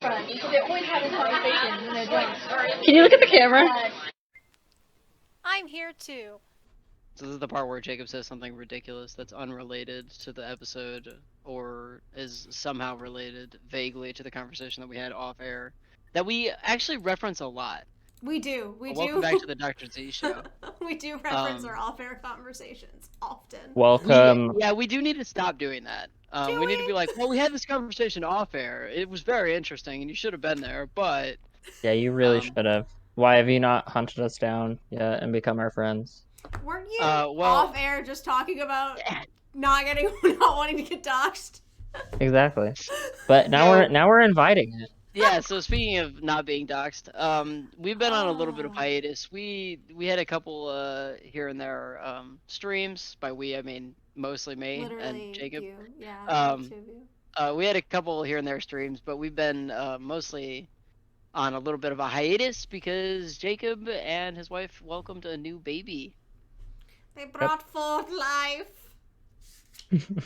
So they're always having conversations and they're doing. Can you look at the camera? I'm here too. So this is the part where Jacob says something ridiculous that's unrelated to the episode or is somehow related vaguely to the conversation that we had off air that we actually reference a lot. We do. Welcome back to the Dr. Z show. We do reference our off-air conversations often. Welcome. We do need to stop doing that. Do we need to be like, well, we had this conversation off air. It was very interesting, and you should have been there, but... Yeah, you really should have. Why have you not hunted us down yet and become our friends? Weren't you off air just talking about not wanting to get doxxed? Exactly. But now we're inviting it. Yeah, so speaking of not being doxxed, we've been on a little bit of hiatus. We had a couple here and there streams. By we, I mean mostly me and Jacob. You. Yeah, we had a couple here and there streams, but we've been mostly on a little bit of a hiatus because Jacob and his wife welcomed a new baby. They brought forth life.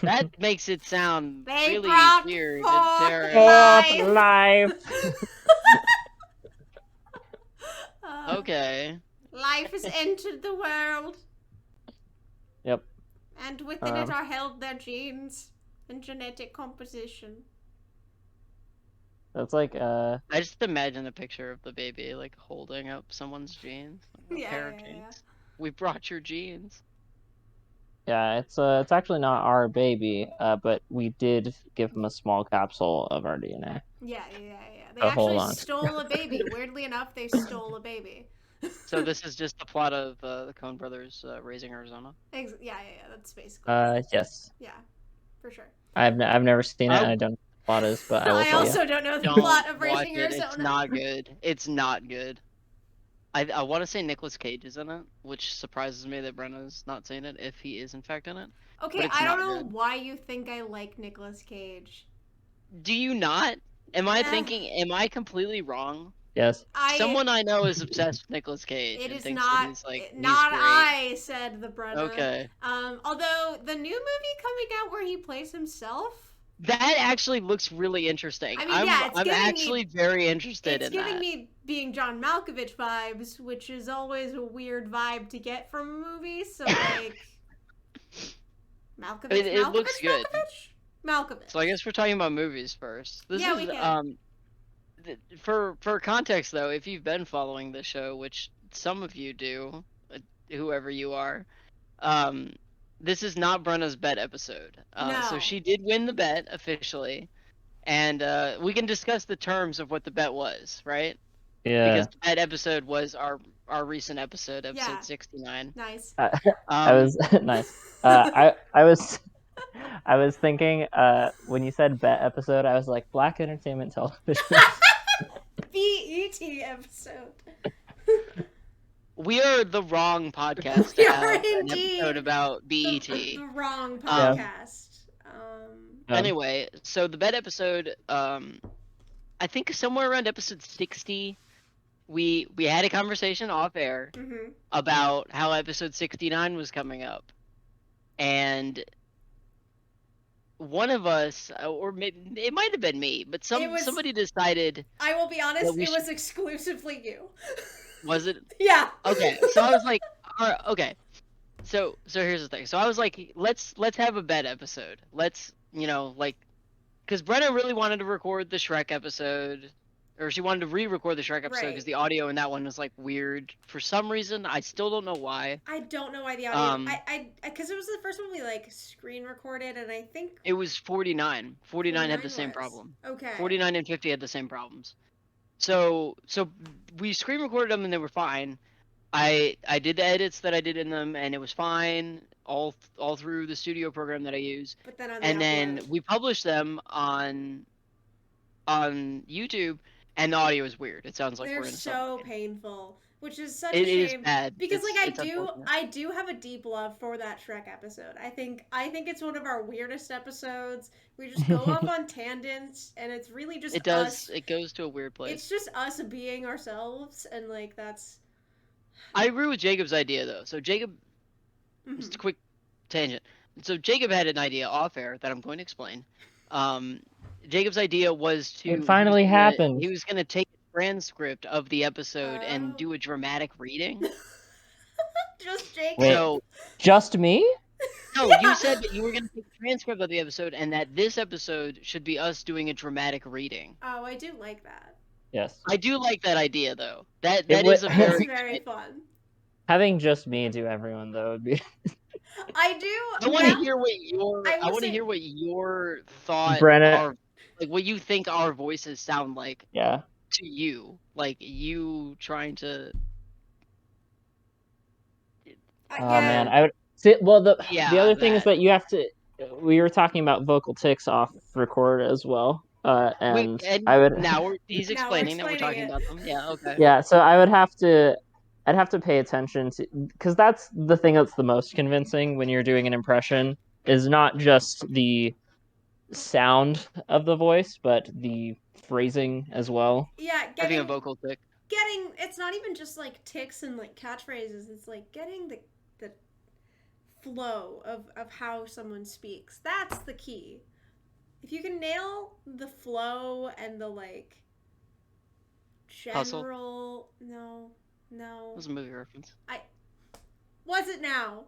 That makes it sound really weird and terrible. Life. Okay. Life has entered the world. Yep. And within it are held their genes and genetic composition. That's like I just imagine a picture of the baby like holding up someone's genes. Like a pair of genes. Yeah. We brought your genes. Yeah, it's actually not our baby, but we did give him a small capsule of our DNA. Yeah. They actually stole a baby. Weirdly enough, they stole a baby. So this is just the plot of the Coen Brothers Raising Arizona. Yeah. That's basically. Yes. Yeah, for sure. I've never seen it, and I don't know what the plot is, but I also don't know the plot of Raising Arizona. It's not good. It's not good. I want to say Nicolas Cage is in it, which surprises me that Brenna's not saying it if he is in fact in it. Okay, I don't know why you think I like Nicolas Cage. Do you not? Am I completely wrong? Yes. Someone I know is obsessed with Nicolas Cage. It is thinks not. He's like, not he's I said the Brenna. Okay. Although the new movie coming out where he plays himself. That actually looks really interesting. I mean, I'm actually very interested in that. It's giving me being John Malkovich vibes, which is always a weird vibe to get from a movie. So like, Malkovich. It looks good. Malkovich. So I guess we're talking about movies first. We can. For context though, if you've been following the show, which some of you do, whoever you are, this is not Brenna's bet episode. No. So she did win the bet officially, and we can discuss the terms of what the bet was, right? Yeah. Because that episode was our recent episode 69. Nice. I was nice. I was thinking when you said bet episode, I was like Black Entertainment Television. BET episode. We are the wrong podcast to have an episode about BET. The wrong podcast. Anyway, so the bet episode, I think somewhere around episode 60, we had a conversation off air about how episode 69 was coming up, and one of us, or maybe it might have been me, but somebody decided. I will be honest, it was exclusively you. Was it? Yeah. Okay, so I was like, okay. So here's the thing. So I was like, let's have a bet episode. Let's, because Brenna really wanted to record the Shrek episode, or she wanted to re-record the Shrek episode because the audio in that one was like weird for some reason. I still don't know why. I don't know why the audio. Because it was the first one we screen recorded, and I think it was 49. 49 had the same problem. Okay. 49 and 50 had the same problems. So we screen recorded them and they were fine. I did the edits that I did in them and it was fine all through the studio program that I use. But then then we published them on YouTube and the audio is weird. It sounds like they're we're in so painful, which is such a shame. It is bad because I do have a deep love for that Shrek episode. I think it's one of our weirdest episodes. We just go off on tangents, and it's really just us. It goes to a weird place. It's just us being ourselves, and that's. I agree with Jacob's idea though. So Jacob, just a quick tangent. So Jacob had an idea off air that I'm going to explain. Jacob's idea was to. It finally happened. He was gonna take a transcript of the episode and Oh. do a dramatic reading. Just Jacob. Wait. So Just me? no, Yeah. you said that you were gonna take a transcript of the episode, and that this episode should be us doing a dramatic reading. Oh, I do like that. Yes. I do like that idea though. That It is a would- That's very. very fun. Having just me do everyone though would be I do. I want to now- hear what your. I I will want to say- hear what your thought Brenna. are, like what you think our voices sound like yeah. to you, like you trying to. Oh yeah. man, I would see. Well, the Yeah, other thing is that. that you have to. We were talking about vocal tics off record as well, and I would. He's Now we're explaining that we're talking explaining about them. Yeah, okay. Yeah, so I would have to. I'd have to pay attention to, because that's the thing that's the most convincing when you're doing an impression is not just the sound of the voice, but the phrasing as well. Yeah, Having a vocal tick. getting it's not even just like ticks and like catchphrases. It's like getting the flow of how someone speaks. That's the key. If you can nail the flow and the like Hustle. general no. That was a movie reference. Was it now?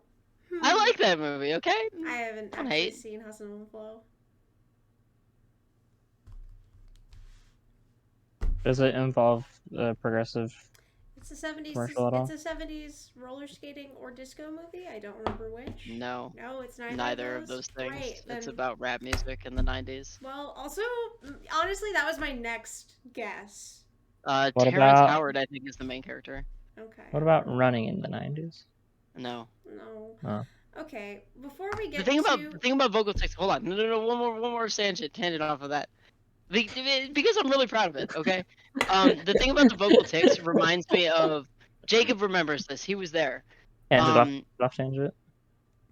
I like that movie. Okay. I haven't Don't actually hate. seen Hustle and Flow. Does it involve progressive? It's a 70s. Commercial at all? It's a 70s roller skating or disco movie. I don't remember which. No. No, it's neither. Neither of those things. Great, It's then- about rap music in the 90s. Well, also, honestly, that was my next guess. What Terrence about- Howard, I think, is the main character. Okay. What about running in the 90s? No. No. Oh. Okay. Before we get The thing to about vocal tics. Hold on. No. One more tangent off of that. Because I'm really proud of it. Okay. The thing about the vocal tics reminds me of Jacob remembers this. He was there. Tangent off tangent.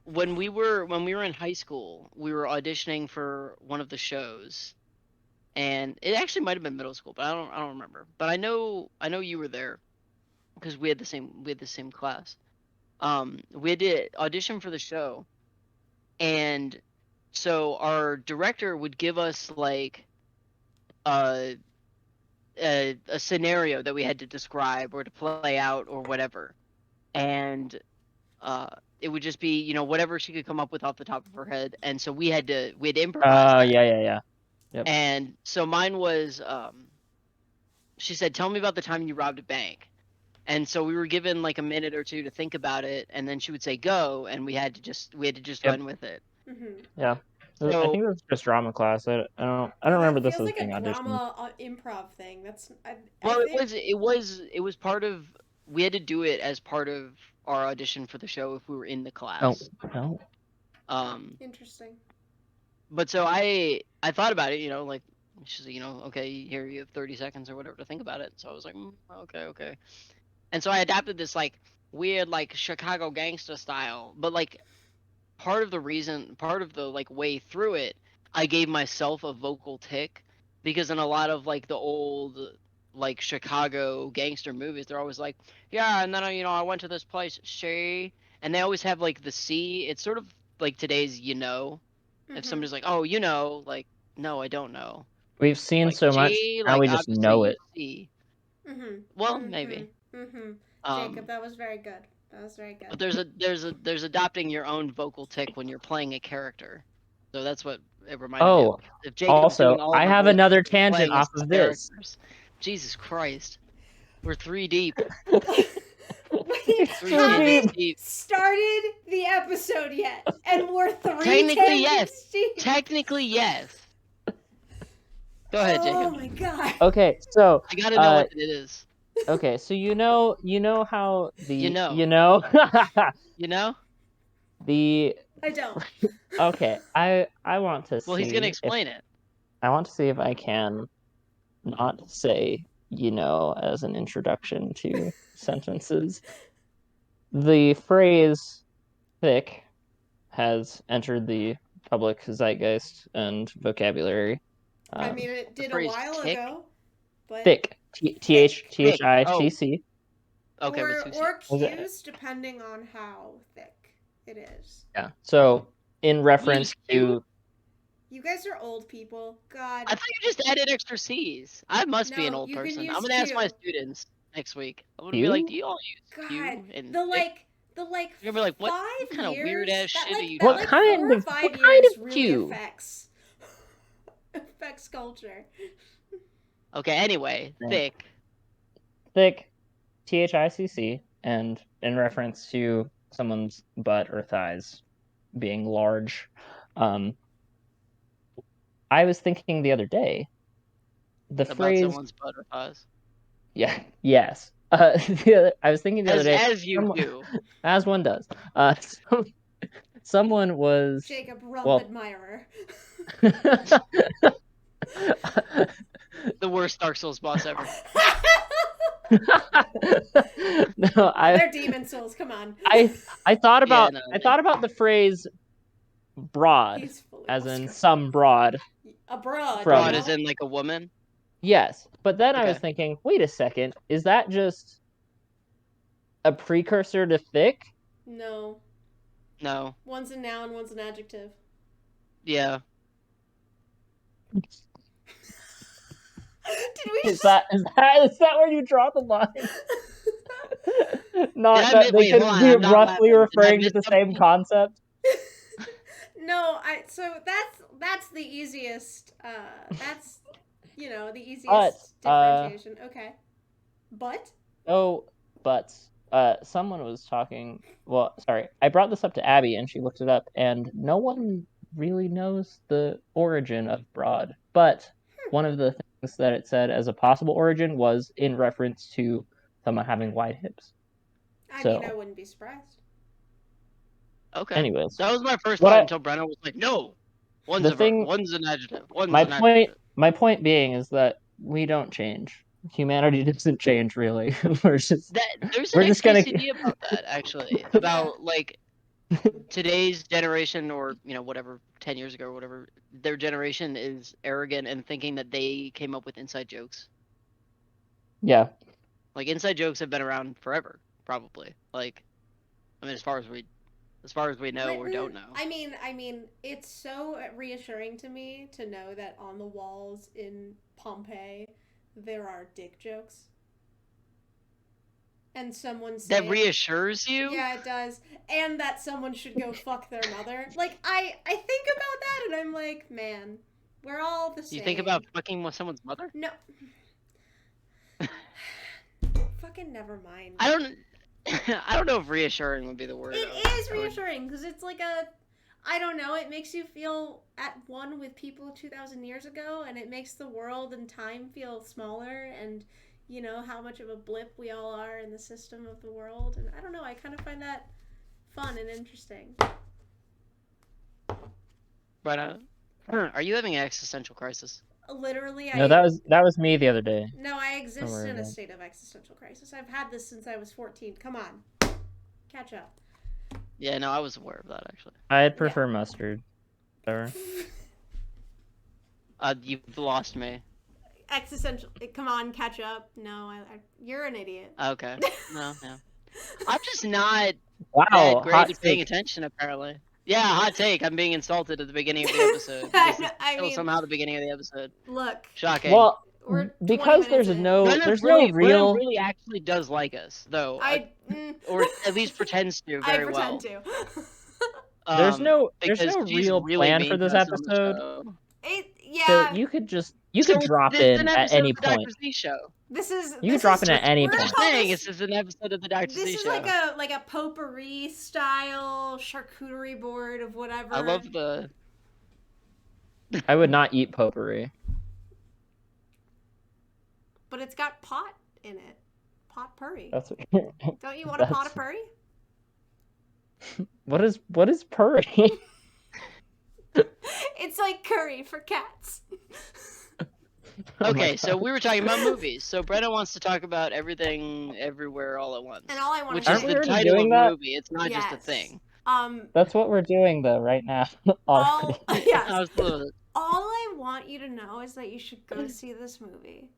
When we were in high school, we were auditioning for one of the shows, and it actually might have been middle school, but I don't remember. But I know you were there because we had the same class. We had to audition for the show, and so our director would give us like a scenario that we had to describe or to play out or whatever, and it would just be whatever she could come up with off the top of her head, and so we had to improvise. Oh that. yeah. Yep. And so mine was, she said, "Tell me about the time you robbed a bank." And so we were given like a minute or two to think about it, and then she would say go, and we had to just Yep. run with it. Mhm. Yeah. I So- think it was just drama class. I don't remember this feels as like being a auditioned. drama improv thing. That's Well, think, it was part of. We had to do it as part of our audition for the show if we were in the class. Oh. interesting. But so I thought about it, like she's like, okay, here you have 30 seconds or whatever to think about it. So I was like, okay. And so I adapted this like weird like Chicago gangster style, but like part of the like way through it, I gave myself a vocal tick because in a lot of like the old like Chicago gangster movies, they're always like, yeah, and then I went to this place, see, and they always have like the C. It's sort of like today's If somebody's like, oh, like, no, I don't know. We've seen Like, so much, gee, now like, we just obviously know you it. see. Mhm. Well, maybe. Mhm. Um, Jacob, that was very good. That was very good. but there's adopting your own vocal tick when you're playing a character. So that's what it reminded me Oh, of. If Jacob's also, doing all I the have voices another and tangent playing off his of this. characters. Jesus Christ. We're 3 deep. We Three So haven't deep. deep. started the episode yet, and we're 3 Technically, tangents yes. deep. Technically, yes. Go ahead, Oh Jacob. my god. Okay, so I gotta know what it is. okay, so you know how the You know. you know You know? the I don't. okay, I want to Well, see he's gonna if- explain it. I want to see if I can not say as an introduction to sentences. The phrase thick has entered the public zeitgeist and vocabulary. I mean, it did a phrase while tick? ago, but thick. THITC. Okay, with two C's. or Was it- cues depending on how thick it is. Yeah. So in reference Q? to You guys are old people. God. I thought you just added extra C's. I must be an No, old you can person. use I'm gonna ask my Q. students next week. I'm gonna be like, do you all use God. Q? And The Vic? like You're gonna be like, what 5 kind of years. weird ass that shit like are you that What like talking kind 4 or of- 5 what kind years of really Q? affects culture. Okay, anyway, Yeah. Thick. Thick, THICC, and in reference to someone's butt or thighs being large. I was thinking the other day, the About phrase, someone's butt or thighs. yeah, yes. I was thinking the other day, As you do. as one does. Someone was, Jacob, rump well, admirer. The worst Dark Souls boss ever. no, They're demon souls. Come on. I thought about no, I thought about the phrase broad, He's fully as in Oscar. some broad. Abroad. Broad Broad you as know? in like a woman. Yes, but then I was Okay. thinking, wait a second, is that just a precursor to thick? No. No. One's a noun, one's an adjective. Yeah. Did we Is that where you draw the line? Not Did I that mi- they wait, can hold on, be I'm not roughly laughing. Did I referring to miss the same something? concept. No, so that's the easiest that's the easiest But, differentiation. Okay. But Oh, but someone was talking. Well, sorry, I brought this up to Abby, and she looked it up, and no one really knows the origin of broad. But one of the things that it said as a possible origin was in reference to someone having wide hips. I So- mean, I wouldn't be surprised. Okay. Anyways, That was my first What thought I- until Brenna was like, no. One's The a verb, thing- one's an adjective, one's my an point adjective. my point being is that we don't change. Humanity doesn't change, really. We're just There's we're an just gonna- XKCD about that, actually. About, like, today's generation or, whatever, 10 years ago or whatever, their generation is arrogant and thinking that they came up with inside jokes. yeah. Like, inside jokes have been around forever, probably. Like, I mean, as far as we know or don't know. I mean, it's so reassuring to me to know that on the walls in Pompeii there are dick jokes. And someone saying, That reassures you? yeah, it does. And that someone should go fuck their mother. Like, I think about that and I'm like, man, we're all the same. You think about fucking with someone's mother? No. Fucking never mind. I don't know if reassuring would be the word. It is reassuring because it's like I don't know, it makes you feel at one with people 2,000 years ago, and it makes the world and time feel smaller, and you know how much of a blip we all are in the system of the world. And I don't know, I kind of find that fun and interesting. But are you having an existential crisis? Literally, No, that was me the other day. No, I exist worry in a about it. state of existential crisis. I've had this since I was 14. Come on. Catch up. Yeah, no, I was aware of that actually. I'd prefer mustard. Whatever. You've lost me. Existential. Come on, catch up. No, you're an idiot. Okay. No, yeah. I'm just not Wow, that great hot at paying take. attention apparently. Yeah, hot take. I'm being insulted at the beginning of the episode. This is I still mean, somehow the beginning of the episode. look. Shocking. Well, We're 20 because minutes there's in. no Brennan real really actually does like us, though. Or at least pretends to I very well. pretend to. there's no because she's real really plan mean for to this us on the episode. show. So you could drop This is in an at episode any of the point. Dr. Z show. This is. You this can drop is in at any we're gonna point. call Saying this- this is an episode of the Dr. This Z is show. like a potpourri style charcuterie board of whatever. I love the. I would not eat potpourri. But it's got pot in it. Potpourri. That's Don't you want a pot of curry? what is purry? It's like curry for cats. Oh my Okay, so God. we were talking about movies. So Brenna wants to talk about everything, everywhere, all at once. And all I want Which to is say Aren't we the already title of doing the that? movie. It's not just a Yes. thing. That's what we're doing though right now. all already. yes. Absolutely. All I want you to know is that you should go see this movie.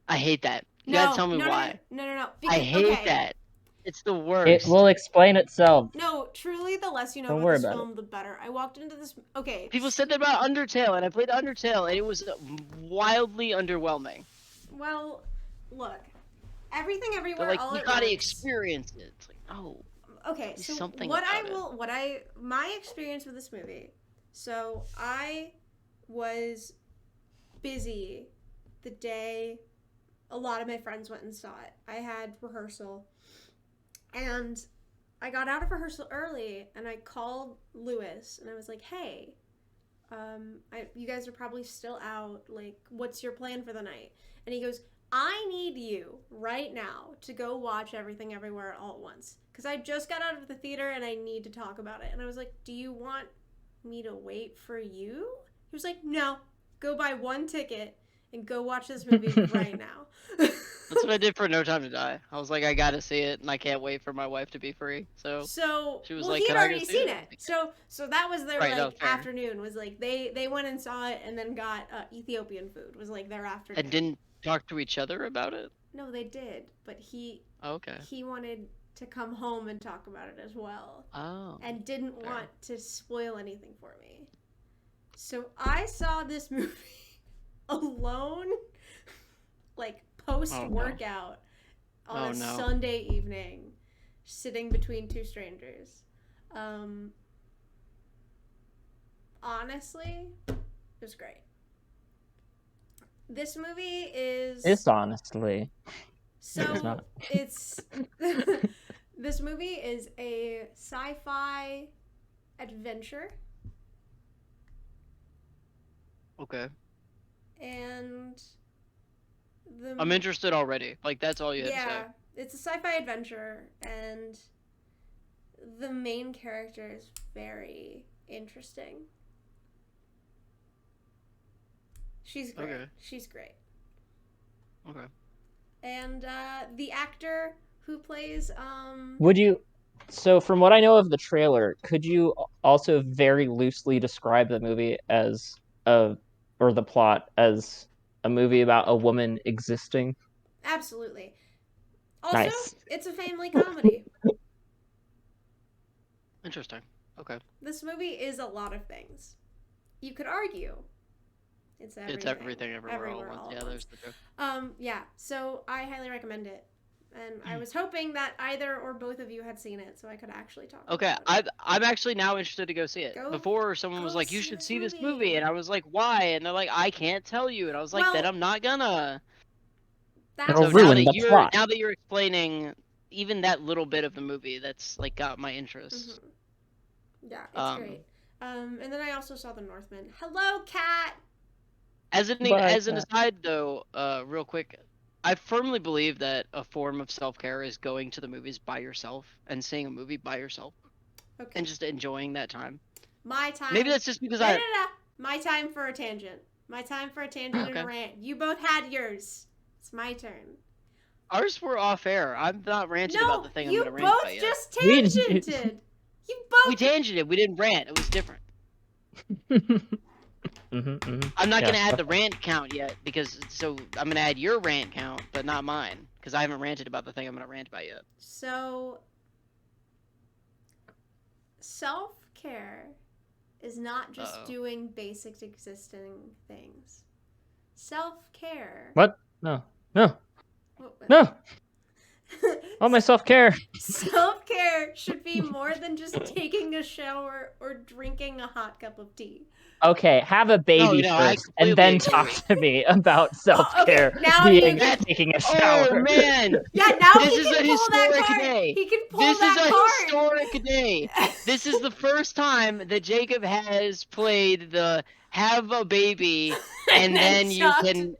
I hate that. You gotta tell me why. No. I hate that. It's the It worst. will explain itself. No, truly, the less you know Don't about worry this about film, the better. I walked into this. Okay. People said that about Undertale, and I played Undertale, and it was wildly underwhelming. Well, look. Everything They're everywhere like, all you at gotta once. experience it. It's like, no. Okay, There's so something what I about will my experience with this movie. So I was busy the day a lot of my friends went and saw it. I had rehearsal, and I got out of rehearsal early, and I called Lewis, and I was like, "Hey, you guys are probably still out. Like, what's your plan for the night?" And he goes, "I need you right now to go watch Everything Everywhere All at Once, because I just got out of the theater and I need to talk about it." And I was like, "Do you want me to wait for you?" He was like, "No, go buy one ticket and go watch this movie right now." That's what I did for No Time to Die. I was like, I gotta see it, and I can't wait for my wife to be free. So she was well, like, he'd "Can I go already see seen it?" it. So that was their Right, like no, fair. afternoon. Was like they went and saw it and then got Ethiopian food. Was like their afternoon. And didn't talk to each other about it. No, they did, but Oh, okay. he wanted to come home and talk about it as well, Oh. and didn't fair. want to spoil anything for me. So I saw this movie alone, like post workout on a Sunday evening, sitting between two strangers. Honestly, it was great. This movie is It's honestly. so It's not. it's this movie is a sci-fi adventure, Okay. and I'm interested already. Like, that's all you had to say. yeah, it's a sci-fi adventure, and the main character is very interesting. She's great. Okay. She's great. Okay. And the actor who plays Would you? So, from what I know of the trailer, could you also very loosely describe the movie as or the plot as a movie about a woman existing? absolutely. Also, Nice. it's a family comedy. Interesting. Okay. This movie is a lot of things. You could argue it's everything. It's everything everywhere all at once. Yeah, there's the joke. Yeah, so I highly recommend it. And I was hoping that either or both of you had seen it so I could actually talk Okay, about it. I'm actually now interested to go see it. Before someone was like, "You should see this movie," and I was like, "Why?" And they're like, "I can't tell you," and I was like, Well, "Then I'm not gonna." It'll So ruin the plot. now that you're explaining even that little bit of the movie, that's like got my interest. Yeah, it's great. And then I also saw The Northman. Hello, cat. As an aside, though, real quick, I firmly believe that a form of self-care is going to the movies by yourself and seeing a movie by yourself, and just enjoying that time. My time. Maybe that's just because No. My time for a tangent. My time for a tangent and a rant. You both had yours. It's my turn. Ours were off air. I'm not ranting about the thing I'm gonna rant about yet. You both just tangented. We tangented. We didn't rant. It was different. I'm not gonna add the rant count yet because I'm gonna add your rant count, but not mine because I haven't ranted about the thing I'm gonna rant about yet. So, self-care is not just doing basic existing things. Self-care. What? No. All my self-care. Self-care should be more than just taking a shower or drinking a hot cup of tea. Okay, have a baby first, and then talk to me about self-care being taking a shower. Oh man! Yeah, now this he is can a pull that historic card. day. He can pull this that is a card. historic day. This is the first time that Jacob has played the have a baby, and then you can,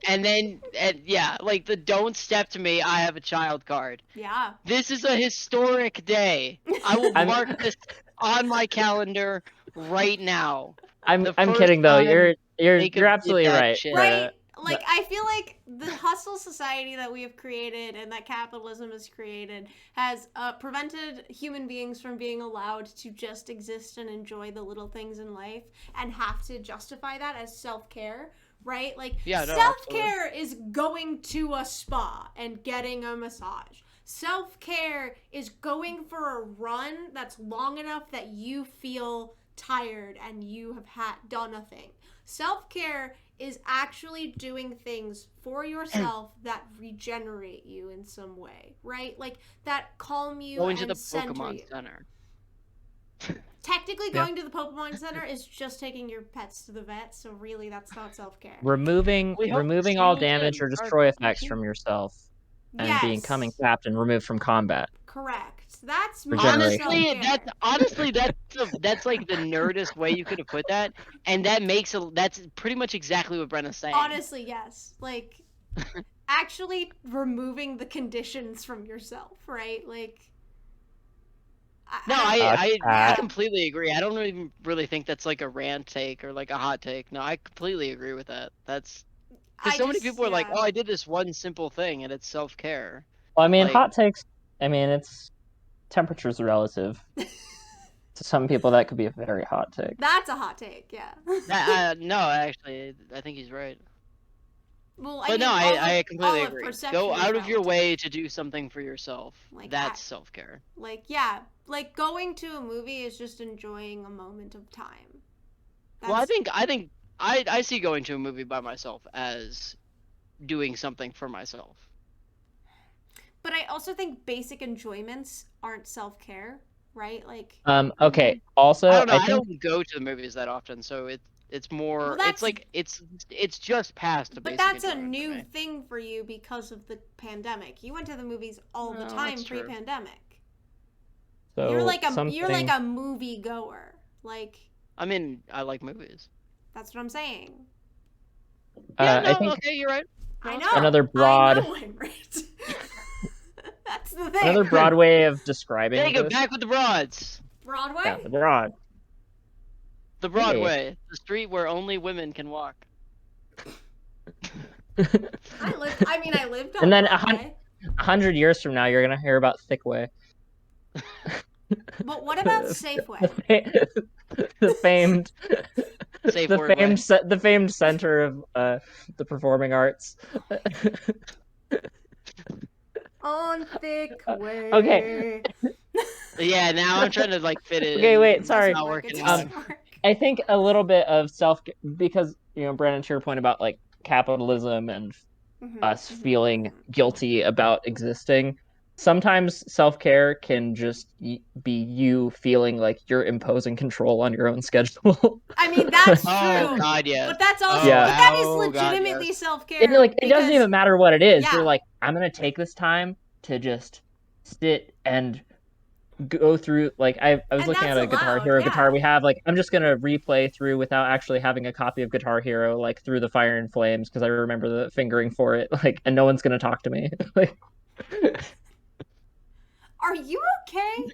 yeah, like the don't step to me, I have a child card. Yeah. This is a historic day. I will mark this on my calendar right now. I'm kidding though. You're absolutely right. Right? Like I feel like the hustle society that we have created and that capitalism has created has prevented human beings from being allowed to just exist and enjoy the little things in life and have to justify that as self-care. Right? Like self-care is going to a spa and getting a massage. Self-care is going for a run that's long enough that you feel tired and you have done a thing. Self-care is actually doing things for yourself that regenerate you in some way, right? Like that calm you Going to and the center Pokemon you. Center. Technically, going to the Pokemon Center is just taking your pets to the vet, so really that's not self-care. Removing We hope to see all you damage again. or destroy effects from yourself and becoming Yes, trapped and removed from combat. correct. That's more Regeneration. self-care. That's like the nerdest way you could have put that, and that's pretty much exactly what Brenna's saying. Honestly, yes. Like, actually removing the conditions from yourself, right? Like, No, I I completely agree. I don't even really think that's like a rant take or like a hot take. No, I completely agree with that. That's because so many people are like, "Oh, I did this one simple thing, and it's self-care." Well, I mean, Like- hot takes. I mean, it's temperature's relative. To some people, that could be a very hot take. That's a hot take, yeah. No, actually, I think he's right. Well, But no, I completely agree. Go out of your way to do something for yourself. Like, that's self-care. Like, yeah, like going to a movie is just enjoying a moment of time. Well, I think I see going to a movie by myself as doing something for myself. But I also think basic enjoyments aren't self-care, right? Like, okay. Also, I don't know. I I think don't go to the movies that often, so it's more. Well, it's like it's just past the but basic. that's a enjoyment for new me. thing for you because of the pandemic. You went to the movies all the No, time that's true. pre-pandemic. so. You're like something- a movie goer. Like, I mean, I like movies. that's what I'm saying. Yeah, no, I think okay, you're right. No, I it's know. fine. another broad- I know I'm right. That's the thing. another broad way of describing Jacob, this. back with the brods. Broadway? Yeah, the broad. The Broadway, the street where only women can walk. I lived on And then Broadway. 100 years from now, you're gonna hear about Thickway. But what about Safeway? The famed, Safe word way. the famed center of the performing arts. On Thickway. Okay. Yeah, now I'm trying to like fit it. Okay, in. wait, It's sorry. not It working doesn't out. work. I think a little bit of because Brandon, to your point about like capitalism and us feeling guilty about existing. Sometimes self-care can just be you feeling like you're imposing control on your own schedule. I mean, that's true. Oh God, yes. But that's also, Yeah. but that is Oh, God, legitimately yes. self-care. It doesn't even matter what it is. Yeah. You're like, I'm gonna take this time to just sit and go through. Like I was And looking at that's a Guitar allowed, Hero yeah. guitar we have. Like I'm just gonna replay through without actually having a copy of Guitar Hero, like through the Fire and Flames, because I remember the fingering for it. Like, and no one's gonna talk to me. Like. Are you okay?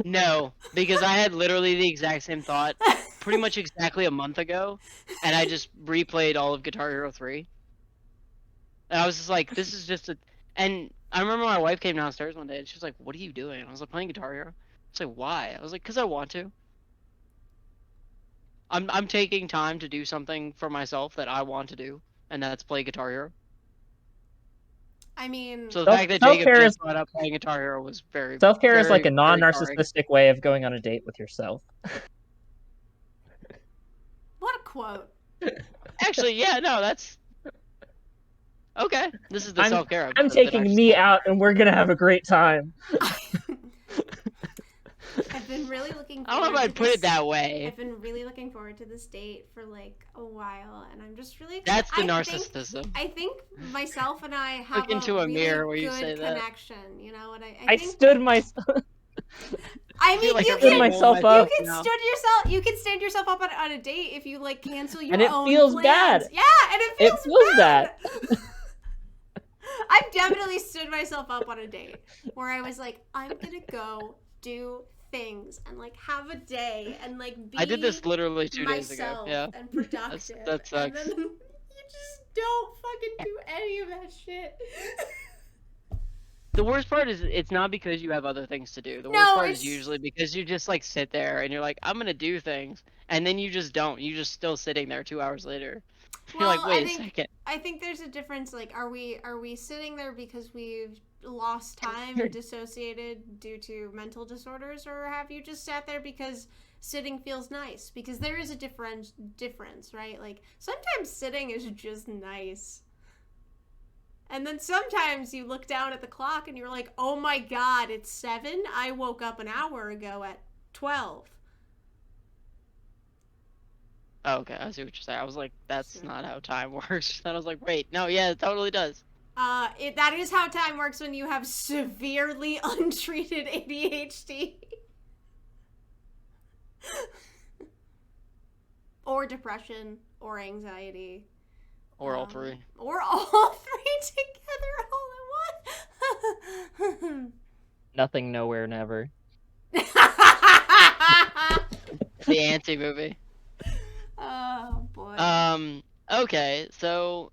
No, because I had literally the exact same thought pretty much exactly a month ago, and I just replayed all of Guitar Hero 3. And I was just like, this is just a... And I remember my wife came downstairs one day, and she was like, what are you doing? And I was like, playing Guitar Hero. She's like, why? I was like, because I want to. I'm taking time to do something for myself that I want to do, and that's play Guitar Hero. I mean, So the fact that Jacob just brought up playing Guitar Hero was very... Self-care is like a very non-narcissistic way of going on a date with yourself. what a quote. Actually, yeah, no, that's... Okay, this is the self-care I'm taking me out, and we're gonna have a great time. I've been really looking forward I don't know if I'd put it that way. I've been really looking forward to this date for like a while, and I'm just really That's the narcissism. I think myself and I have Look into a really mirror where you good say that. connection, you know, and I think stood myself. I mean, like you I'm can stood myself up. You can stand yourself up on a date if you like cancel your And it own feels plans. bad. Yeah, and it feels bad. I've definitely stood myself up on a date where I was like, I'm gonna go do things and like have a day and like be I did this literally 2 days ago. Yeah. and productive. That sucks. And then you just don't fucking do any of that shit. The worst part is it's not because you have other things to do. The No, worst part it's- is usually because you just like sit there and you're like, I'm gonna do things, and then you just don't. You just still sitting there 2 hours later. You're like, Well, wait a second. I think there's a difference. Like, are we sitting there because we've lost time and dissociated due to mental disorders, or have you just sat there because sitting feels nice? Because there is a difference, right? Like, sometimes sitting is just nice. And then sometimes you look down at the clock and you're like, oh my god, it's 7? I woke up an hour ago at 12. Oh, okay, I see what you're saying. I was like, that's not how time works. And I was like, wait, no, yeah, it totally does. That is how time works when you have severely untreated ADHD. Or depression, or anxiety. Or all three. Or all three together all at once. Nothing, nowhere, never. The anti-movie. Oh, boy. Okay, so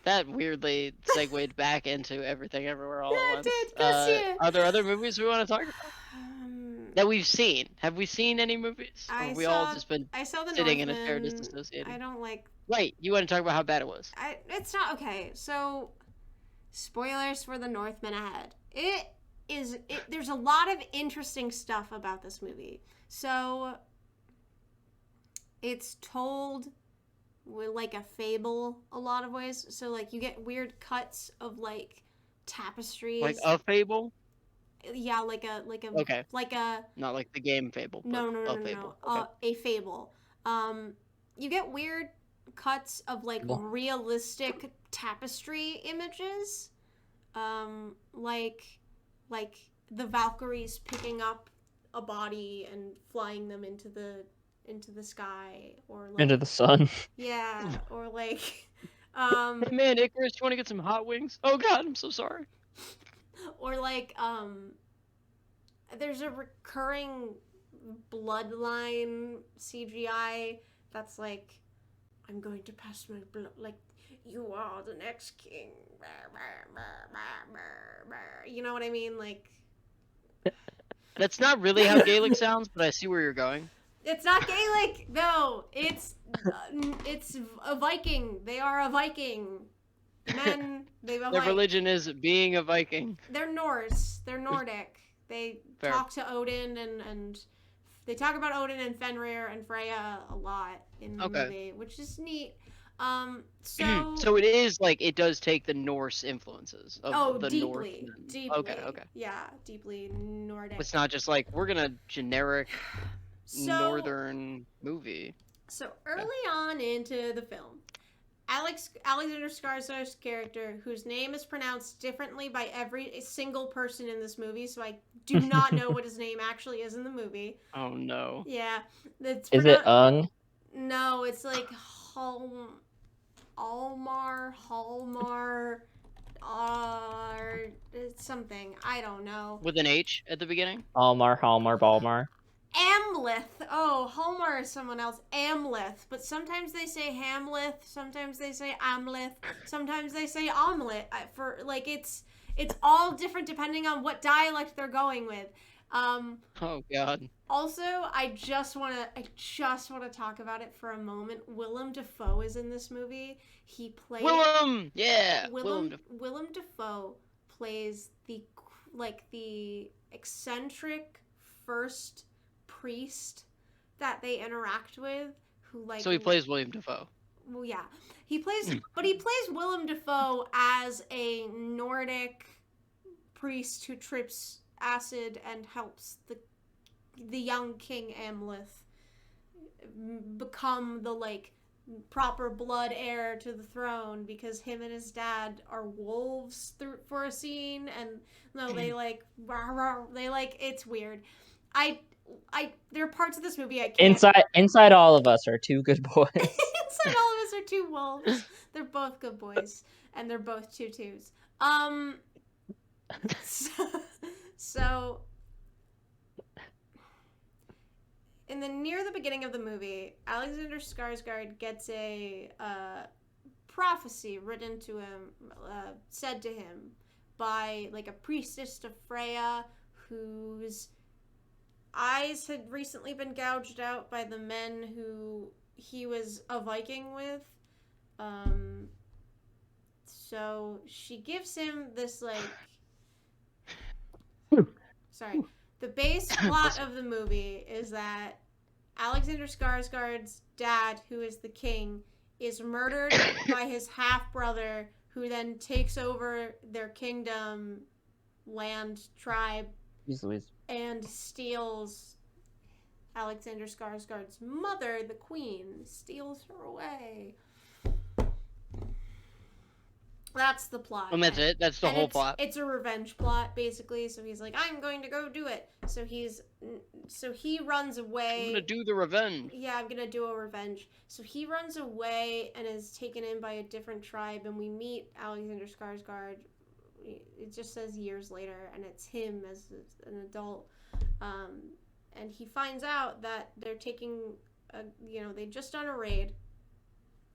that weirdly segued back into Everything Everywhere All at Once. It did. Go see it. Are there other movies we want to talk about that we've seen? Have we seen any movies? Or have we all just been I saw the sitting in a chair Northman. disassociated? I don't like... Wait, you want to talk about how bad it was? It's not... Okay, so... Spoilers for the Northman ahead. There's a lot of interesting stuff about this movie. So... It's told with like a fable a lot of ways. So like you get weird cuts of like tapestries. Like a fable? Yeah, like a Okay. like a Not like the game Fable. But no a fable. Okay. a fable. You get weird cuts of like realistic tapestry images. Like the Valkyries picking up a body and flying them into the sky, or like Into the sun. yeah, or like Hey man, Icarus, you want to get some hot wings? Oh god, I'm so sorry. or like there's a recurring bloodline CGI that's like, I'm going to pass my blood, like, you are the next king. You know what I mean? Like, That's not really how Gaelic sounds, but I see where you're going. it's not Gaelic. No, it's a Viking. They are a Viking. Men. Their religion is being a Viking. They're Norse. They're Nordic. They Fair. talk to Odin and they talk about Odin and Fenrir and Freya a lot in the movie, which is neat. So it is like, it does take the Norse influences of the deeply, North. deeply. Okay. Yeah, deeply Nordic. It's not just like, we're gonna generic northern movie. So early on into the film, Alexander Skarsgård's character, whose name is pronounced differently by every single person in this movie, so I do not know what his name actually is in the movie. Oh no. Yeah. Is it Ung? No, it's like Hallmar, it's something. I don't know. With an H at the beginning? Hallmar, Balmar. Amleth. Oh, Hallmar is someone else. Amleth. But sometimes they say Hamleth. Sometimes they say Amleth. Sometimes they say omelet. It's all different depending on what dialect they're going with. Oh god. Also, I just want to talk about it for a moment. Willem Dafoe is in this movie. He plays Willem. Yeah. Willem Dafoe plays the eccentric first priest that they interact with, who like. So he plays William Dafoe. Well, yeah, he plays Willem Dafoe as a Nordic priest who trips acid and helps the young King Amleth become the like proper blood heir to the throne, because him and his dad are wolves for a scene, and no, they like it's weird. There are parts of this movie I can't. Inside all of us are two good boys. Inside all of us are two wolves. They're both good boys, and they're both tutus. So near the beginning of the movie, Alexander Skarsgård gets a prophecy written to him, said to him by like a priestess of Freya, whose eyes had recently been gouged out by the men who he was a Viking with. So she gives him this like. Sorry. The base plot of the movie is that Alexander Skarsgård's dad, who is the king, is murdered by his half brother, who then takes over their kingdom, land, tribe, and steals Alexander Skarsgård's mother, the queen, steals her away. That's the plot. And that's it? That's the whole plot? It's a revenge plot, basically. So he's like, I'm going to go do it. So he runs away. I'm gonna do the revenge. Yeah, I'm gonna do a revenge. So he runs away and is taken in by a different tribe, and we meet Alexander Skarsgård. It just says years later, and it's him as an adult. And he finds out that they're taking, they'd just done a raid.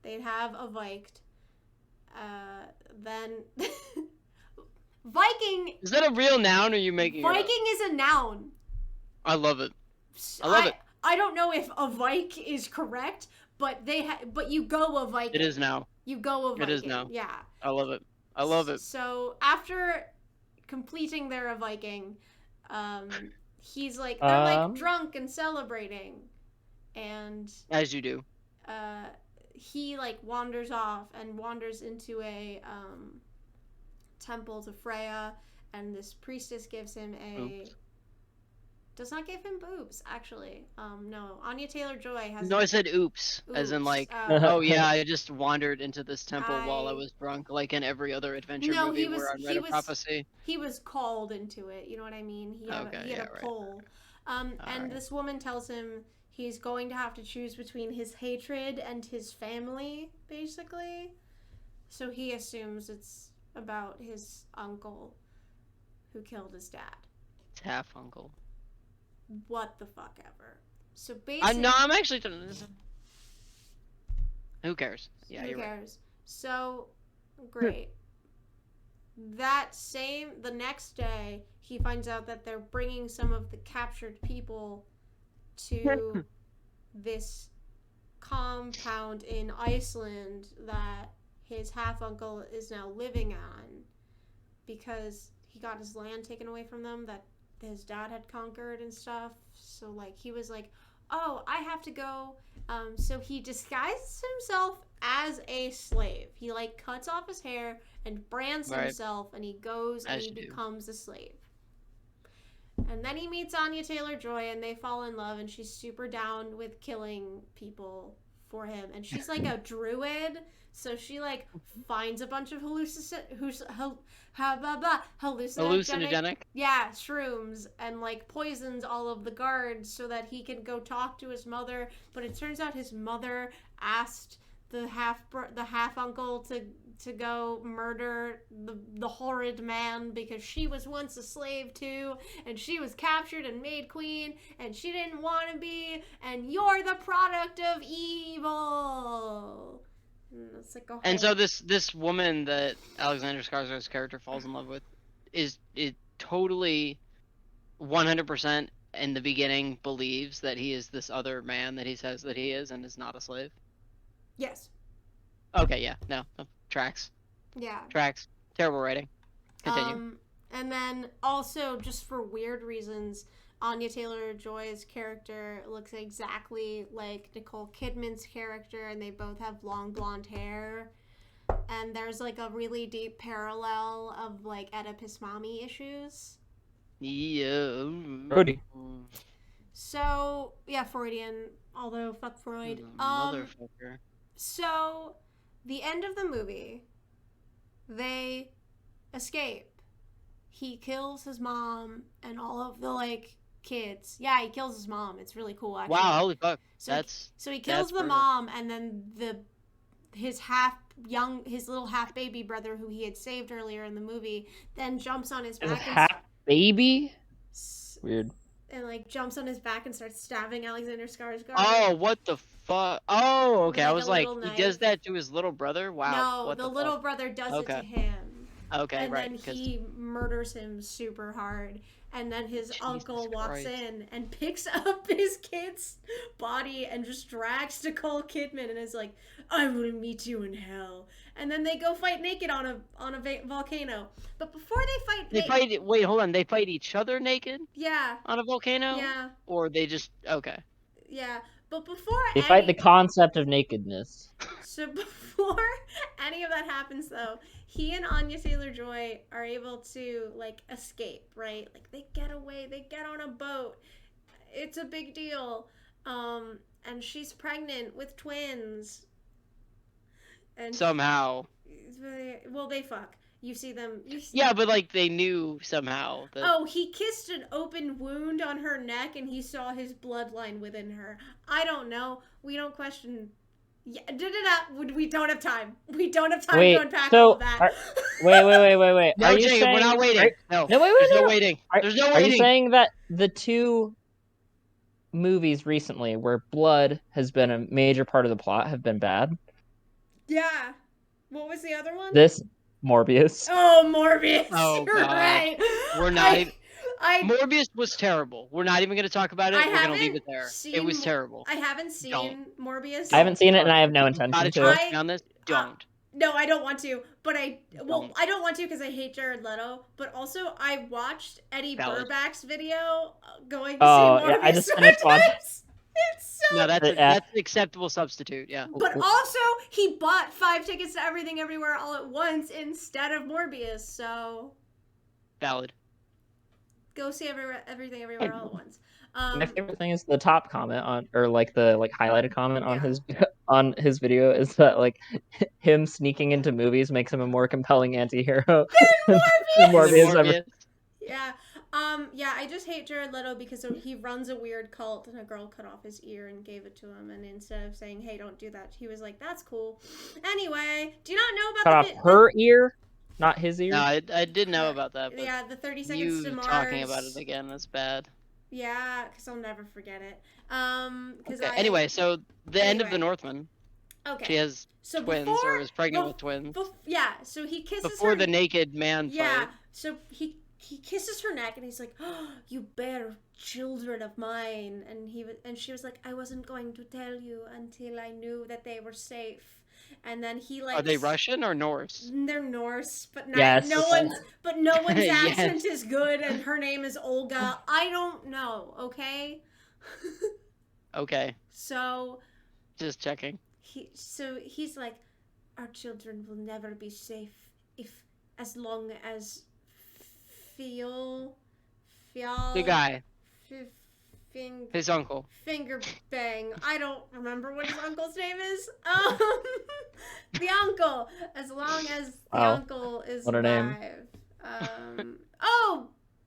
They'd have a Viked. Then Viking. Is that a real noun, or are you making Viking it up? is a noun. I love it. I love it. I don't know if a Vike is correct, but but you go a Viking. It is now. You go a Viking. It is now. Yeah. I love it. I love it. So after completing their Viking, he's like they're like drunk and celebrating, and as you do. He like wanders off and wanders into a temple to Freya, and this priestess gives him does not give him boobs, actually. No, Anya Taylor-Joy has. No, I said oops, as in like, oh yeah, I just wandered into this temple while I was drunk, like in every other adventure movie where I read a prophecy. He was called into it. You know what I mean? He had a pole. And this woman tells him he's going to have to choose between his hatred and his family, basically. So he assumes it's about his uncle who killed his dad. It's half uncle. What the fuck ever. So basically, I'm actually. Who cares? Yeah, who you're cares? right. So great. The next day, he finds out that they're bringing some of the captured people to this compound in Iceland that his half uncle is now living on, because he got his land taken away from them that his dad had conquered and stuff. So like he was like, oh, I have to go. So he disguises himself as a slave. He like cuts off his hair and brands himself, and he goes and he becomes a slave. And then he meets Anya Taylor-Joy, and they fall in love, and she's super down with killing people for him. And she's like a druid, so she like finds a bunch of hallucinogenic, yeah, shrooms, and like poisons all of the guards so that he can go talk to his mother. But it turns out his mother asked the half uncle to go murder the horrid man, because she was once a slave too, and she was captured and made queen, and she didn't want to be, and you're the product of evil. It's like and so this woman that Alexander Skarsgård's character falls in love with is totally 100% in the beginning believes that he is this other man that he says that he is, and is not a slave. Yes. Okay, yeah, no, tracks. Yeah. Tracks. Terrible writing. Continue. And then also, just for weird reasons, Anya Taylor-Joy's character looks exactly like Nicole Kidman's character, and they both have long blonde hair. And there's like a really deep parallel of like Oedipus mommy issues. Yeah. Brody. So yeah, Freudian. Although fuck Freud. Motherfucker. So the end of the movie, they escape. He kills his mom and all of the like kids. Yeah, he kills his mom. It's really cool, actually. Wow, holy fuck. So he kills the mom, and then his little half baby brother, who he had saved earlier in the movie, then jumps on his back. Half baby? Weird. And like jumps on his back and starts stabbing Alexander Skarsgård. Oh, what the fuck? Oh, okay. Like I was like, he knife. does that to his little brother? Wow. No, the little brother does it to him. Okay, and right. then 'Cause he murders him super hard. And then his uncle walks Christ. in and picks up his kid's body and just drags Nicole Kidman and is like, "I will meet you in hell." And then they go fight naked on a volcano. But before they fight, they fight. Wait, hold on. They fight each other naked yeah, on a volcano, yeah, or they just okay. yeah. But before They fight the any, concept of nakedness. so before any of that happens, though, he and Anya Taylor-Joy are able to like escape, right? Like they get away, they get on a boat. It's a big deal. And she's pregnant with twins. And Somehow. well, they fuck. You see them. Yeah, but like they knew somehow. That... Oh, he kissed an open wound on her neck, and he saw his bloodline within her. I don't know. We don't question. Yeah, we don't have time. We don't have time to unpack all of that. Wait. No, Are you Jacob, saying, we're not waiting. No, no, wait, there's no. no waiting. There's no Are waiting. you saying that the two movies recently where blood has been a major part of the plot have been bad? Yeah. What was the other one? This Morbius. Oh, Morbius. Oh, You're God. right. We're not even... Morbius was terrible. We're not even going to talk about it. We're going to leave it there. It was terrible. I haven't seen Morbius. I haven't seen it, and I have no intention to. On this? Don't. No, I don't want to. But I don't want to because I hate Jared Leto. But also, I watched Eddie Burback's video going to see Morbius. Yeah, I just finished watching. It's so... No, that's an acceptable substitute, yeah. But also, he bought 5 tickets to Everything Everywhere All at Once instead of Morbius, so... Valid. Go see Everything Everywhere All at Once. My favorite thing is the top comment on, or like the highlighted comment on his video is that like him sneaking into movies makes him a more compelling anti-hero than Morbius. Yeah. Yeah, I just hate Jared Leto because he runs a weird cult and a girl cut off his ear and gave it to him, and instead of saying, "Hey, don't do that," he was like, "That's cool." Anyway, do you not know about cut off her ear? Not his ear? No, I did know about that, but yeah, the 30 Seconds to Mars. Talking about it again, that's bad. Yeah, because I'll never forget it. Anyway, so the end of The Northman. Okay. She has twins, or is pregnant with twins. Yeah, so he kisses her. Before the naked man fight. Yeah, so he kisses her neck and he's like, "Oh, you bear children of mine," and she was like, "I wasn't going to tell you until I knew that they were safe." And then he like... Are they Russian or Norse? They're Norse, but yes. no one's accent is good, and her name is Olga. I don't know, okay? Okay. So... Just checking. He's like, "Our children will never be safe as long as the guy. His uncle. Finger bang. I don't remember what his uncle's name is. The uncle. As long as the uncle is what her alive. Name?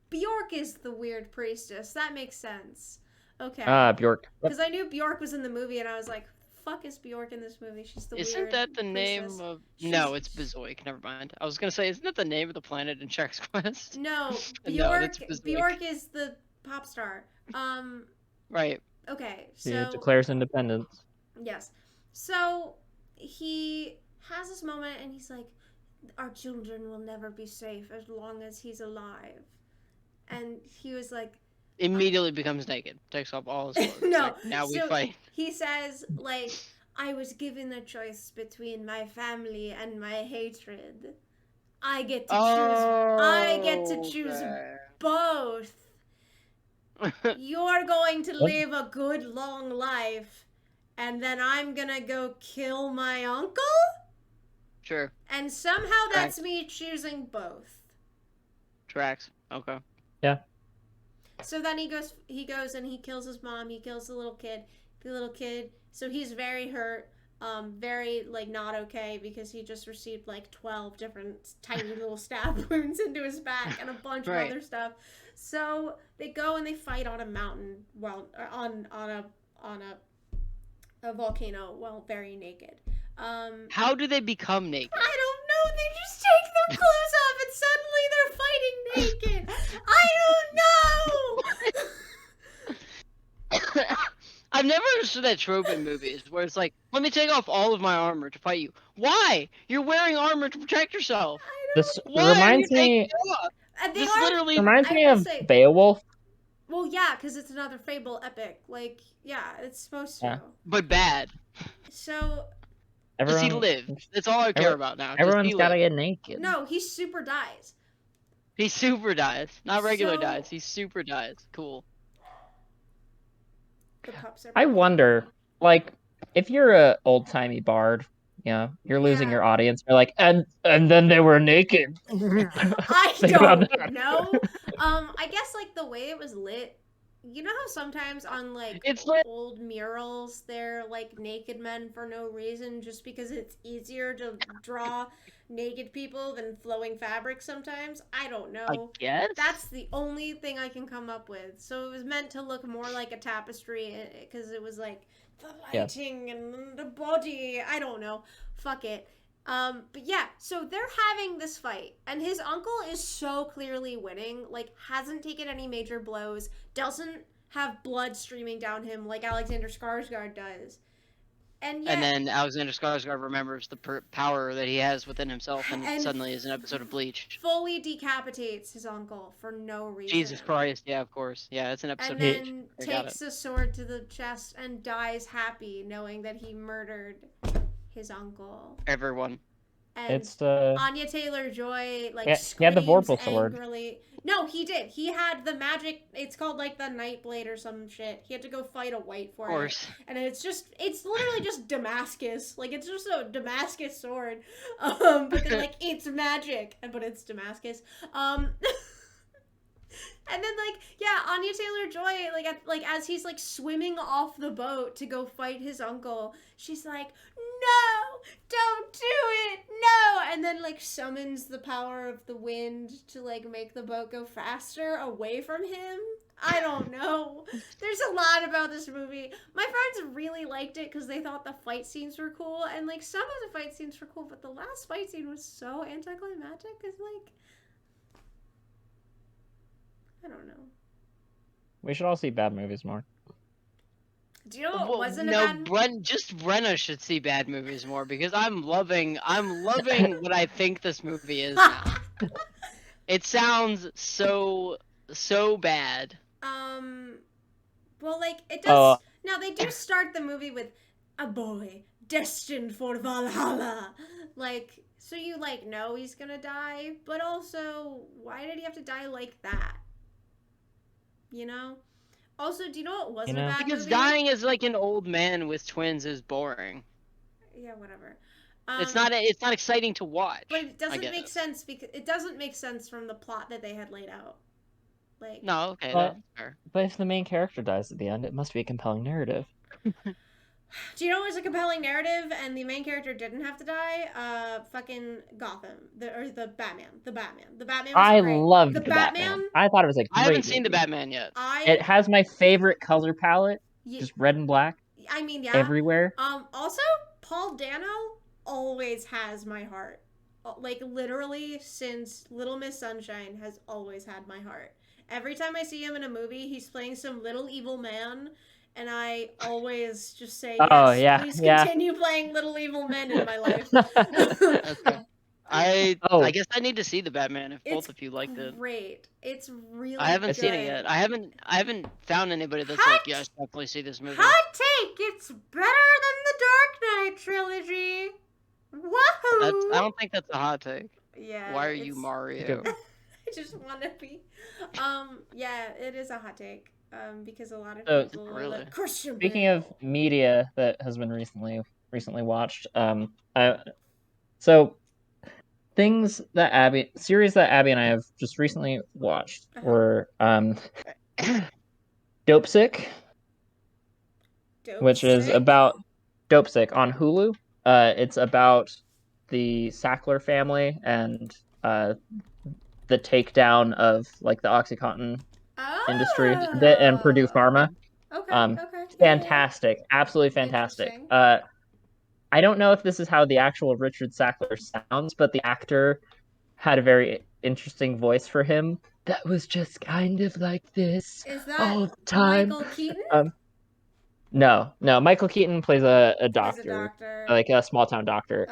Bjork is the weird priestess. That makes sense. Okay. Bjork. Because I knew Bjork was in the movie, and I was like, "Fuck is Bjork in this movie? She's the Isn't weird that the priestess." name of... No, it's Bezoik. Never mind. I was gonna say, isn't that the name of the planet in Chex Quest? No, No, Bjork is the pop star. Right. Okay, She so... declares independence. Yes. So, he has this moment, and he's like, "Our children will never be safe as long as he's alive." And he was like... Immediately becomes naked. Takes off all his clothes. No. Like, now we fight. He says, like, "I was given a choice between my family and my hatred. I get to choose. I get to choose both. You're going to live a good long life, and then I'm gonna go kill my uncle?" Sure. And somehow that's me choosing both. Tracks. Okay. Yeah. So then he goes and he kills his mom, he kills the little kid. So he's very hurt, very like not okay, because he just received like 12 different tiny little stab wounds into his back and a bunch of other stuff. So they go and they fight on a mountain, on a volcano while very naked. How do they become naked? I don't know. They just take their clothes off and suddenly they're fighting naked. I don't know. I've never understood that trope in movies where it's like, let me take off all of my armor to fight you. Why? You're wearing armor to protect yourself. I This Why are you reminds taking me it off? They This are. literally. reminds I me have of to say, Beowulf. well, yeah, because it's another fable epic. Like, yeah, it's supposed to. Yeah. But bad. So Does he Everyone, live? That's all I care about now. Does he everyone's gotta live? get naked. no, he super dies. He super dies. Not regular So- dies. He super dies. Cool. The pups are. I barking. wonder, like, if you're a old timey bard, you know, you're losing Yeah. your audience. You're like, and then they were naked. I Think about don't that. know. I guess like the way it was lit. You know how sometimes on like It's like old murals they're like naked men for no reason just because it's easier to draw naked people than flowing fabric sometimes? I don't I know. guess. That's the only thing I can come up with. So it was meant to look more like a tapestry because it was like the Yes. lighting and the body. I don't know. Fuck it. But yeah, so they're having this fight, and his uncle is so clearly winning, like, hasn't taken any major blows, doesn't have blood streaming down him like Alexander Skarsgård does. And yet, And then Alexander Skarsgård remembers the power that he has within himself, and, And- suddenly is an episode of Bleach. fully decapitates his uncle for no reason. Jesus Christ! Yeah, of course. Yeah, it's an episode And of Bleach. then I got takes a sword to the chest and dies happy, knowing that he murdered his uncle. Everyone. And It's the Anya Taylor-Joy like Yeah, he had the screams Vorpal sword. angrily. No, he did. He had the magic. It's called like the Nightblade or some shit. He had to go fight a white for Of course. it, and it's literally just Damascus. Like it's just a Damascus sword. But they're like it's magic, but it's Damascus. And then like yeah, Anya Taylor-Joy like as he's like swimming off the boat to go fight his uncle, she's like, "No, don't do it, no!" And then like summons the power of the wind to like make the boat go faster away from him. I don't know. There's a lot about this movie. My friends really liked it because they thought the fight scenes were cool, and like some of the fight scenes were cool, but the last fight scene was so anticlimactic. It's like I don't know. we should all see bad movies more. Do you know what Well, wasn't no, a bad? Brenna should see bad movies more because I'm loving what I think this movie is now. It sounds so bad. Well, like it Oh. does. Now they do start the movie with a boy destined for Valhalla, like so you like know he's gonna die, but also why did he have to die like that? You know. Also, do you know what wasn't You know? a bad Because movie? dying as like an old man with twins is boring. Yeah, whatever. It's not exciting to watch. But it doesn't I make guess. sense because it doesn't make sense from the plot that they had laid out. Like No, okay, But- that's fair. But if the main character dies at the end, it must be a compelling narrative. Do you know what was a compelling narrative and the main character didn't have to die? Fucking Gotham. The Batman. The Batman. The Batman was I great. loved the the Batman. I thought it was a great I haven't seen the movie. Batman yet. It has my favorite color palette, just red and black I mean, yeah. everywhere. Also, Paul Dano always has my heart. Like, literally, since Little Miss Sunshine has always had my heart. Every time I see him in a movie, he's playing some little evil man, and I always just say, Oh, yes, yeah, please yeah. continue playing little evil men in my life. Okay. I Oh. guess I need to see the Batman if It's both of you liked it. great. It's really I haven't seen it good. yet. I haven't found anybody that's Hot- like, yes, definitely see this movie. Hot take! It's better than the Dark Knight trilogy. Woohoo! I don't think that's a hot take. Yeah. Why are you it's- Mario? I just want to be. Yeah, it is a hot take. Because a lot of So- people are Really? like, Christian Speaking Bale." of media that has been recently watched, so series that Abby and I have just recently watched Uh-huh. were Dope Sick, Dope which is sick? about Dope Sick on Hulu. It's about the Sackler family and the takedown of like the OxyContin industry and Purdue Pharma. Okay. Um, okay. Yeah, yeah. Fantastic, absolutely fantastic. Interesting. I don't know if this is how the actual Richard Sackler sounds, but the actor had a very interesting voice for him. That was just kind of like this Is that all the time. Michael Keaton? No, Michael Keaton plays a Plays a doctor, doctor. like a small town doctor.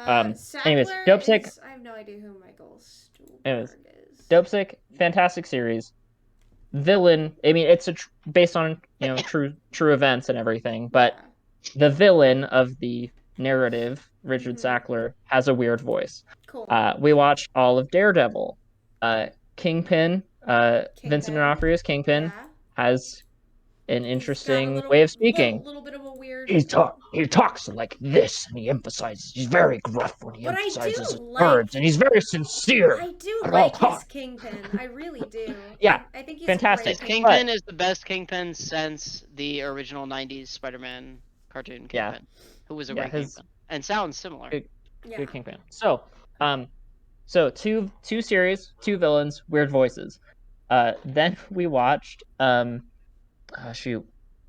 Anyways, Sackler Dopesick. is. I have no idea who Michael Anyways, Stuhlbarg is. Dopesick, fantastic series. Villain. I mean, it's based on true events and everything, but the villain of the narrative, Richard Sackler, has a weird voice. Cool. We watched all of Daredevil. Kingpin. Vincent Kingpin. D'Onofrio's Kingpin has an He's got a interesting little, way of speaking. Little bit of a weird. He talks like this, and he emphasizes. He's very gruff when he emphasizes his words, and he's very sincere. I do like his Kingpin. I really do. Yeah, I think he's fantastic. A great Kingpin is the best Kingpin since the original '90s Spider-Man cartoon Kingpin, who was a great Kingpin and sounds similar. Good Kingpin. So, two series, two villains, weird voices. Then we watched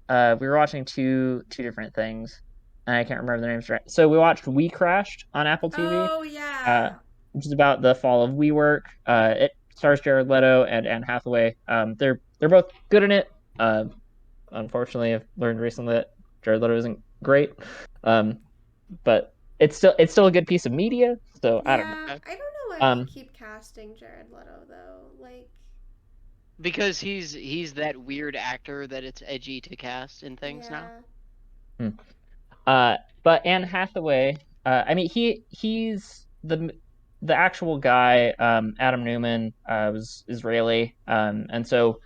we were watching two different things, and I can't remember their names right. So we watched We Crashed on Apple TV. Oh yeah. Which is about the fall of WeWork. It stars Jared Leto and Anne Hathaway. They're both good in it. Unfortunately, I've learned recently that Jared Leto isn't great. But it's still a good piece of media. So I don't know. I don't know why they keep casting Jared Leto though. Like. Because he's that weird actor that it's edgy to cast in things now. But Anne Hathaway, I mean he's the actual guy. Adam Newman was Israeli, and so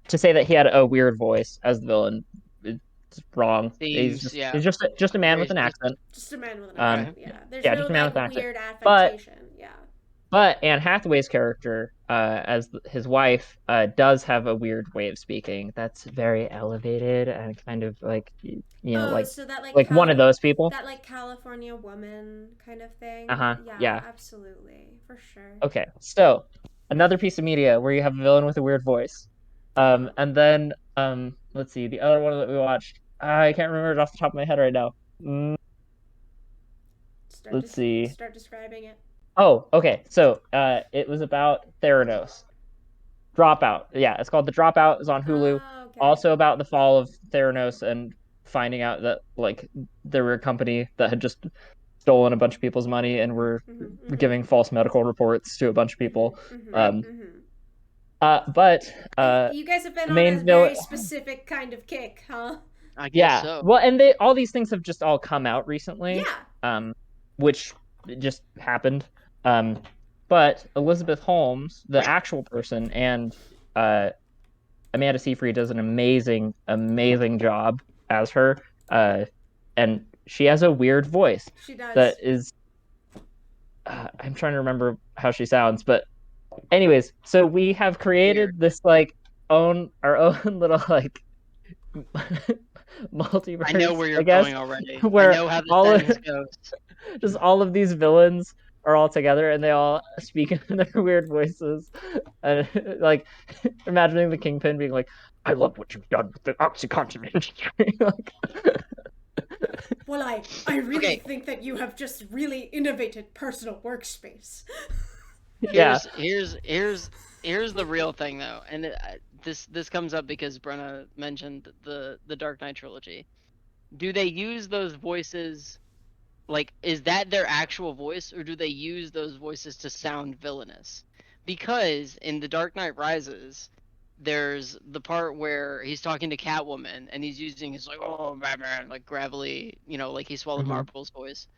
to say that he had a weird voice as the villain, it's wrong. He's just a man with an accent. Just a man with an accent. Yeah. There's just a man with an accent. Weird affectation. But Anne Hathaway's character, as his wife, does have a weird way of speaking that's very elevated and kind of like, so that, one of those people. That like California woman kind of thing. Yeah, absolutely, for sure. Okay, so another piece of media where you have a villain with a weird voice, and then let's see, the other one that we watched. I can't remember it off the top of my head right now. Let's see. Start describing it. Oh, okay. So, it was about Theranos. Dropout. Yeah, it's called The Dropout. It's on Hulu. Okay. Also about the fall of Theranos and finding out that there were a company that had just stolen a bunch of people's money and were giving false medical reports to a bunch of people. But you guys have been on a very specific kind of kick, huh? I guess so. Well, and all these things have just all come out recently. Yeah. Which just happened. But Elizabeth Holmes, the actual person, and Amanda Seyfried does an amazing job as her. And she has a weird voice. She does. That is. I'm trying to remember how she sounds, but anyways, so we have created this our own little multiverse. I know where you're going already. Where I know how the sentence goes. Just all of these villains are all together and they all speak in their weird voices. And imagining the Kingpin being like, "I love what you've done with the OxyContin industry." Well, I really think that you have just really innovated personal workspace. Here's the real thing though, and this comes up because Brenna mentioned the Dark Knight trilogy. Do they use those voices? Is that their actual voice, or do they use those voices to sound villainous? Because in The Dark Knight Rises, there's the part where he's talking to Catwoman, and he's using his "oh Batman" gravelly, he swallowed marbles voice,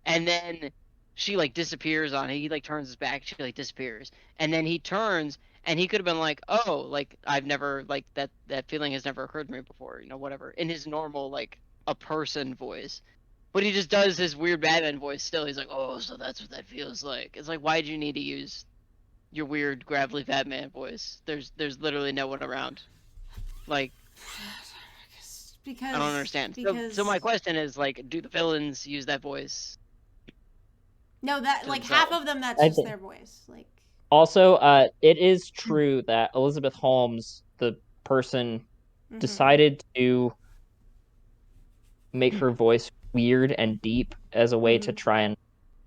and then she disappears on it. He turns his back, she disappears, and then he turns, and he could have been like, "Oh, I've never that feeling has never occurred to me before," whatever, in his normal a person voice. But he just does his weird Batman voice still. He's like, "Oh, so that's what that feels like." It's why'd you need to use your weird gravelly Batman voice? There's literally no one around. Because I don't understand. So my question is, do the villains use that voice? No, that half of them, that's just their voice. Also, it is true that Elizabeth Holmes, the person, decided to make her voice weird and deep as a way to try and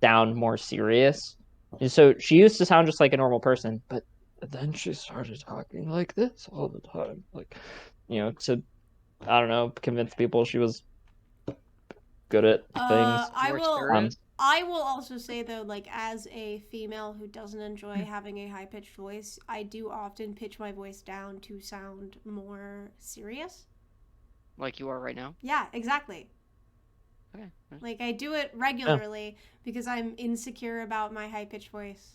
sound more serious. And so she used to sound just like a normal person, but then she started talking like this all the time, to I don't know, convince people she was good at things. More serious. I will also say though, like as a female who doesn't enjoy having a high pitched voice, I do often pitch my voice down to sound more serious. Like you are right now. Yeah, exactly. Okay. Like I do it regularly because I'm insecure about my high pitched voice.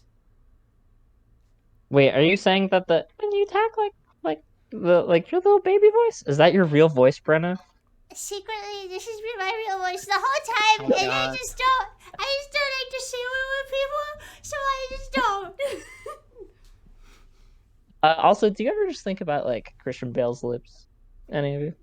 Wait, are you saying that when you talk like your little baby voice? Is that your real voice, Brenna? Secretly, this has been my real voice the whole time, Oh, and God. I just don't like to say it with people, so I just don't. Also, do you ever just think about like Christian Bale's lips? Any of you?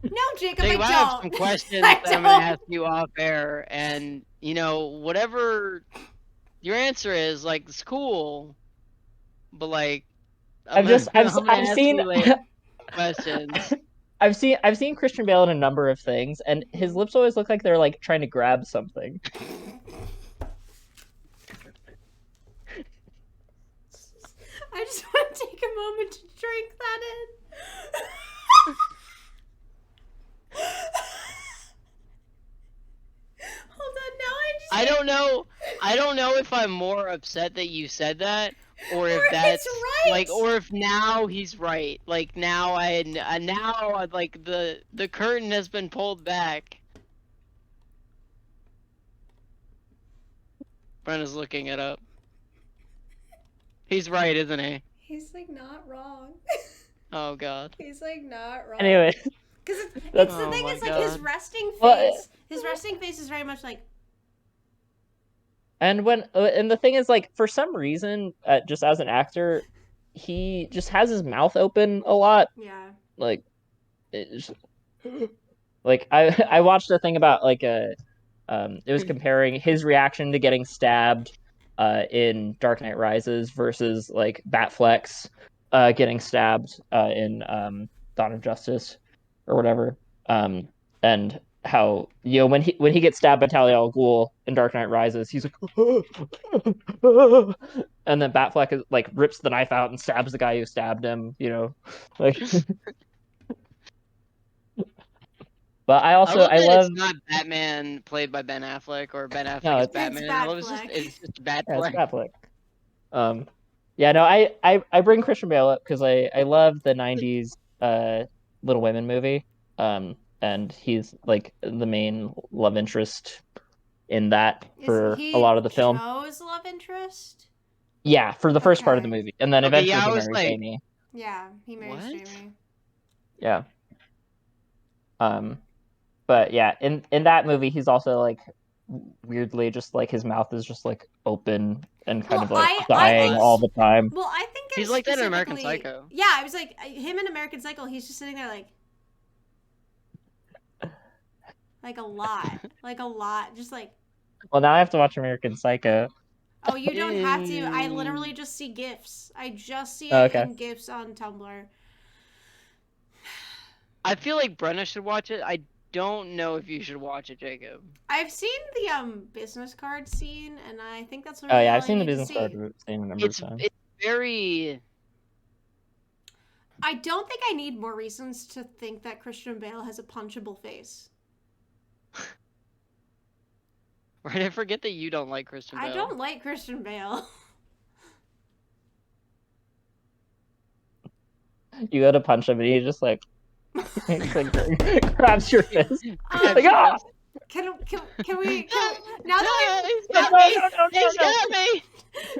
No, Jacob, Jacob, I I have don't. some questions I that I'm gonna don't. ask you off air, and whatever your answer is, like, it's cool, but like, I'm gonna ask seen you later questions. I've seen Christian Bale in a number of things, and his lips always look like they're like trying to grab something. I just want to take a moment to drink that in. Hold on, now I don't know if I'm more upset that you said that, or if Or if that's it's right. like, or if now he's right. Like now like the curtain has been pulled back. Brenna's looking it up. He's right, isn't he? He's like not wrong. Oh God. He's like not wrong. Anyway, because it's That's- the Oh thing my is like his God. resting Well, face. His resting face is very much like. and the thing is, like, for some reason, just as an actor, he just has his mouth open a lot. Yeah. Like, like I watched a thing about like it was comparing his reaction to getting stabbed in Dark Knight Rises versus like Batfleck's getting stabbed in Dawn of Justice or whatever. And how when he gets stabbed by Talia al Ghul in Dark Knight Rises, he's like, and then Batfleck is, like rips the knife out and stabs the guy who stabbed him. Like. But I love that love it's not Batman played by Ben Affleck or Ben Affleck No, is it's Batman. I love Batfleck. it's just yeah, it's Batfleck. Batfleck. Yeah, no, I bring Christian Bale up because I love the '90s Little Women movie. And he's like the main love interest in that for a lot of the film. Joe's love interest? Yeah, for the first part of the Okay. movie, and then Okay, eventually yeah, I he was marries like- Amy. Yeah, he marries What? Jamie. Yeah. But yeah, in that movie, he's also like weirdly just like his mouth is just like open and kind Well, of like I dying think- all the time. Well, I think He's like that in American Psycho. Yeah, I was like him in American Psycho. He's just sitting there like a lot, just like. Well, now I have to watch American Psycho. Oh, you don't have to. I literally just see GIFs. I just see it Okay. in GIFs on Tumblr. I feel like Brenna should watch it. I don't know if you should watch it, Jacob. I've seen the business card scene, and I think that's Oh really yeah, all I've I seen the need to business see. card scene a number of times. It's very. I don't think I need more reasons to think that Christian Bale has a punchable face. Right, I forget that you don't like Christian Bale. I don't like Christian Bale. You go to punch him and he just like, grabs your fist. Um, Like, ah! Can we now that He's No, got no, me! no, no, He's no. got me!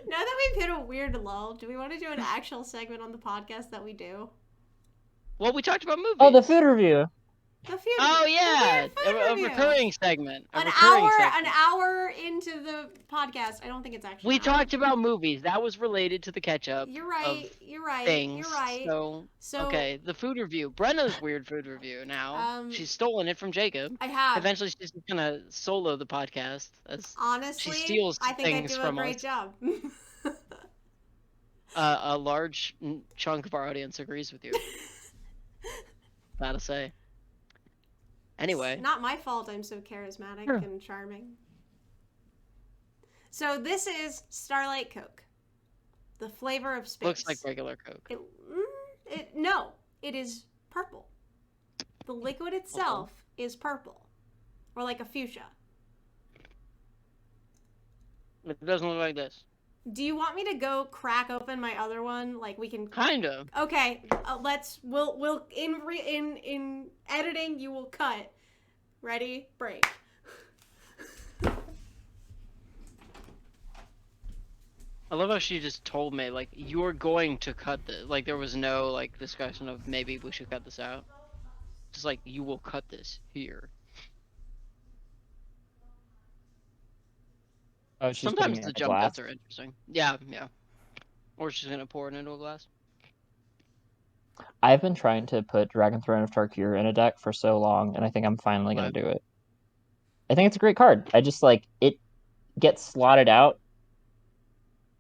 now that we've hit a weird lull, do we want to do an actual segment on the podcast that we do? Well, we talked about movies. Oh, the food review. The food. Oh yeah, the food a review. recurring segment. An recurring segment. hour into the podcast. I don't think it's actually. We an hour. talked about movies. That was related to the ketchup. You're right. of You're right. Things. You're right. So okay, the food review. Brenna's weird food review now. She's stolen it from Jacob. I have. Eventually, she's just gonna solo the podcast as Honestly, steals I think I things do a from great us. job. A large chunk of our audience agrees with you. Gotta say. Anyway. It's not my fault I'm so charismatic and charming. So this is Starlight Coke. The flavor of space. Looks like regular Coke. No. it is purple. The liquid itself is purple. Or like a fuchsia. It doesn't look like this. Do you want me to go crack open my other one? Like we can. Kind of. Okay, we'll in editing you will cut. Ready? Break. I love how she just told me, like, you're going to cut this. Like, there was no, like, discussion of maybe we should cut this out. Just like, you will cut this here. Oh, she's Sometimes putting it the in a jump glass. cuts are interesting. Yeah, yeah. Or she's gonna pour it into a glass. I've been trying to put Dragon Throne of Tarkir in a deck for so long, and I think I'm finally Why? gonna do it. I think it's a great card. I just like it gets slotted out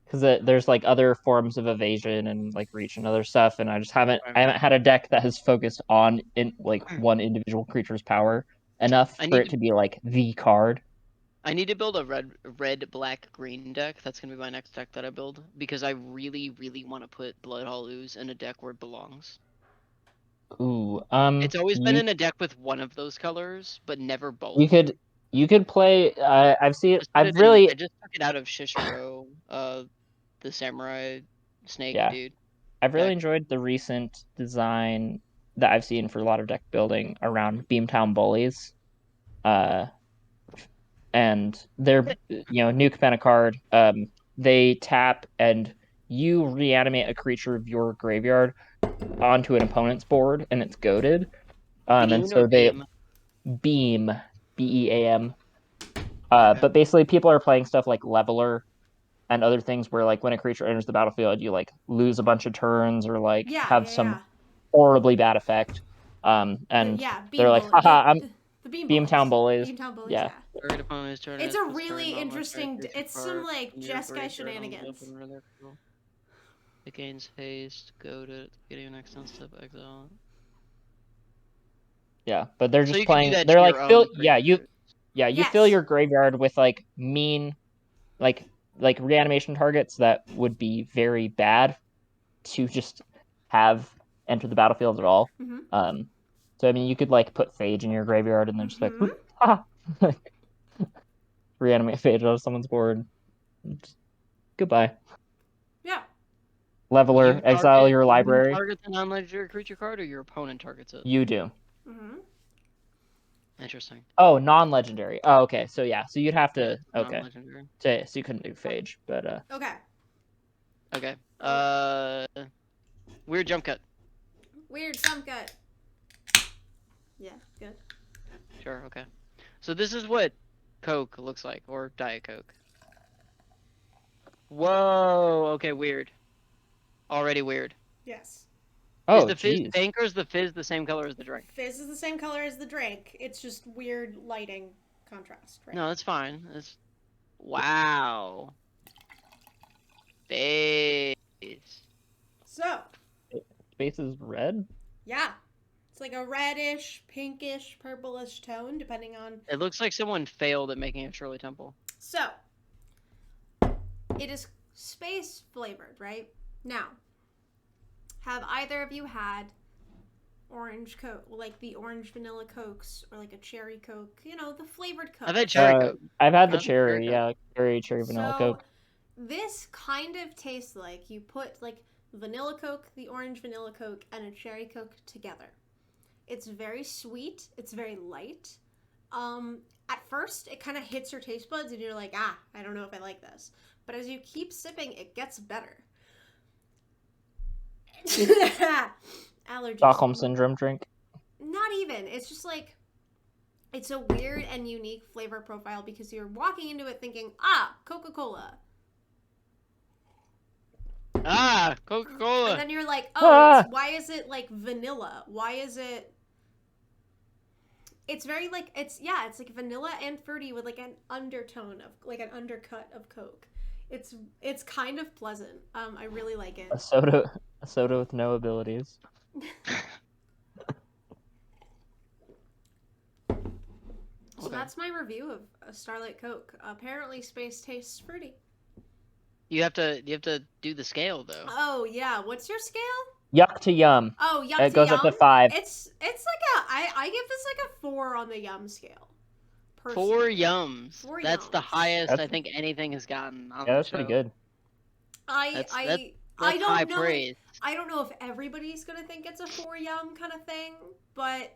because there's like other forms of evasion and like reach and other stuff, and I just haven't Right. I haven't had a deck that has focused on like one individual creature's power enough I for need it to be like the card. I need to build a red, black, green deck. That's gonna be my next deck that I build because I really, really want to put Blood Ooze in a deck where it belongs. Ooh, It's always been in a deck with one of those colors, but never both. you could play. I've seen. Just put I've it in, really I just took it out of Shishiro, the samurai snake yeah. dude. I've really deck. enjoyed the recent design that I've seen for a lot of deck building around Beamtown Bullies. And they're nuke pen a card. They tap and you reanimate a creature of your graveyard onto an opponent's board, and it's goaded. And Beam so or they beam? beam, BEAM. Okay. But basically, people are playing stuff like Leveler and other things where, like, when a creature enters the battlefield, you like lose a bunch of turns or like have some horribly bad effect. And they're like, haha, I'm the beam Beamtown Bullies. Beamtown Bullies, Yeah. Target opponent's turn It's is a plus really turn, interesting. non-legendary It's creature some card like from your Jeskai graveyard on the shenanigans. open or their control. It gains haste, go to getting your next 10 step exile. Yeah, but they're So just you can do playing. that They're to like your fill. own You fill your graveyard with like mean, like reanimation targets that would be very bad to just have enter the battlefield at all. Mm-hmm. So I mean, you could like put Phage in your graveyard and then just like, Mhm. ha, reanimate Phage out of someone's board. Just, goodbye. Yeah. Leveler, exile your You library. target the non-legendary creature card, or your opponent targets it? You do. Mm-hmm. Interesting. Oh, non-legendary. Oh, okay. So yeah, so you'd have to Non-legendary. So you couldn't do Phage, but Okay. Okay. Weird jump cut. Weird jump cut. Yeah, good. Sure. Okay. So this is what Coke looks like, or Diet Coke. Whoa. Okay. Weird. Already weird. Yes. Is oh, the fizz geez. pink or is the fizz the same color as the drink? Fizz is the same color as the drink. It's just weird lighting contrast, right? No, that's fine. It's wow. Face. So, Space is red. yeah. It's like a reddish, pinkish, purplish tone, depending on. It looks like someone failed at making a Shirley Temple. So, it is space flavored, right? Now, have either of you had orange Coke, like the orange vanilla Cokes, or like a cherry Coke? You know, the flavored Coke. I've had cherry Coke. I've had the I've had cherry, cherry yeah, cherry vanilla Coke. This kind of tastes like you put like vanilla Coke, the orange vanilla Coke, and a cherry Coke together. It's very sweet. It's very light. At first, it kind of hits your taste buds, and you're like, I don't know if I like this. But as you keep sipping, it gets better. Allergies. Stockholm Syndrome drink. Not even. It's just like, it's a weird and unique flavor profile because you're walking into it thinking, Coca-Cola. Coca-Cola. And then you're like, why is it like vanilla? Why is it? It's very like, it's like vanilla and fruity with like an undertone of, like an undercut of Coke. It's kind of pleasant. I really like it. A soda with no abilities. So that's my review of a Starlight Coke. Apparently, space tastes fruity. You have to do the scale though. Oh yeah, what's your scale? Yuck to yum. Oh, yuck It to goes yum. up to 5. It's like I give this like a 4 on the yum scale. 4 Personally. yums. 4 That's the yums. highest I That's- think anything has gotten on Yeah, the that's show. pretty good. That's I high don't know. praise. I don't know if everybody's gonna think it's a 4 yum kind of thing, but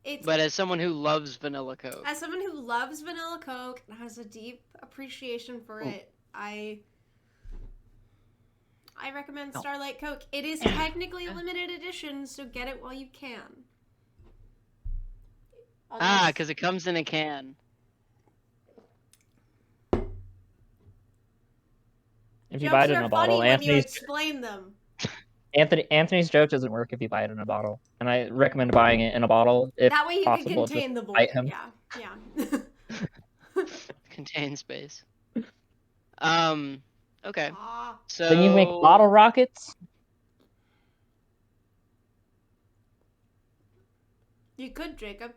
it's. But as someone who loves vanilla Coke, As someone who loves vanilla Coke and has a deep appreciation for it, I recommend Starlight Coke. It is technically a limited edition, so get it while you can. because it comes in a can. If you buy it Jokes in are a bottle, funny when you explain them. Anthony's joke doesn't work if you buy it in a bottle, and I recommend buying it in a bottle if That way you can possible. contain the Just void. bite him. Yeah. Contain space. Okay. So Then you make bottle rockets. You could, Jacob.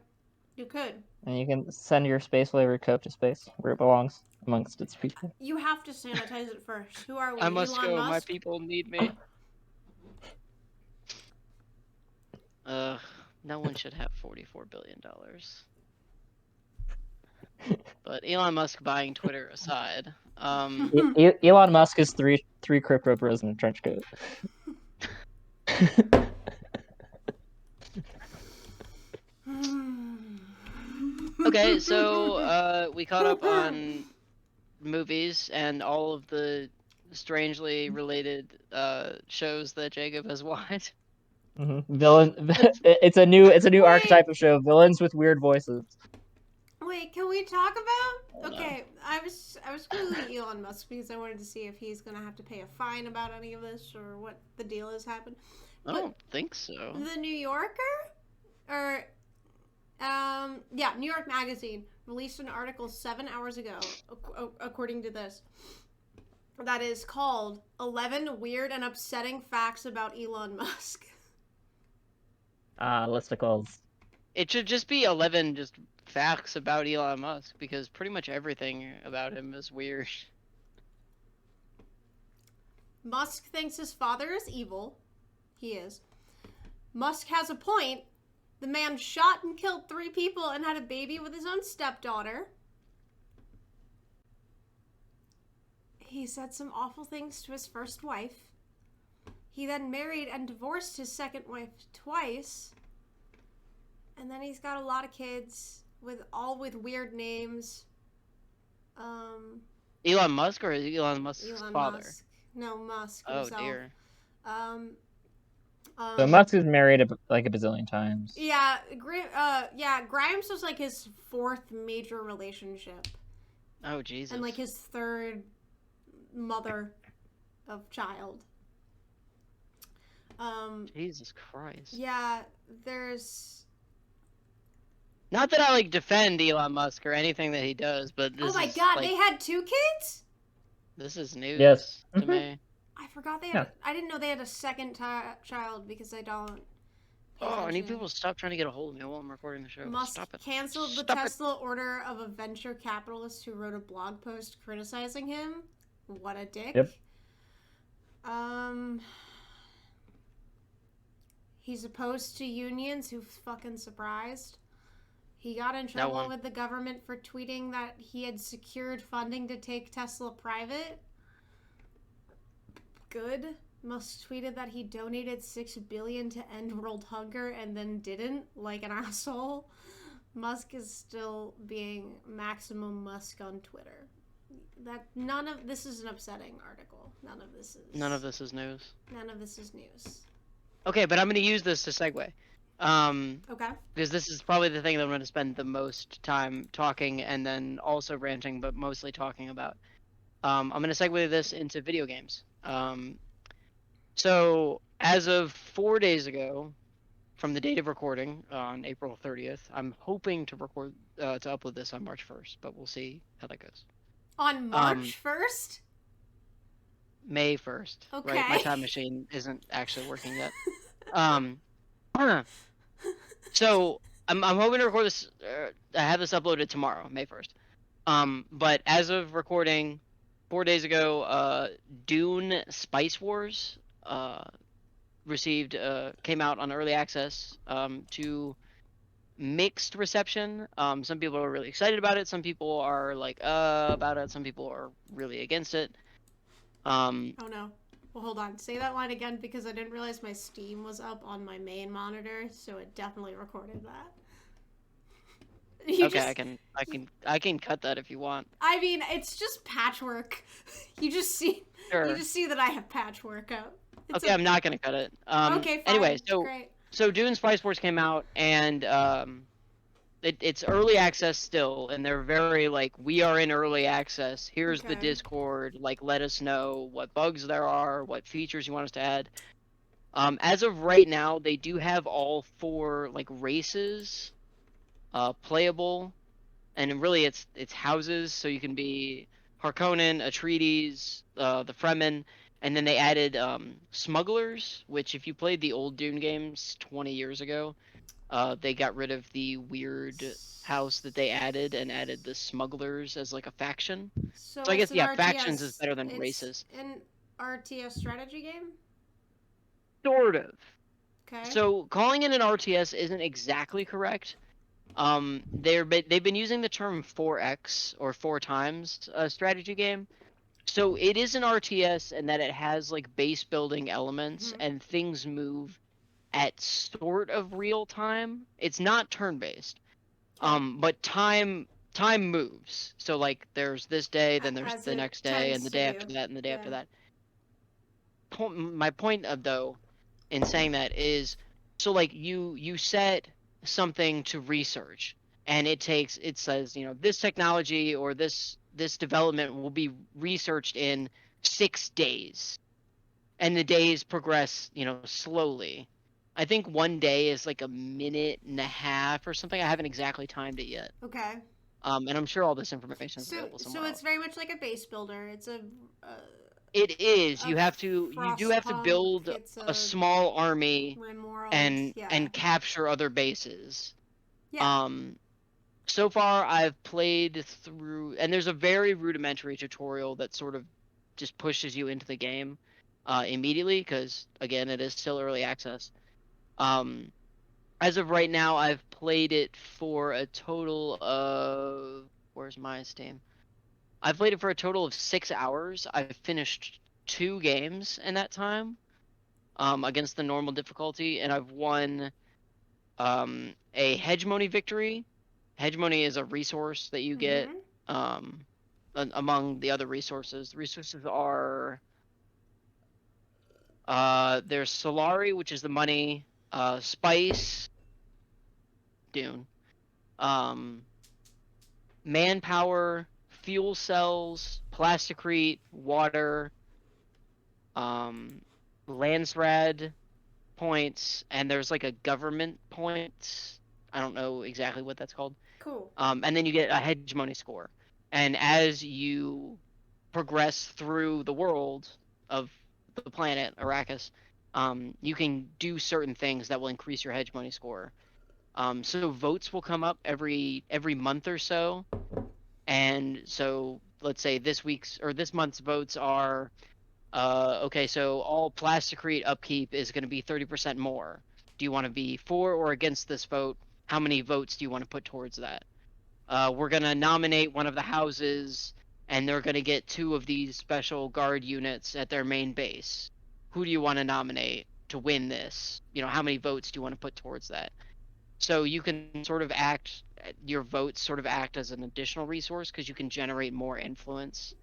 You could. And you can send your space flavored Coke to space, where it belongs, amongst its people. You have to sanitize it first. Who are we? I must Elon go. Musk? My people need me. No one should have $44 billion. But Elon Musk buying Twitter aside, Elon Musk is three crypto bros in a trench coat. okay, so we caught up on movies and all of the strangely related shows that Jacob has watched. Villain. It's a new archetype of show. Villains with weird voices. Wait, can we talk about? Okay, I was googling Elon Musk because I wanted to see if he's gonna have to pay a fine about any of this or what the deal has happened. I don't think so. The New Yorker, or New York Magazine released an article 7 hours ago, according to this, that is called 11 Weird and Upsetting Facts About Elon Musk. Listicles. It should just be 11 just facts about Elon Musk because pretty much everything about him is weird. Musk thinks his father is evil. He is. Musk has a point. The man shot and killed 3 people and had a baby with his own stepdaughter. He said some awful things to his first wife. He then married and divorced his second wife twice. And then he's got a lot of kids with weird names. Elon Musk or Elon Musk's father? Musk. No, Musk Oh himself. dear. So Musk is married like a bazillion times. Yeah, Grimes was like his 4th major relationship. Oh Jesus. And like his 3rd mother of child. Jesus Christ. Yeah, there's. Not that I like defend Elon Musk or anything that he does, but this Oh my is, God, like, they had 2 kids? this is news Yes. to me. I forgot they had. I didn't know they had a second child because I don't. pay Oh, I need attention. people to stop trying to get a hold of me while I'm recording the show. Musk Stop it. canceled the Stop it. Tesla order of a venture capitalist who wrote a blog post criticizing him. What a dick. Yep. He's opposed to unions. Who's fucking surprised? He got in trouble one. with the government for tweeting that he had secured funding to take Tesla private. Good. Musk tweeted that he donated $6 billion to end world hunger and then didn't, like an asshole. Musk is still being maximum Musk on Twitter. This is an upsetting article. None of this is news. None of this is news. Okay, but I'm gonna use this to segue. Okay. Because this is probably the thing that I'm gonna spend the most time talking and then also ranting, but mostly talking about. I'm gonna segue this into video games. So as of 4 days ago, from the date of recording on April 30th, I'm hoping to upload this on March 1st, but we'll see how that goes. On March 1st? May 1st. Okay. Right? My time machine isn't actually working yet. So I'm hoping to record this. I have this uploaded tomorrow, May 1st. But as of recording, 4 days ago, Dune Spice Wars came out on early access to mixed reception. Some people are really excited about it. Some people are like about it. Some people are really against it. Oh no. Well, hold on. Say that line again because I didn't realize my Steam was up on my main monitor, so it definitely recorded that. Okay, I can cut that if you want. I mean, it's just patchwork. You just see Sure. that I have patchwork up. Okay, I'm not gonna cut it. Okay, fine. Anyway, Great. so Dune Spy Sports came out, and it's early access still, and they're very like, we are in early access. Here's the Okay. Discord. Like, let us know what bugs there are, what features you want us to add. As of right now, they do have all 4 like races playable, and really it's houses, so you can be Harkonnen, Atreides, the Fremen, and then they added smugglers, which if you played the old Dune games 20 years ago, they got rid of the weird house that they added and added the smugglers as like a faction. So I it's guess an yeah, RTS, factions is better than it's races. an RTS strategy game? Sort of. Okay. So calling it an RTS isn't exactly correct. They've been using the term 4x or 4 times a strategy game. So it is an RTS in that it has like base building elements and things move at sort of real time. It's not turn based. But time moves. So like there's this day, then there's As the it next day, and tends the to day do. after that, and the day after Yeah. that. My point of though in saying that is, so like you set something to research, and it says, you know, this technology or this development will be researched in 6 days, and the days progress, you know, slowly. I think 1 day is like a minute and a half or something. I haven't exactly timed it yet. Okay. And I'm sure all this information is So available somewhere so it's else. very much like a base builder. It's a It is. a You do have to Frostpunk, build it's a small army Rimworld, yeah. and capture other bases. Yeah. So far I've played through, and there's a very rudimentary tutorial that sort of just pushes you into the game immediately, because again, it is still early access. As of right now, I've played it for a total of, where's my Steam? I've played it for a total of 6 hours. I've finished 2 games in that time against the normal difficulty, and I've won a hegemony victory. Hegemony is a resource that you get among the other resources. The resources are there's Solari, which is the money, spice, Dune, manpower, fuel cells, plasticrete, water, Landsrad points, and there's like a government points. I don't know exactly what that's called. Cool. And then you get a hegemony score. And as you progress through the world of the planet Arrakis, you can do certain things that will increase your hegemony score. So votes will come up every month or so, and so let's say this month's votes are okay, so all plasticrete upkeep is going to be 30% more. Do you want to be for or against this vote? How many votes do you want to put towards that? We're going to nominate one of the houses, and they're going to get 2 of these special guard units at their main base. Who do you want to nominate to win this? You know, how many votes do you want to put towards that? So you can sort of your votes sort of act as an additional resource because you can generate more influence.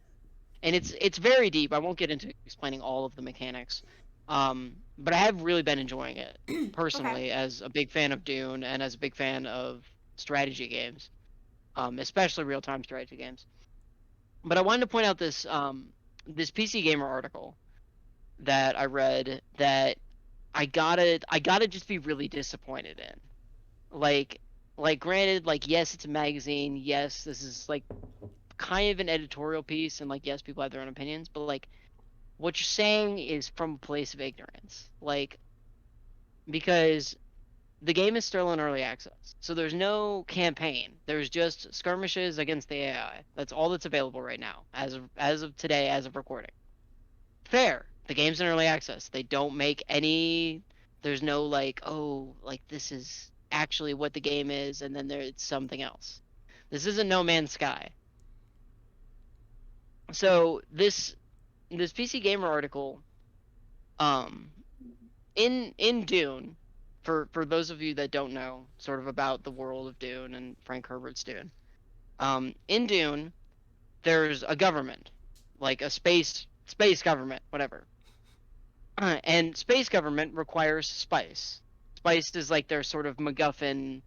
And it's very deep. I won't get into explaining all of the mechanics. But I have really been enjoying it personally as a big fan of Dune and as a big fan of strategy games, especially real-time strategy games. But I wanted to point out this this PC Gamer article that I read that I gotta just be really disappointed in. Like granted, like yes, it's a magazine. Yes, this is like kind of an editorial piece, and like yes, people have their own opinions, but like what you're saying is from a place of ignorance, like because the game is still in early access, so there's no campaign. There's just skirmishes against the AI. That's all that's available right now, as of today, as of recording. Fair, The game's in early access. They don't make any. There's no like, oh, like this is actually what the game is, and then there's something else. This isn't No Man's Sky. So this PC Gamer article, in Dune, for those of you that don't know, sort of about the world of Dune and Frank Herbert's Dune, in Dune, there's a government, like a space government, whatever. And space government requires spice. Spice is like their sort of MacGuffin.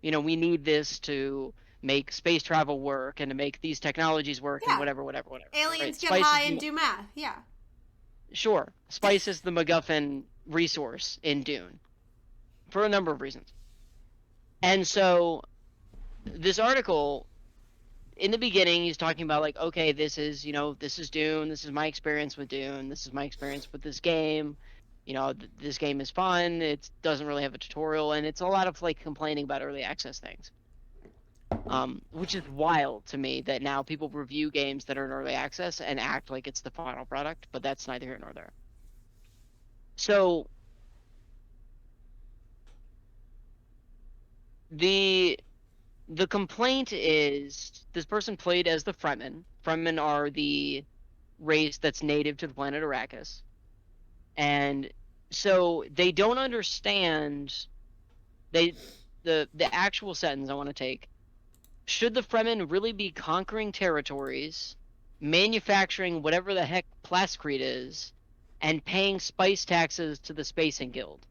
You know, we need this to make space travel work and to make these technologies work and whatever. Aliens right? get Spice high is and do math. Yeah. Sure. Spice is the MacGuffin resource in Dune for a number of reasons. And so this article, in the beginning, he's talking about like, okay, this is Dune. This is my experience with Dune. This is my experience with this game. You know, this game is fun. It doesn't really have a tutorial, and it's a lot of like complaining about early access things. Which is wild to me that now people review games that are in early access and act like it's the final product, but that's neither here nor there. So the complaint is this person played as the Fremen. Fremen are the race that's native to the planet Arrakis. And so they don't understand the actual sentence I want to take. Should the Fremen really be conquering territories, manufacturing whatever the heck plascrete is, and paying spice taxes to the Spacing Guild?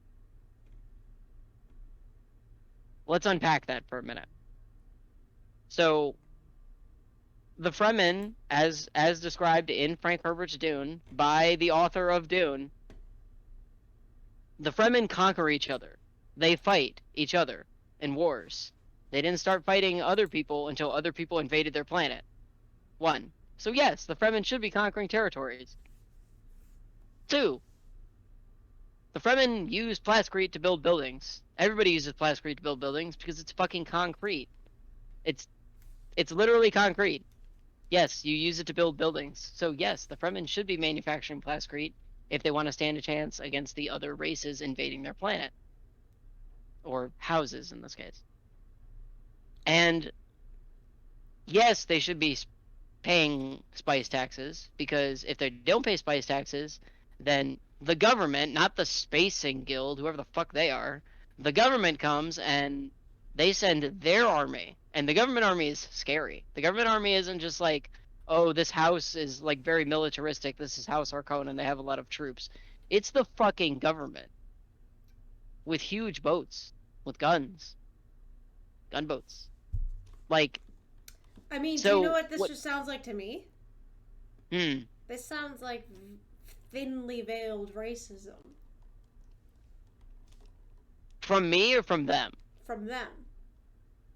Let's unpack that for a minute. So, the Fremen, as described in Frank Herbert's Dune, by the author of Dune, the Fremen conquer each other. They fight each other in wars. They didn't start fighting other people until other people invaded their planet. 1. So yes, the Fremen should be conquering territories. 2. The Fremen use plascrete to build buildings. Everybody uses plascrete to build buildings because it's fucking concrete. It's literally concrete. Yes, you use it to build buildings. So yes, the Fremen should be manufacturing plascrete if they want to stand a chance against the other races invading their planet. Or houses, in this case. And yes, they should be paying spice taxes, because if they don't pay spice taxes, then the government, not the Spacing Guild, whoever the fuck they are, the government comes and they send their army. And the government army is scary. The government army isn't just like, oh, this house is like very militaristic, this is House Harkonnen, and they have a lot of troops. It's the fucking government. With huge boats. With guns. Gunboats. Like, I mean, so do you know what this just sounds like to me? This sounds like thinly veiled racism. From me or from them? From them.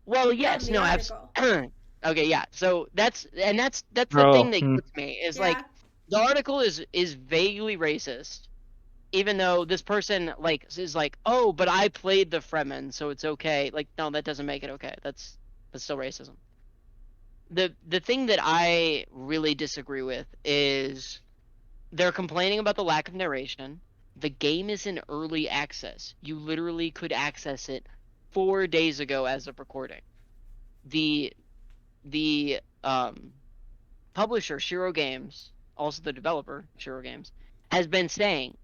Well, yes, the no, absolutely. Okay, yeah. So that's the thing that gets me is like the article is vaguely racist, even though this person like is like, oh, but I played the Fremen, so it's okay. Like, no, that doesn't make it okay. That's still racism. The thing that I really disagree with is they're complaining about the lack of narration. The game is in early access. You literally could access it 4 days ago as of recording. The publisher, Shiro Games, also the developer, Shiro Games, has been saying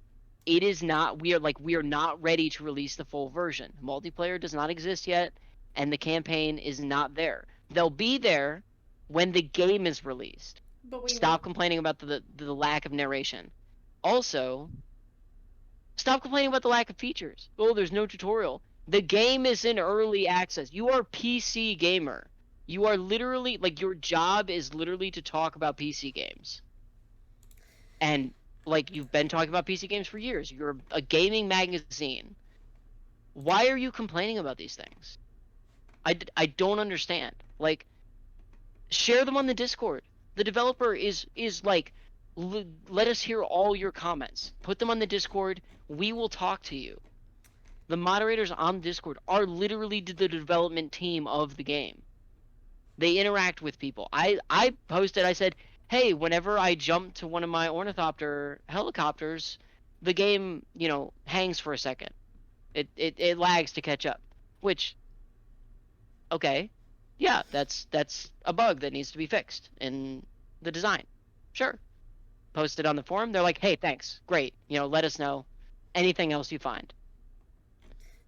it is not, we are not ready to release the full version. Multiplayer does not exist yet, and the campaign is not there. They'll be there when the game is released. But Stop complaining about the lack of narration. Also, stop complaining about the lack of features. Oh, there's no tutorial. The game is in early access. You are PC gamer. You are literally, like, your job is literally to talk about PC games. And, like, you've been talking about PC games for years. You're a gaming magazine. Why are you complaining about these things? I don't understand. Like, share them on the Discord. The developer is like, let us hear all your comments. Put them on the Discord. We will talk to you. The moderators on Discord are literally the development team of the game. They interact with people. I posted, I said, hey, whenever I jump to one of my ornithopter helicopters, the game, hangs for a second. It lags to catch up. Which, okay, yeah, that's a bug that needs to be fixed in the design. Sure. Post it on the forum. They're like, hey, thanks, great. Let us know anything else you find.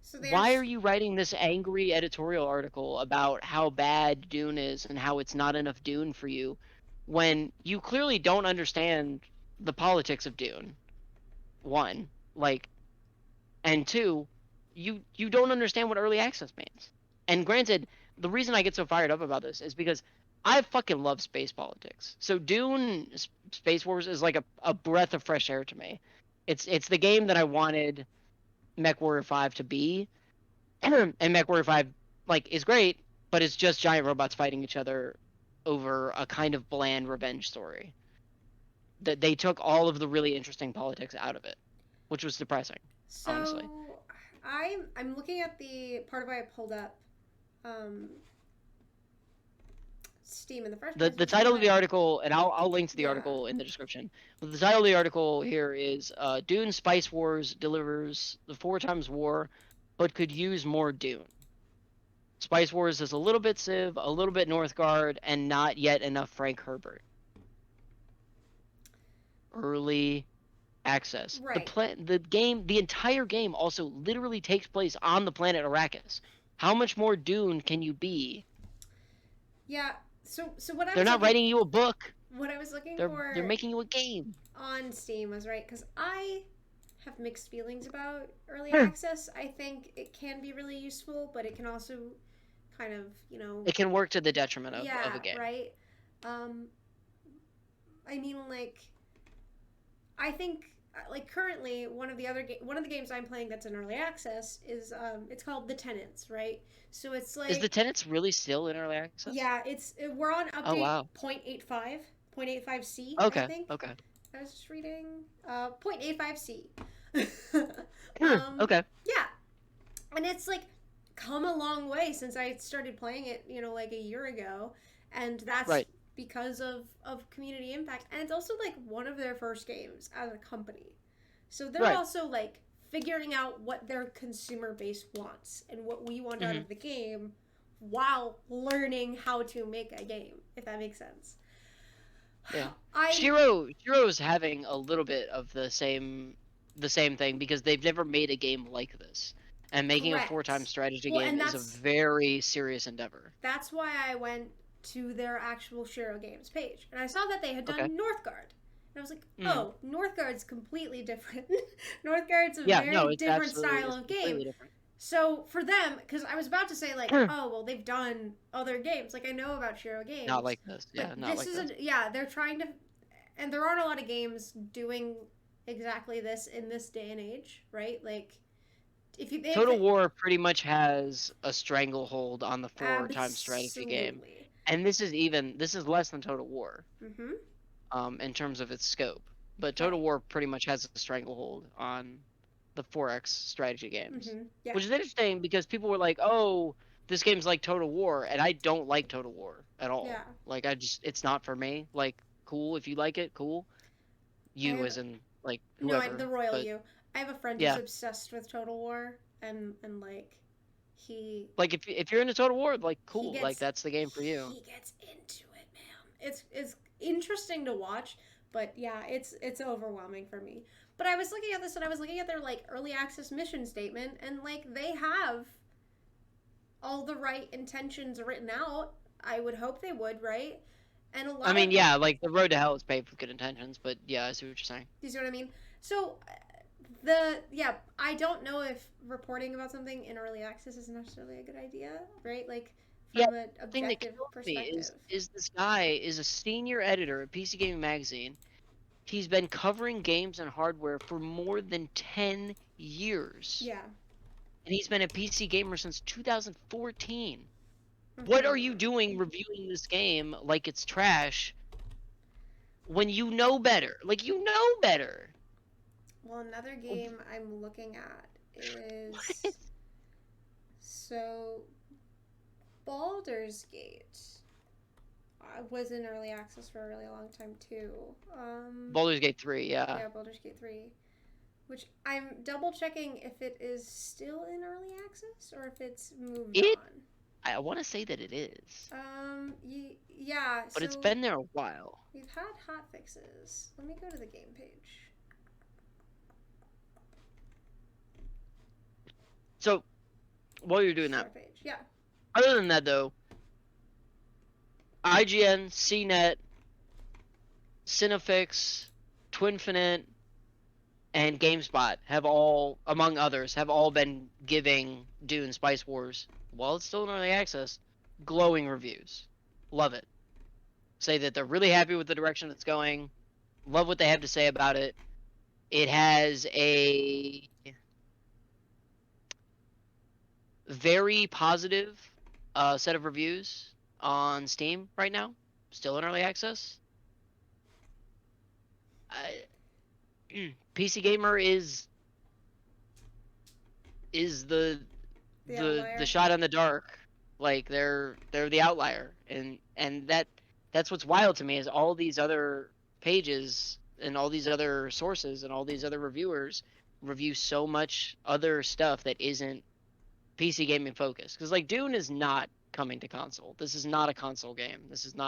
So Why are you writing this angry editorial article about how bad Dune is and how it's not enough Dune for you when you clearly don't understand the politics of Dune? One, and two, you don't understand what early access means. And granted, the reason I get so fired up about this is because I fucking love space politics. So Dune Space Wars is like a breath of fresh air to me. It's the game that I wanted MechWarrior 5 to be. And MechWarrior 5 is great, but it's just giant robots fighting each other over a kind of bland revenge story. That they took all of the really interesting politics out of it, which was depressing. So honestly. I'm looking at the part of why I pulled up Steam in the first place. The title of the article, and I'll link to the article in the description. But the title of the article here is Dune Spice Wars delivers the 4 times war, but could use more Dune. Spice Wars is a little bit Civ, a little bit Northgard, and not yet enough Frank Herbert. Early access. Right. The entire game also literally takes place on the planet Arrakis. How much more Dune can you be? Yeah. So what I They're not writing you a book. What I was looking for, they're making you a game on Steam was right, because I have mixed feelings about early access. I think it can be really useful, but it can also kind of, it can work to the detriment of a game. Right. I mean, I think currently one of the games I'm playing that's in early access is it's called The Tenants, right? So it's Is The Tenants really still in early access? Yeah, we're on update 0.85C. Okay. I think. Okay. I was just reading 0.85C. Okay. Yeah, and it's come a long way since I started playing it, a year ago, and that's right. because of community impact, and it's also one of their first games as a company, so they're also figuring out what their consumer base wants and what we want out of the game while learning how to make a game, if that makes sense. Yeah. Shiro's having a little bit of the same thing because they've never made a game like this. And making a 4-time strategy game is a very serious endeavor. That's why I went to their actual Shiro Games page. And I saw that they had done Northgard. And I was like, oh, Northgard's completely different. Northgard's a very different style of game. So for them, because I was about to say oh, well, they've done other games. I know about Shiro Games. Not like this. Yeah, not like this. They're trying to, and there aren't a lot of games doing exactly this in this day and age, right? Total War pretty much has a stranglehold on the 4-time strategy game. And this is less than Total War. In terms of its scope. But Total War pretty much has a stranglehold on the 4X strategy games. Which is interesting because people were like, oh, this game's like Total War, and I don't like Total War at all. Yeah. It's not for me. Cool, if you like it, cool. As in, whoever. No, the royal you. I have a friend who's obsessed with Total War, and he... if you're into Total War, cool, that's the game for you. He gets into it, man. It's interesting to watch, but yeah, it's overwhelming for me. But I was looking at this, and I was looking at their early access mission statement, and they have all the right intentions written out. I would hope they would, right? And a lot. I mean, the road to hell is paved with good intentions, but yeah, I see what you're saying. You see what I mean? So I don't know if reporting about something in early access is necessarily a good idea, right? From an objective perspective. Is this guy is a senior editor at PC Gaming Magazine. He's been covering games and hardware for more than 10 years. Yeah. And he's been a PC gamer since 2014. What are you doing reviewing this game like it's trash when you know better? You know better. Well, another game I'm looking at is... What? So, Baldur's Gate was in early access for a really long time too. Baldur's Gate 3, yeah. Yeah, Baldur's Gate 3. Which I'm double checking if it is still in early access or if it's moved It- on. I want to say that it is. Yeah. But so it's been there a while. we've had hot fixes. Let me go to the game page. So, while you're doing Store that, page. Yeah. other than that though, IGN, CNET, Cinefix, Twinfinite, and GameSpot have all, among others, have all been giving Dune Spice Wars, while it's still in early access, glowing reviews. Love it. Say that they're really happy with the direction it's going. Love what they have to say about it. It has a very positive set of reviews on Steam right now. Still in early access. PC Gamer is the outlier. shot in the dark. Like they're the outlier, and that's what's wild to me is all these other pages and all these other sources and all these other reviewers review so much other stuff that isn't PC gaming focused. Because like Dune is not coming to console. This is not a console game. This isn't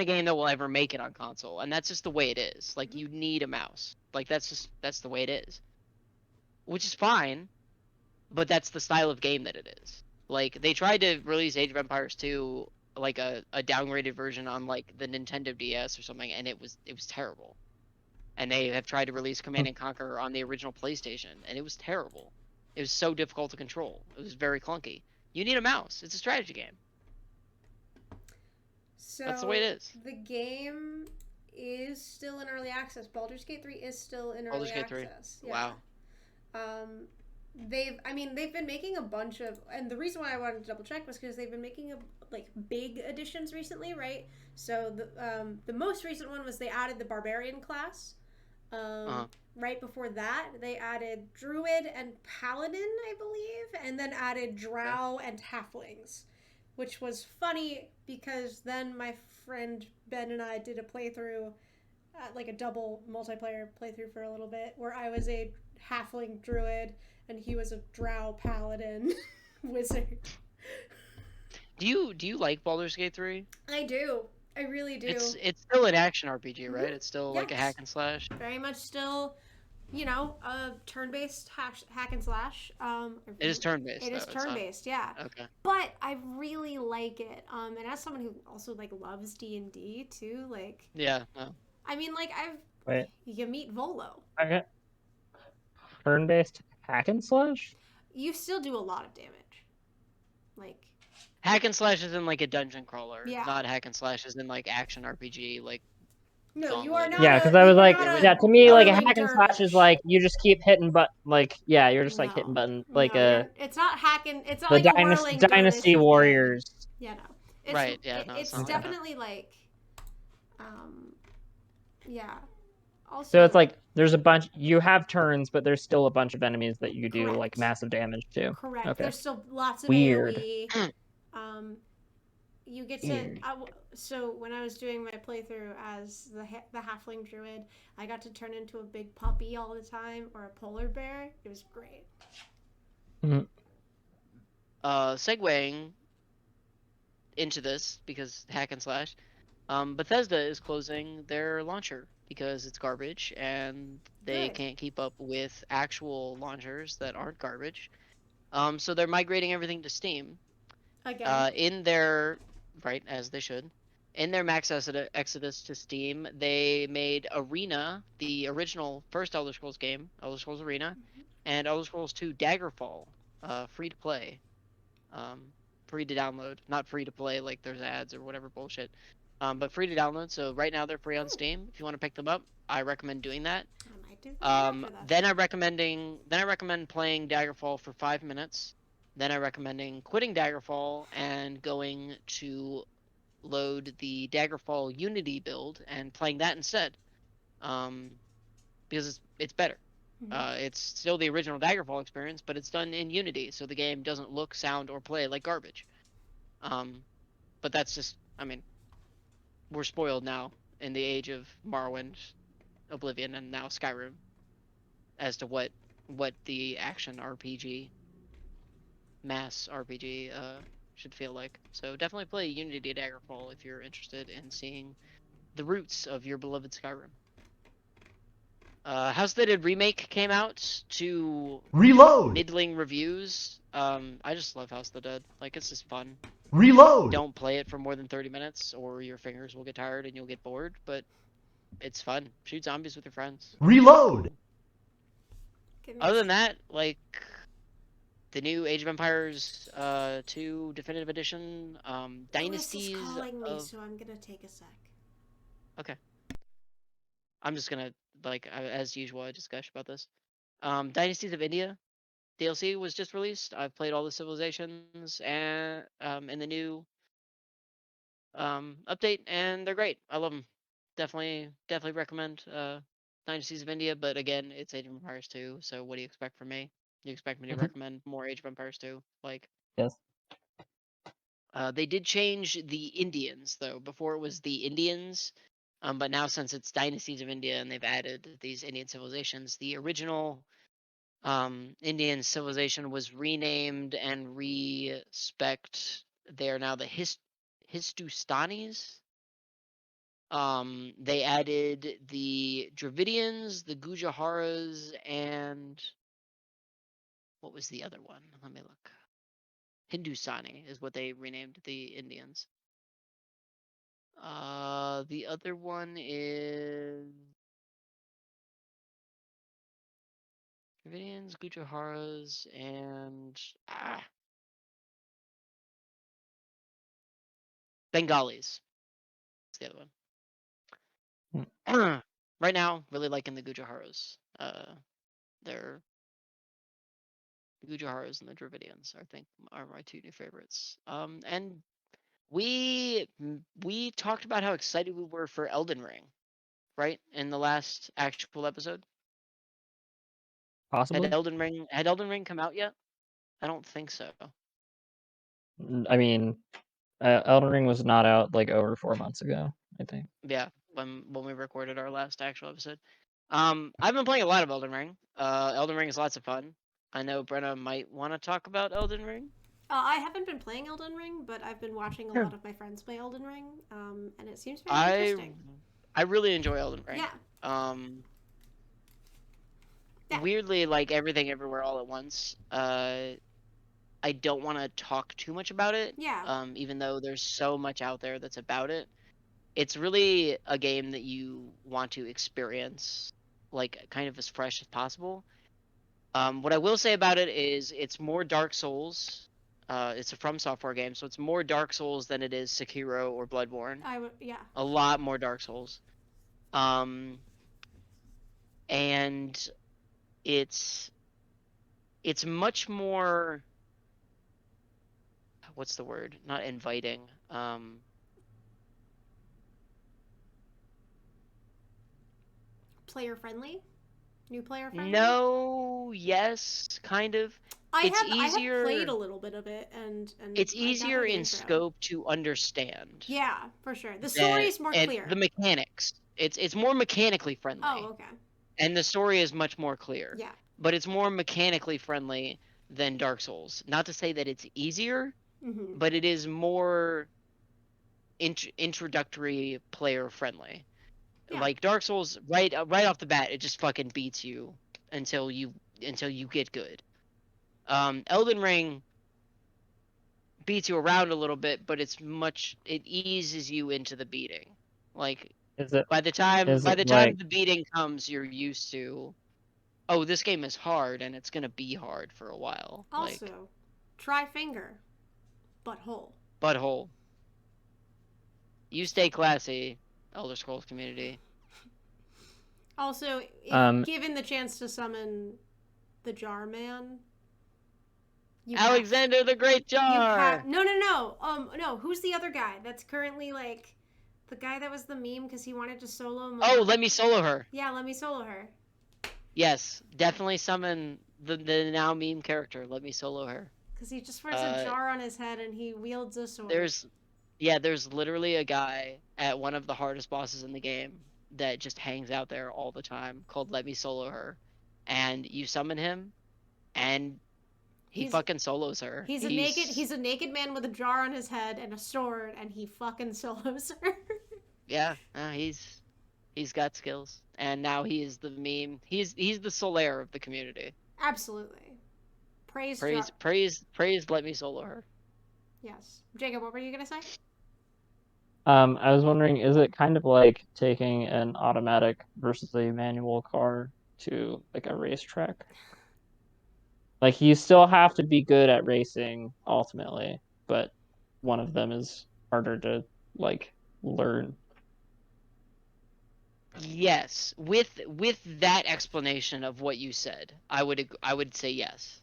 a game that will ever make it on console, and that's just the way it is. Like you need a mouse. Like that's the way it is, which is fine, but that's the style of game that it is. Like they tried to release Age of Empires 2 like a downgraded version on like the Nintendo DS or something, and it was terrible. And they have tried to release Command and Conquer on the original PlayStation, and it was terrible. It was so difficult to control. It was very clunky. You need a mouse. It's a strategy game. So That's the way it is. The game is still in early access. Baldur's Gate 3 is still in early Baldur's Gate 3. access. Yeah. Wow. They've been making a bunch of, and the reason why I wanted to double check was because they've been making like big additions recently, right? So the most recent one was they added the barbarian class. Right before that, they added druid and paladin, I believe, and then added drow and halflings, which was funny because then my friend Ben and I did a playthrough, like a double multiplayer playthrough for a little bit, where I was a halfling druid and he was a drow paladin wizard. Do you like Baldur's Gate 3? I do. I really do. It's still an action RPG, right? It's still like a Yes. hack and slash. Very much still, a turn-based hack and slash. It is turn-based. It is though. It's not- turn-based, yeah. Okay. But I really like it. And as someone who also like loves D&D too, like Yeah. No. I mean, like Wait, you meet Volo. okay. Turn-based hack and slash? You still do a lot of damage. Like Hack and slash is in like a dungeon crawler, Yeah. not hack and slash is in like action RPG. Like no, you Gauntlet. are not. Yeah, because I was like, to me, like a Elderling hack and slash is dervish. like you just keep hitting yeah, you're just like No. hitting buttons, No, it's not hacking. It's not the like a whirling Dynasty dervish Warriors. thing. Yeah, no. It's, Right, yeah, no, it's it's not like that. definitely like, yeah. Also, So it's like there's a bunch. You have turns, but there's still a bunch of enemies that you do like Correct. massive damage to. correct. Okay. There's still lots of Weird. AOE. You get to. Hmm. So when I was doing my playthrough as the halfling druid, I got to turn into a big puppy all the time or a polar bear. It was great. Segueing into this because hack and slash, Bethesda is closing their launcher because it's garbage and they Good. can't keep up with actual launchers that aren't garbage. So they're migrating everything to Steam. Again. In their right as they should. In their max exodus to Steam, they made Arena, the original first Elder Scrolls game, Elder Scrolls Arena, and Elder Scrolls 2 Daggerfall, free to play, free to download, not free to play like there's ads or whatever bullshit, but free to download. So right now they're free on Steam. If you want to pick them up, I recommend doing that. I might do that after that. Then I recommend playing Daggerfall for 5 minutes. Then I recommending quitting Daggerfall and going to load the Daggerfall Unity build and playing that instead, because it's better. It's still the original Daggerfall experience, but it's done in Unity, so the game doesn't look, sound, or play like garbage. But that's just, I mean, we're spoiled now in the age of Morrowind, Oblivion, and now Skyrim as to what the action RPG, mass RPG, should feel like. So definitely play Unity Daggerfall if you're interested in seeing the roots of your beloved Skyrim. House of the Dead Remake came out to Reload! middling reviews. I just love House of the Dead. Like, it's just fun. Reload! Don't play it for more than 30 minutes or your fingers will get tired and you'll get bored, but it's fun. Shoot zombies with your friends. Reload! Other than that, like, the new Age of Empires 2 Definitive Edition, Dynasties Lewis is calling me, of... so I'm gonna take a sec. Okay. I'm just gonna, like, as usual, I just gush about this. Dynasties of India DLC was just released. I've played all the civilizations and in the new update, and they're great. I love them. Definitely recommend Dynasties of India. But again, it's Age of Empires 2. So what do you expect from me? You expect me to recommend more Age of Empires 2? Like, Yes. they did change the Indians though. Before it was the Indians, but now since it's Dynasties of India and they've added these Indian civilizations, the original Indian civilization was renamed and respect. They are now the Hindustanis. They added the Dravidians, the Gujaras, and what was the other one? Let me look. Hindustani is what they renamed the Indians. The other one is Dravidians, Gujaras, and Bengalis. That's the other one. Right now, really liking the Gujaras. They're the Gujaras and the Dravidians, I think, are my two new favorites. And we talked about how excited we were for Elden Ring, right? In the last actual episode. Possibly. Had Elden Ring come out yet? I don't think so. I mean, Elden Ring was not out like over 4 months ago, I think. Yeah, when we recorded our last actual episode. I've been playing a lot of Elden Ring. Elden Ring is lots of fun. I know Brenna might want to talk about Elden Ring. I haven't been playing Elden Ring, but I've been watching a lot of my friends play Elden Ring, and it seems very interesting. I really enjoy Elden Ring. Yeah. Yeah. Weirdly, like Everything Everywhere All at Once. I don't want to talk too much about it. Yeah. Even though there's so much out there that's about it. It's really a game that you want to experience, like, kind of as fresh as possible. What I will say about it is it's more Dark Souls. It's a From Software game, so it's more Dark Souls than it is Sekiro or Bloodborne. Yeah. A lot more Dark Souls. And it's much more, what's the word? Not inviting. Player friendly? New player friendly? No, yes, kind of. I have played a little bit of it, and it's easier in scope to understand. Yeah, for sure. The story is more clear. The mechanics. It's more mechanically friendly. Oh, okay. And the story is much more clear. Yeah. But it's more mechanically friendly than Dark Souls. Not to say that it's easier, but it is more introductory player friendly. Yeah. Like Dark Souls, right off the bat, it just fucking beats you until you get good. Elden Ring beats you around a little bit, but it eases you into the beating. Like, by the time the beating comes, you're used to, oh, this game is hard and it's gonna be hard for a while. Also, try finger, butthole. Butthole. You stay classy, Elder Scrolls community. Also, if given the chance to summon the Jar Man, Alexander the Great Jar. No. No. Who's the other guy? That's currently like the guy that was the meme because he wanted to solo. Oh, let me solo her. Yeah, let me solo her. Yes, definitely summon the now meme character. Let me solo her. Because he just wears a jar on his head and he wields a sword. Yeah, there's literally a guy at one of the hardest bosses in the game that just hangs out there all the time called Let Me Solo Her. And you summon him and he He's fucking solos her. he's a naked man with a jar on his head and a sword, and he fucking solos her. Yeah, he's got skills. And now he is the meme. He's the Solaire of the community. Absolutely. Praise jar. Praise Let Me Solo Her. Yes. Jacob, what were you gonna say? I was wondering, is it kind of like taking an automatic versus a manual car to like a racetrack? Like you still have to be good at racing ultimately, but one of them is harder to like learn. Yes, with that explanation of what you said, I would say yes.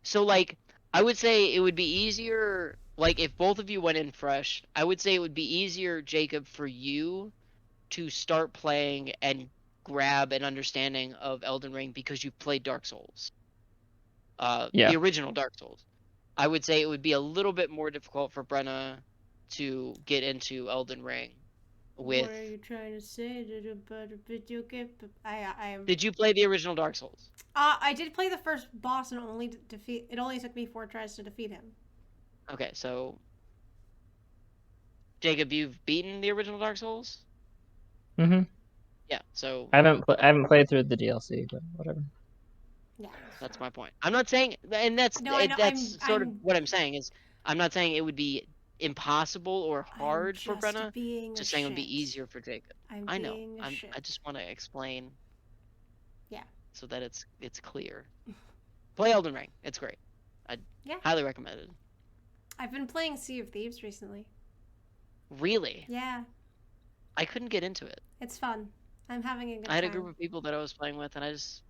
So like I would say it would be easier like if both of you went in fresh, I would say it would be easier, Jacob, for you to start playing and grab an understanding of Elden Ring because you've played Dark Souls. Yeah. The original Dark Souls. I would say it would be a little bit more difficult for Brenna to get into Elden Ring with. What are you trying to say about a video game? I am. Did you play the original Dark Souls? I did play the first boss and only defeat. It only took me 4 tries to defeat him. Okay, so Jacob, you've beaten the original Dark Souls? Mm-hmm. Yeah, so I haven't played through the DLC, but whatever. Yeah. that's my point. I'm not saying, and that's No, I know. that's sort of what I'm saying is, I'm not saying it would be impossible or hard for Brenna. Just saying it would be easier for Jacob. I know. I just want to explain. Yeah. So that it's clear. Play Elden Ring. It's great. I highly recommend it. I've been playing Sea of Thieves recently. Really? Yeah. I couldn't get into it. It's fun. I'm having a good time. I had a group of people that I was playing with, and I just,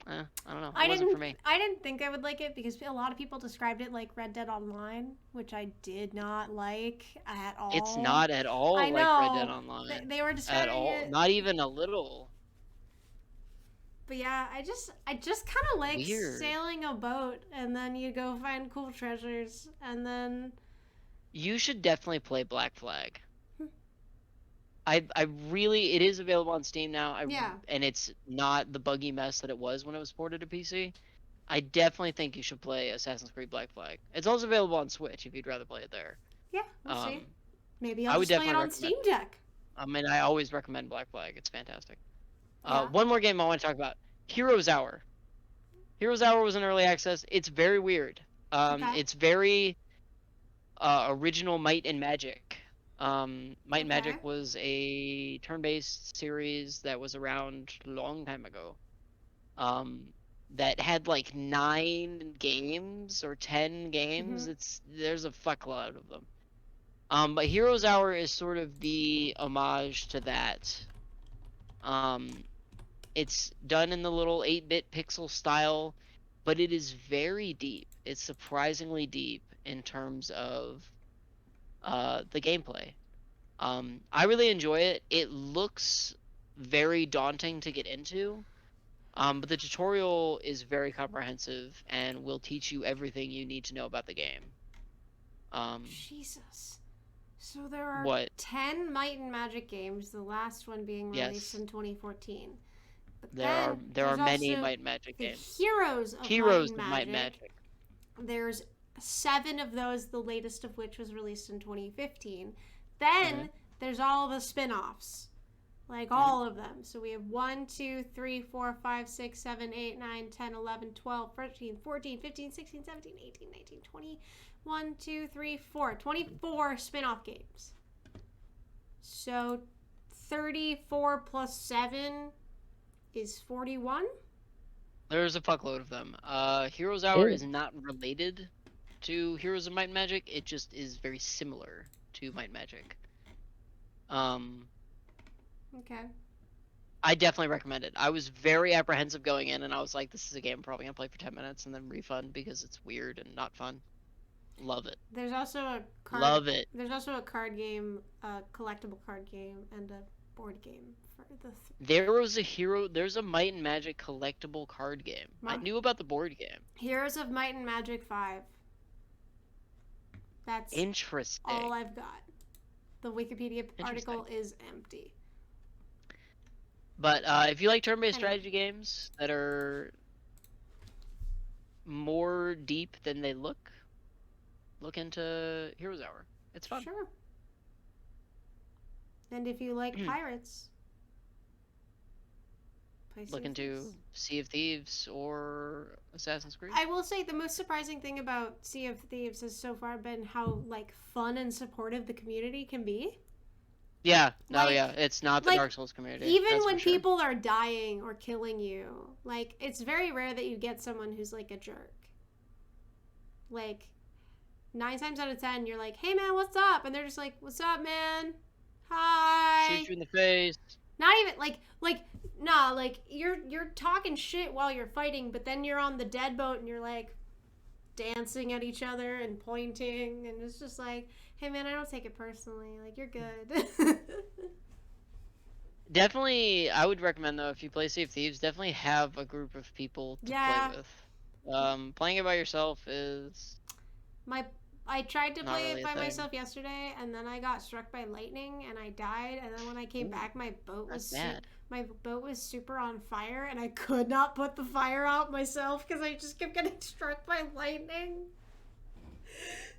I don't know. It wasn't for me. I didn't think I would like it because a lot of people described it like Red Dead Online, which I did not like at all. It's not at all like Red Dead Online. They were describing it. Not even a little. But yeah, I just kind of like sailing a boat, and then you go find cool treasures, and then. You should definitely play Black Flag. I really, it is available on Steam now. And it's not the buggy mess that it was when it was ported to PC. I definitely think you should play Assassin's Creed Black Flag. It's also available on Switch if you'd rather play it there. Yeah, we'll see. Maybe I'll just play it on Steam Deck. I mean, I always recommend Black Flag. It's fantastic. One more game I want to talk about. Heroes Hour. Heroes Hour was in early access. It's very weird. It's very original Might and Magic. Might and Magic was a turn-based series that was around a long time ago. That had like 9 games or 10 games. There's a fuckload of them. But Heroes Hour is sort of the homage to that. It's done in the little 8-bit pixel style, but it is very deep. It's surprisingly deep in terms of the gameplay. I really enjoy it. It looks very daunting to get into, but the tutorial is very comprehensive and will teach you everything you need to know about the game. Jesus. So there are 10 Might and Magic games, the last one being released in 2014. But there are many Might and Magic games. Heroes of Might and Magic. There's 7 of those, the latest of which was released in 2015. Then there's all the spin-offs. Like all of them. So we have 1, 2, 3, 4, 5, 6, 7, 8, 9, 10, 11, 12, 13, 14, 15, 16, 17, 18, 19, 20. 1, 2, 3, 4. 24 spin-off games. So 34 plus 7 is 41? There's a fuckload of them. Heroes Hour is not related to Heroes of Might and Magic. It just is very similar to Might and Magic. Okay. I definitely recommend it. I was very apprehensive going in, and I was like, this is a game I'm probably going to play for 10 minutes and then refund because it's weird and not fun. Love it. There's also a card. Love it. There's also a card game, a collectible card game, and a board game for the. There's a Might and Magic collectible card game. I knew about the board game. Heroes of Might and Magic 5. That's Interesting. all I've got. The Wikipedia article is empty. But if you like turn-based Anyway. strategy games that are more deep than they look into Heroes Hour. It's fun. Sure. And if you like pirates, play Look into Sea of Thieves or Assassin's Creed. I will say the most surprising thing about Sea of Thieves has so far been how like fun and supportive the community can be. Yeah, no, Like- yeah, it's not the like, Dark Souls community. Even that's when for sure. people are dying or killing you, like it's very rare that you get someone who's like a jerk. Like 9 times out of 10, you're like, "Hey man, what's up?" And they're just like, "What's up, man? Hi." Shoot you in the face. Not even like you're talking shit while you're fighting, but then you're on the dead boat and you're like dancing at each other and pointing, and it's just like, hey man, I don't take it personally. Like you're good. Definitely, I would recommend though if you play Sea of Thieves, definitely have a group of people to Yeah. play with. Playing it by yourself is I tried to Not play really it a by thing. myself yesterday, and then I got struck by lightning and I died. And then when I came Ooh, back, my boat was that's bad. super on fire, and I could not put the fire out myself because I just kept getting struck by lightning.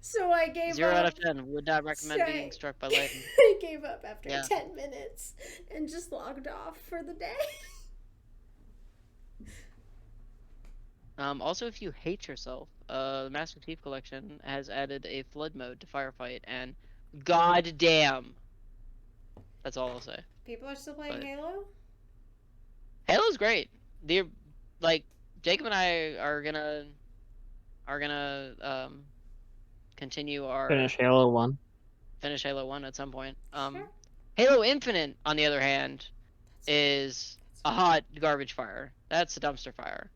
So I gave 0 up. out of 10. Would not recommend Sorry. being struck by lightning. I gave up after Yeah. 10 minutes and just logged off for the day. Also, if you hate yourself, the Master Chief Collection has added a flood mode to Firefight, and god damn. That's all I'll say. People are still playing But- Halo? Halo's great. Like Jacob and I are gonna continue our Finish Halo 1. finish Halo 1 at some point. Sure. Halo Infinite, on the other hand, is a hot garbage fire. That's a dumpster fire.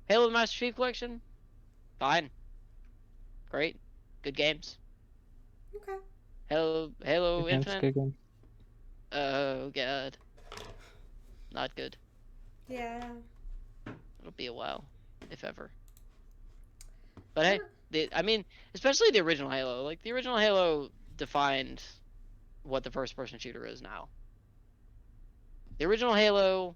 Halo Master Chief Collection, fine, great, good games. Okay. Halo Good games, Infinite, good games. oh god, not good. Yeah. It'll be a while, if ever. But hey, I mean, especially the original Halo. Like the original Halo defined what the first-person shooter is now. The original Halo,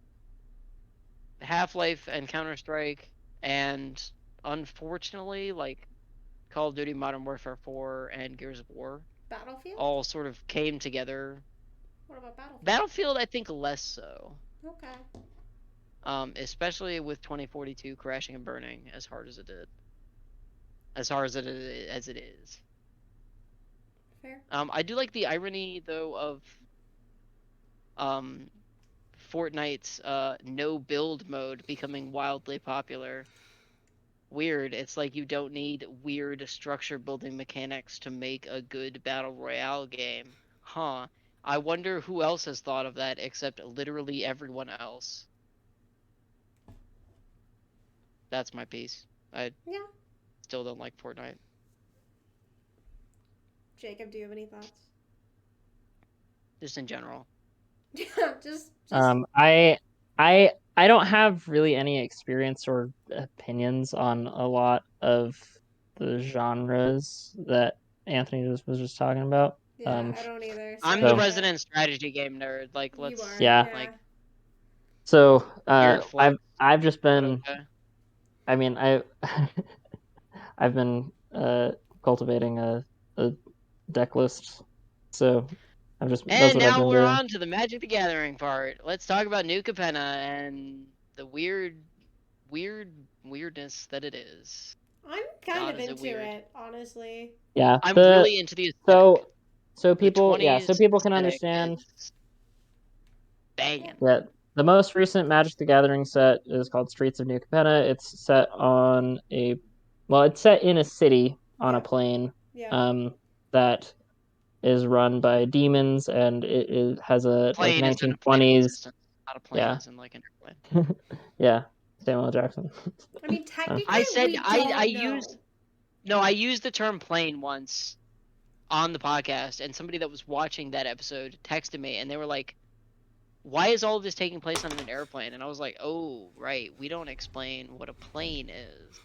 Half-Life, and Counter-Strike, and unfortunately, like Call of Duty Modern Warfare 4 and Gears of War, Battlefield? all sort of came together. What about Battlefield? Battlefield, I think, less so. Okay. Especially with 2042 crashing and burning as hard as it did. As hard as it is. Fair. I do like the irony though of Fortnite's no build mode becoming wildly popular. Weird. It's like you don't need weird structure building mechanics to make a good battle royale game. Huh. I wonder who else has thought of that except literally everyone else. That's my piece. I Yeah. still don't like Fortnite. Jacob, do you have any thoughts? Just in general. Yeah, just I don't have really any experience or opinions on a lot of the genres that Anthony was just talking about. yeah, I don't either. I'm So- the resident strategy game nerd. Like, You let's are. Yeah. like So weird flex, I've just but been okay. I mean I've been cultivating a deck list. So that's And what I've now been we're doing. on to the Magic the Gathering part. Let's talk about New Capenna and the weirdness that it is. I'm kind God, of is it into weird. it, honestly. Yeah. I'm really into the aesthetic. So The people 20s people can aesthetic understand is banging. that the most recent Magic the Gathering set is called Streets of New Capenna. It's set on it's set in a city on Yeah. a plane Yeah. that is run by demons, and it has a Plane is in a 1920s. plane existence, not a plane Yeah. is in like an airplane. Yeah, Samuel L. Jackson. I mean, technically, I said we I don't used know. I used the term plane once on the podcast, and somebody that was watching that episode texted me, and they were like, "Why is all of this taking place on an airplane?" And I was like, "Oh, right, we don't explain what a plane is."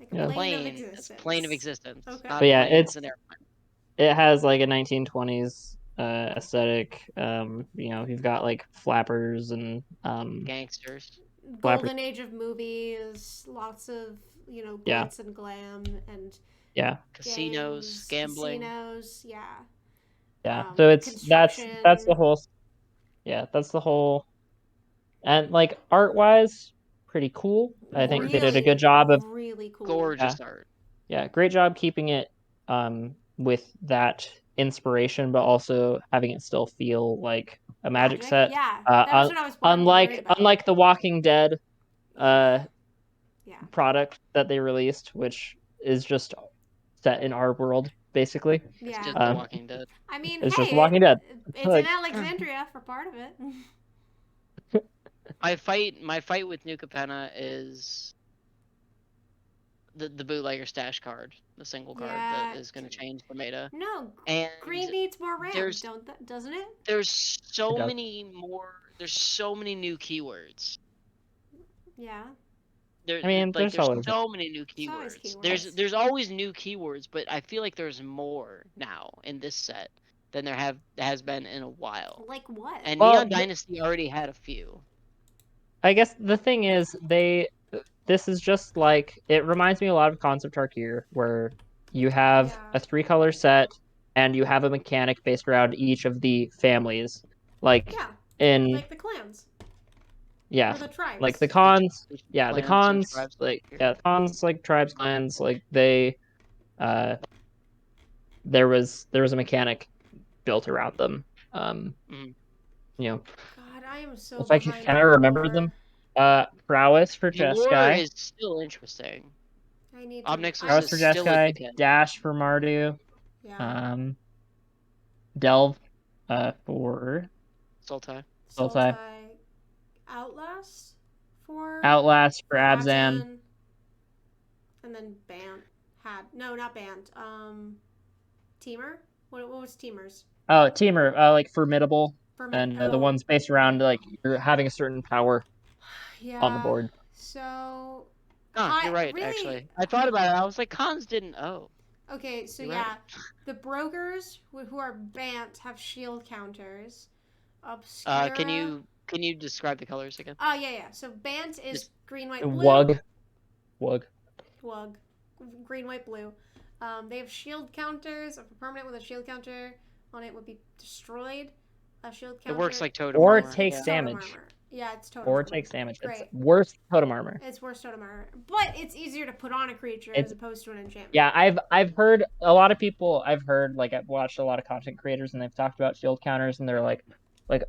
Like Yeah. plane of Plane. existence. It's plane of existence. Okay. Not But yeah, plane, it's an airplane. it has like a 1920s aesthetic. You've got like flappers and Gangsters. Golden age of movies, lots of Yeah. glitz and glam and Yeah. Casinos, gangs, gambling. casinos, yeah. Yeah. So that's the construction. whole. Yeah, that's the whole. And like art wise, pretty cool. I think they did a good job of. really cool. Gorgeous art. Yeah, great job keeping it with that inspiration, but also having it still feel like a magic set. Yeah, that's what I was worried about. Unlike the Walking Dead yeah. product that they released, which is just set in our world basically. It's Yeah. just The Walking Dead. I mean, It's hey, just The Walking Dead. It's Like- in Alexandria for part of it. My fight with New Capenna is the bootlegger stash card, the single card that is going to change the meta. No, And green needs more RAM, there's- doesn't it? There's so It does. many more. There's so many new keywords. Yeah. I mean, there's there's always- so many new There's always keywords. There's always new keywords, but I feel like there's more now in this set than there has been in a while. Like what? And Well, Neon Dynasty already had a few. I guess the thing is this is just like, it reminds me a lot of Concept Art Gear, where you have Yeah. a 3-color set and you have a mechanic based around each of the families. Like Yeah, in like the clans yeah, or the tribes. like the cons, Each yeah, the clan, so cons, tribes like here. yeah, cons like tribes, clans, like they there was a mechanic built around them. Mhm. God, I am so. If I behind can I on remember lore. them? Prowess for The lore Jeskai. is still interesting. I need Obnixus to. Prowess is for still a Jeskai, dickhead. Dash for Mardu, Yeah. Delve for Sultai. Sultai. Outlast for Outlast for Abzan. Abzan. And then Bant had not Bant. Teamer. What was Teamer's? Oh, Teamer, like Formidable, and the Oh, ones based around like you're having a certain power yeah. on the board. So. You're right, really- actually. I thought about it. I was like, cons didn't. Oh. Okay, so You're yeah, right. the brokers who are Bant have shield counters. Obscura. Can you describe the colors again? Oh yeah. So Bant is Just- green, white, blue. Wug. Wug. Green, white, blue. They have shield counters. If a permanent with a shield counter on it would be destroyed. A shield counter. It works like totem Or armor. it takes Totem damage. armor. Yeah, it's totem Or armor. it takes damage. Great. It's worse totem armor. It's worse totem armor, but it's easier to put on a creature It's- as opposed to an enchantment. Yeah, I've heard a lot of people. I've watched a lot of content creators, and they've talked about shield counters, and they're like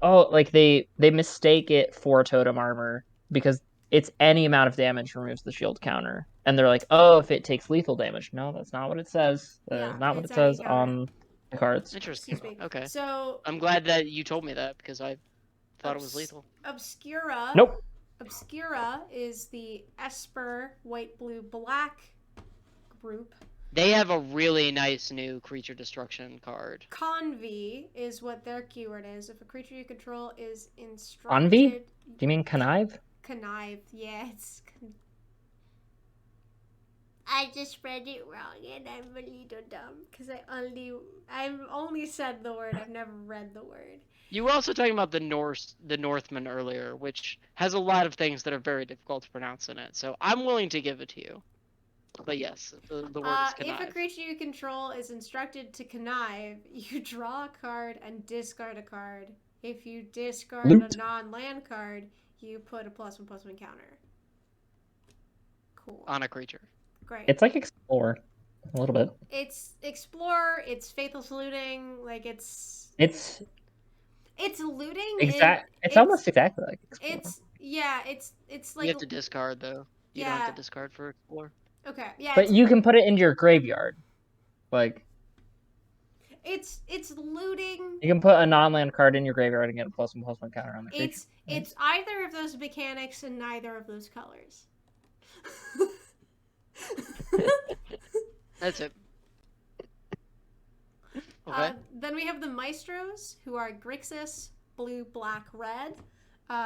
oh, like they mistake it for totem armor because it's any amount of damage removes the shield counter, and they're like, oh, if it takes lethal damage. No, that's not what it says. Yeah, Not what it's it says any counter. on the cards. Interesting. Excuse me. Okay. So I'm glad that you told me that because I thought it was lethal. Obscura. Nope. Obscura is the Esper white, blue, black group. They have a really nice new creature destruction card. Convi is what their keyword is. If a creature you control is instructed. Convi? Do you mean connive? Connive, yeah, I just read it wrong and I'm a little dumb because I've only said the word, I've never read the word. You were also talking about the Northman earlier, which has a lot of things that are very difficult to pronounce in it. So I'm willing to give it to you. But yes, the word is connive. If a creature you control is instructed to connive, you draw a card and discard a card. If you discard Loot. a non-land card, you put a +1/+1 counter. Cool. On a creature. Great. It's like Explore, a little bit. It's Explorer, it's Faithful Saluting, like it's looting. It's almost exactly like Explore. It's like You have to discard though. You don't have to discard for Explore. okay, yeah. But you can put it into your graveyard. Like, it's looting. you can put a non-land card in your graveyard and get a +1/+1 counter on the creature. It's either of those mechanics and neither of those colors. That's it. Okay. Then we have the Maestros, who are Grixis, blue, black, red.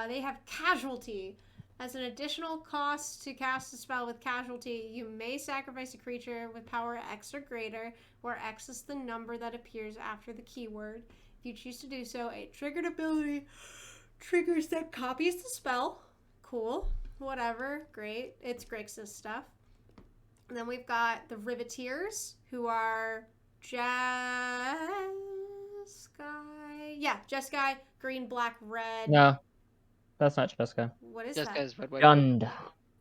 They have Casualty. As an additional cost to cast a spell with casualty, you may sacrifice a creature with power X or greater, where X is the number that appears after the keyword. If you choose to do so, a triggered ability triggers that copies the spell. Cool. Whatever. Great. It's Grixis stuff. And then we've got the Riveteers, who are Jeskai. Yeah, Jeskai, green, black, red. No, that's not Jessica. What is Just that? guys, red, white, Jund.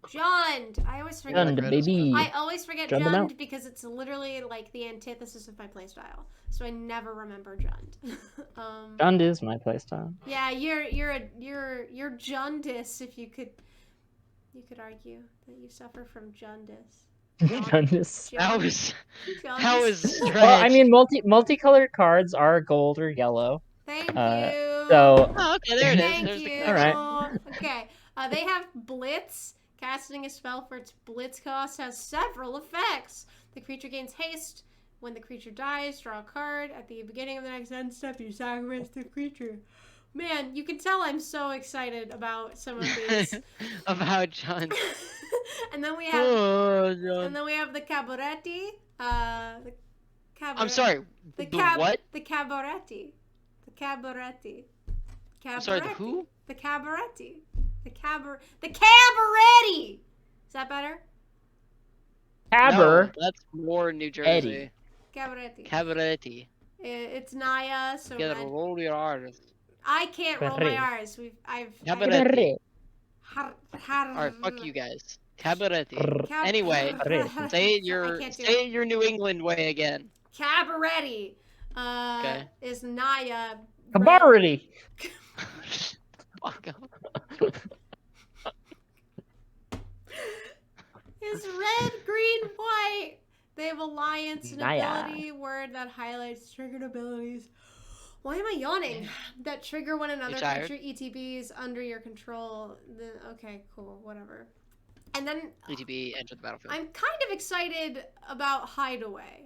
Jund. I always forget. Jund, red. baby. I always forget Jund them Jund out. because it's literally like the antithesis of my playstyle. So I never remember Jund. Jund is my playstyle. Yeah, you're Jundis if you could argue that you suffer from Jundis. Jundis. That was Jundis. strange. Well, I mean, multicolored cards are gold or yellow. Thank you. So Oh, okay, there it is. Thank There's the you. All right. Okay. They have Blitz. Casting a spell for its Blitz cost has several effects. The creature gains haste. When the creature dies, draw a card. At the beginning of the next end step, you sacrifice the creature. Man, you can tell I'm so excited about some of these. About John. And then we have Oh, John. and then we have the Cabaretti. The I'm sorry. The what? The Cabaretti. The Cabaretti. I'm sorry. The who? The Cabaretti. The Cabaretti. Is that better? Caber. No, that's more New Jersey. Eddie. Cabaretti. Cabaretti. It's Naya, so You gotta red. roll your R's. I can't roll my Cabaret. R's. Cabaretti. Alright, Alright, fuck you guys. Cabaretti. Brr. Anyway, Cabaretti. say it I your New England way again. Cabaretti. Okay. Is Naya. Cabarity. Fuck up. Is red, green, white. They have alliance, an Naya. ability word that highlights triggered abilities. Why am I yawning? That trigger when another tired? creature ETBs under your control. Okay, cool, whatever. And then ETB, enter the battlefield. I'm kind of excited about Hideaway.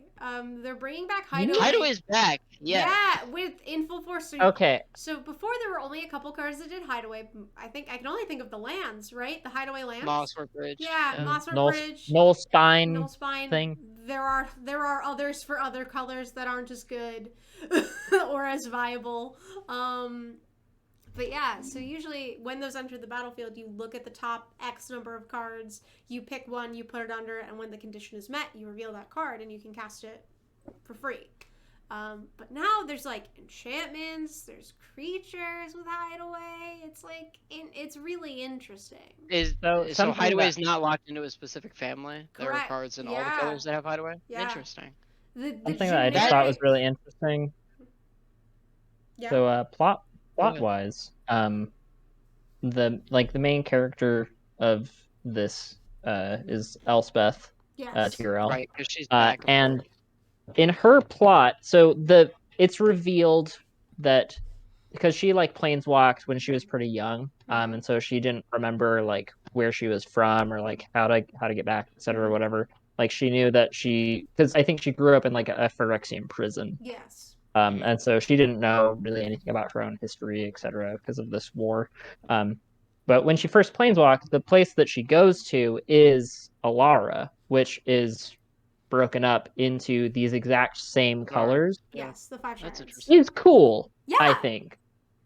They're bringing back Hideaway. Hideaway's back. Yes. Yeah, with in full force. Okay. So before there were only a couple cards that did Hideaway. I can only think of the lands, right? The Hideaway lands. Mossworth Bridge. Yeah, Mossworth Null, Bridge. Null Spine. Null Spine. thing. There are others for other colors that aren't as good or as viable. But yeah, so usually when those enter the battlefield, you look at the top X number of cards, you pick one, you put it under, and when the condition is met, you reveal that card and you can cast it for free. But now there's like enchantments, there's creatures with Hideaway. It's like it's really interesting. So something Hideaway that- is not locked into a specific family. There are Correct. cards in all Yeah. the colors that have Hideaway. Yeah. Interesting. Something that I just thought was really interesting. Yeah. So plot wise, the main character of this is Elspeth yes. Tyrell. Right, because she's back. And in her plot, so it's revealed that because she like planeswalked when she was pretty young, and so she didn't remember like where she was from or like how to get back, etc. or whatever. Like she knew that because I think she grew up in like a Phyrexian prison. Yes. And so she didn't know really anything about her own history, etc., because of this war. But when she first planeswalks, the place that she goes to is Alara, which is broken up into these exact same colors. Yes, the 5 That's shards. interesting. It's cool, Yeah. I think.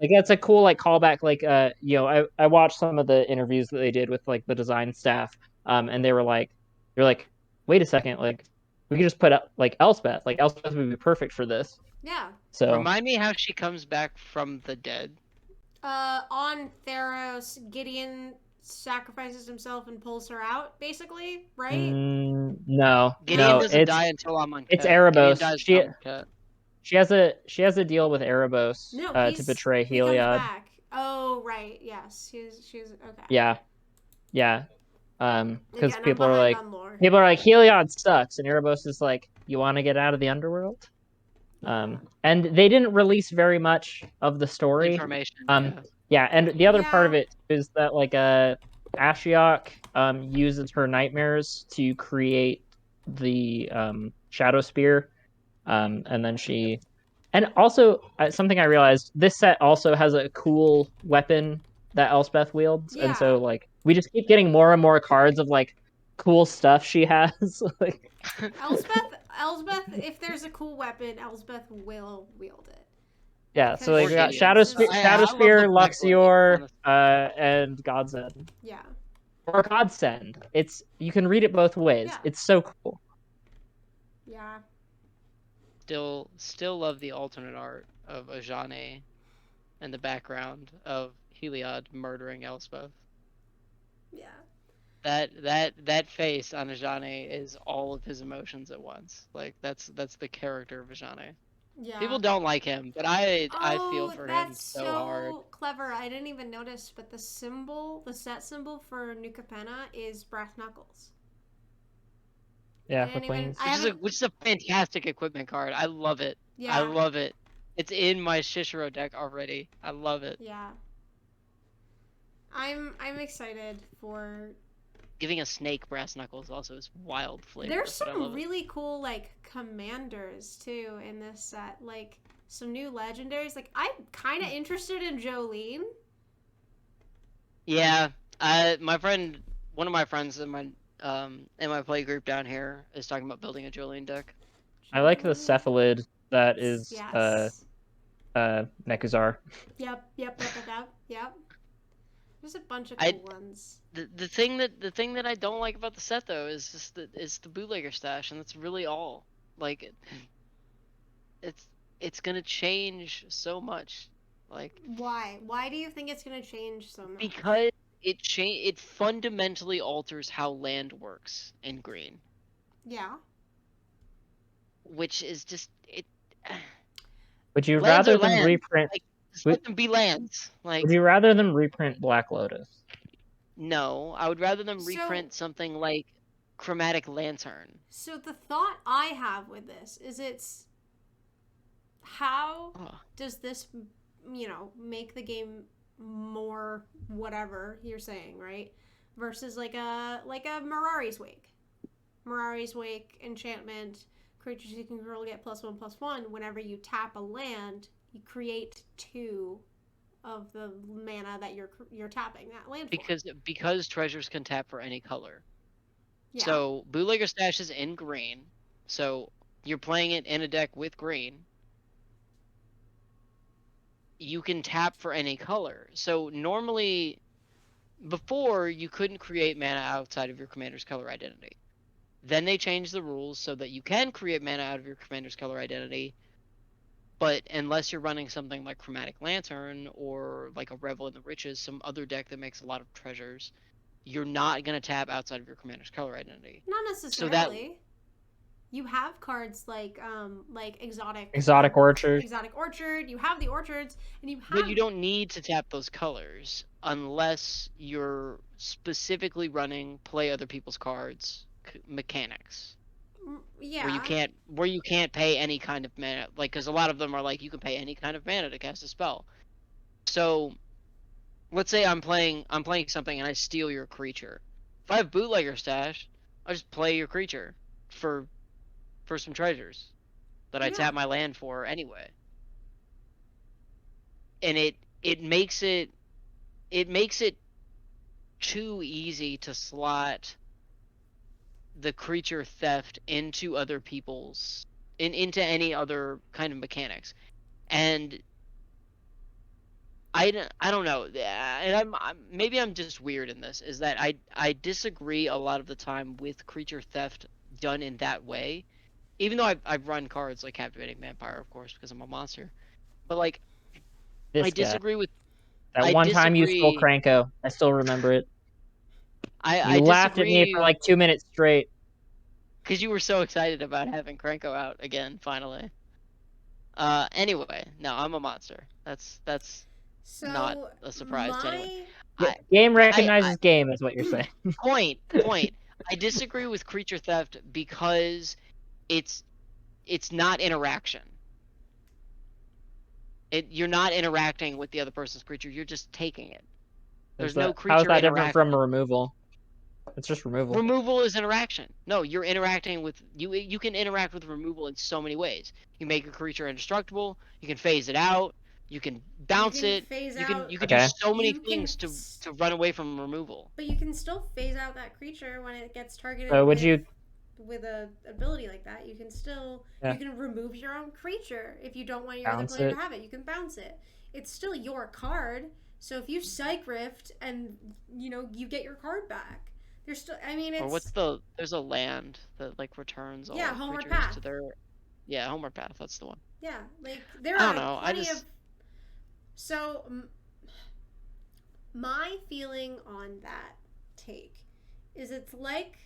Like that's a cool like callback. Like I watched some of the interviews that they did with like the design staff, and they're like, wait a second, like we could just put up like Elspeth. Like Elspeth would be perfect for this. Yeah. So Remind me how she comes back from the dead. On Theros, Gideon sacrifices himself and pulls her out, basically, right? No, Gideon no, doesn't it's die until I'm uncut. it's Erebos. Gideon dies She- until I'm uncut. she has a deal with Erebos No, to betray he comes Heliod. back. Oh, right. Yes, she's okay. Yeah. Because Again, I'm people are behind like on lore. Heliod sucks, and Erebos is like, you want to get out of the underworld? And they didn't release very much of the story. Information. Yeah, and the other part of Yeah. it is that like Ashiok uses her nightmares to create the Shadow Spear, and then and also something I realized, this set also has a cool weapon that Elspeth wields, and so Yeah. like we just keep getting more and more cards of like cool stuff she has. Like, Elsbeth, if there's a cool weapon, Elsbeth will wield it. yeah, so like Because we got she Gideon. uses- I love the Shadowspear, Black Blade, Luxior, honestly. and Godsend. Yeah. Or Godsend. You can read it both ways. Yeah. It's so cool. Yeah. Still love the alternate art of Ajane and the background of Heliod murdering Elspeth. Yeah. That face on Ajane is all of his emotions at once. Like that's the character of Ajane. Yeah. People don't like him, but I feel for him that's so hard. clever. I didn't even notice, but the set symbol for New Capenna is brass knuckles. Yeah, I with didn't even- wings. I Which is a fantastic equipment card. I love it. Yeah. I love it. It's in my Shishiro deck already. I love it. Yeah. I'm excited for. Giving a snake brass knuckles also is wild flavor. There's but I some love it. really cool like commanders too in this set. Like some new legendaries. Like I'm kind of interested in Jolene. Yeah, one of my friends in my play group down here is talking about building a Julian deck. I like the cephalid that is Yes. Nekuzar. Yep. There's a bunch of I- cool ones. The thing that I don't like about the set though is just the bootlegger stash, and that's really all. Like, it's gonna change so much. Like, Why? Why do you think it's gonna change so much? because it fundamentally alters how land works in green, Yeah. which is just it. Would you Lands rather are them lands. reprint? Like, just let them be lands. Like, Would you rather them reprint Black Lotus? no, I would rather them So- reprint something like Chromatic Lantern. So the thought I have with this is it's how Ugh. does this, make the game more whatever you're saying, right? Versus like a Mirari's Wake. Mirari's Wake enchantment, creatures you can control get +1/+1. Whenever you tap a land, you create 2 of the mana that you're tapping that land for. Because treasures can tap for any color. Yeah. So bootlegger stash is in green. So you're playing it in a deck with green. You can tap for any color. So normally, before you couldn't create mana outside of your commander's color identity. Then they changed the rules so that you can create mana out of your commander's color identity. But unless you're running something like Chromatic Lantern or like a Revel in the Riches, some other deck that makes a lot of treasures, you're not gonna tap outside of your commander's color identity. Not necessarily. You have cards like Exotic Orchard. Exotic Orchard. You have the orchards, and you have. But you don't need to tap those colors unless you're specifically running play other people's cards mechanics. Yeah. Where you can't pay any kind of mana, like, because a lot of them are like you can pay any kind of mana to cast a spell. So let's say I'm playing something and I steal your creature. If I have bootlegger stash, I'll just play your creature for some treasures that I Yeah. tap my land for anyway. And it makes it too easy to slot the creature theft into other people's into any other kind of mechanics. And I don't know, and maybe I'm just weird in this, is that I disagree a lot of the time with creature theft done in that way, even though I've run cards like Captivating Vampire, of course, because I'm a monster. But like, This I guy. disagree with That one time you stole disagree- Cranko. I still remember it. I You laughed at me disagree for like 2 minutes straight. because you were so excited about having Cranko out again finally. Anyway, no, I'm a monster. That's So not a surprise to anyone. Game recognizes game, is what you're saying. Point. I disagree with creature theft because it's not interaction. You're not interacting with the other person's creature. You're just taking it. There's no creature How is that different interaction. from removal? It's just removal. Removal is interaction. No, you're interacting with you. You can interact with removal in so many ways. You make a creature indestructible. You can phase it out. You can bounce can it. phase You can out- you can Okay. do so many You can things to s- run away from removal. But you can still phase out that creature when it gets targeted So would with, you? with a ability like that. You can still Yeah. you can remove your own creature if you don't want your Bounce other player it. to have it. You can bounce it. It's still your card. So if you Psych Rift and you get your card back. There's still Or what's there's a land that like returns all Homeward creatures Path. to their Homeward Path, that's the one. Yeah, like there I don't are know. plenty of. So my feeling on that take is it's like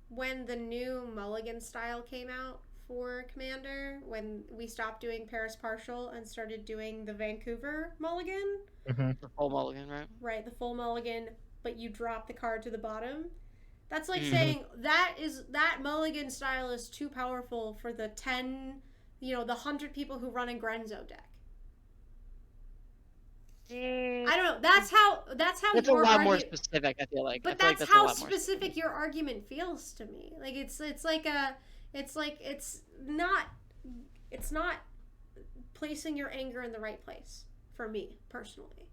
when the new Mulligan style came out for Commander, when we stopped doing Paris Partial and started doing the Vancouver Mulligan. Mm-hmm. The full mulligan, right? Right, the full Mulligan, but you drop the card to the bottom. That's like Mhm. saying that Mulligan style is too powerful for the 10, the 100 people who run a Grenzo deck. I don't know. That's how That's your a lot more argument. specific, I feel like. But I feel that's like how a lot more specific your argument feels to me. Like it's not placing your anger in the right place for me personally.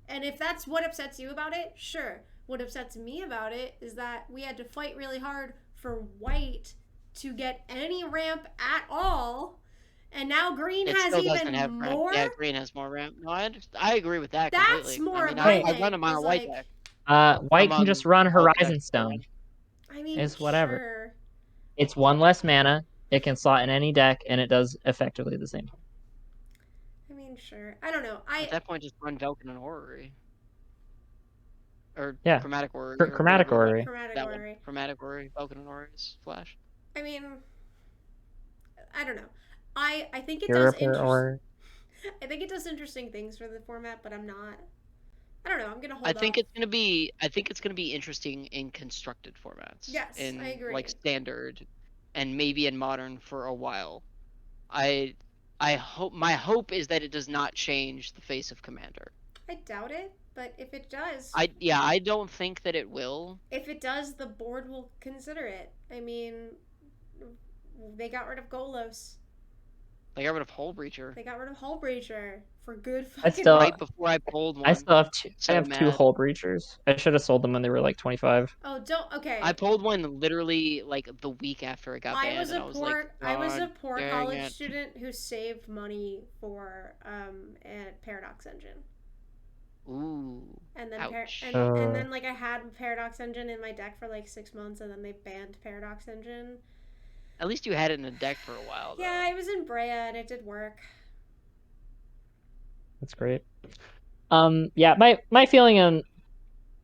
And if that's what upsets you about it, sure. What upsets me about it is that we had to fight really hard for white to get any ramp at all. And now green It has still even doesn't have more. ramp. Yeah, green has more ramp. No, I agree with that That's completely. more I mean, of my I thing, run a mono is white like- deck. White I'm can just on run all the Horizon decks. Stone. I mean, It's whatever. Sure. It's one less mana. It can slot in any deck, and it does effectively the same. I mean, sure. I don't know. At that point, just run Velkin and Orrery. Or Yeah. Chromatic Orrery. Chromatic Orrery. Chromatic That Orrery. one. Chromatic Orrery. Velkin and Orrery's Flash. I mean, I don't know. I think it Europe does or I think it does interesting things for the format, but I'm not. I don't know. I'm gonna hold I think off. it's gonna be interesting in constructed formats. Yes, in, I agree. Like standard, and maybe in modern for a while. I hope my hope is that it does not change the face of Commander. I doubt it, but if it does, I don't think that it will. if it does, the board will consider it. I mean, they got rid of Golos. They got rid of Hull Breacher. They got rid of Hull Breacher for good I fucking. still- Right before I pulled one. I still have two. So I have two mad. Hull Breachers. I should have sold them when they were like 25. Oh, don't. Okay. I pulled one literally like the week after it got banned. I was a like, poor dang college it. student who saved money for a Paradox Engine. Ooh. And then Ouch. and then like I had Paradox Engine in my deck for like 6 months, and then they banned Paradox Engine. At least you had it in a deck for a while. Though. Yeah, I was in Brea and it did work. That's great. Yeah, my feeling on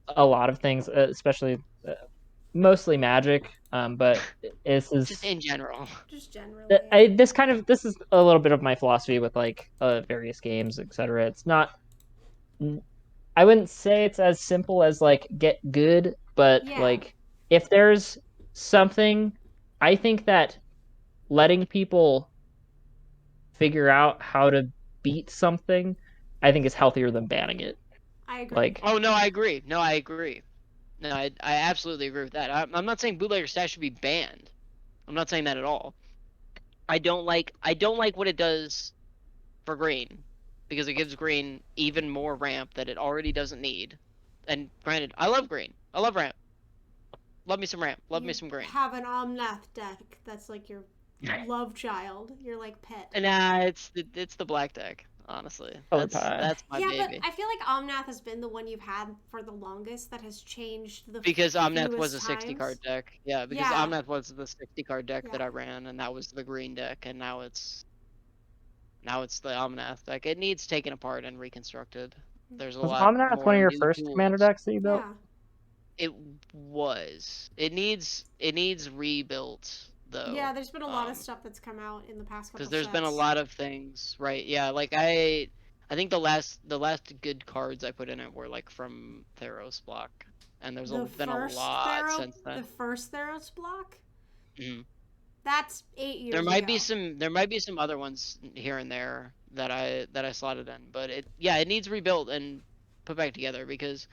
a lot of things, especially mostly Magic, but this is Just in general. Just generally. this is a little bit of my philosophy with like various games, etc. It's not. I wouldn't say it's as simple as like get good, but Yeah. like if there's something, I think that letting people figure out how to beat something, I think is healthier than banning it. I agree. Like, Oh no, I agree. No, I absolutely agree with that. I'm not saying bootlegger stats should be banned. I'm not saying that at all. I don't like what it does for green, because it gives green even more ramp that it already doesn't need. And granted, I love green. I love ramp. Love me some ramp. Love me some green. Have an Omnath deck that's like your love child, your like pet. Nah, it's the black deck. Honestly, that's my yeah, baby. but I feel like Omnath has been the one you've had for the longest that has changed the Because Omnath was a fewest 60 times. card deck. Yeah, because Yeah. Omnath was the 60 card deck that Yeah. I ran, and that was the green deck, and now it's the Omnath deck. It needs taken apart and reconstructed. There's a was lot Omnath more one of your new first tools. commander decks that you built? Yeah. It was. It needs rebuilt though. Yeah, there's been a lot of stuff that's come out in the past couple Because there's been a sets. lot of things, right? Yeah, like I think the last good cards I put in it were like from Theros block, and there's been a lot since then. The first Theros block? Mhm. That's 8 years There might ago. be some other ones here and there that I slotted in, but it needs rebuilt and put back together, because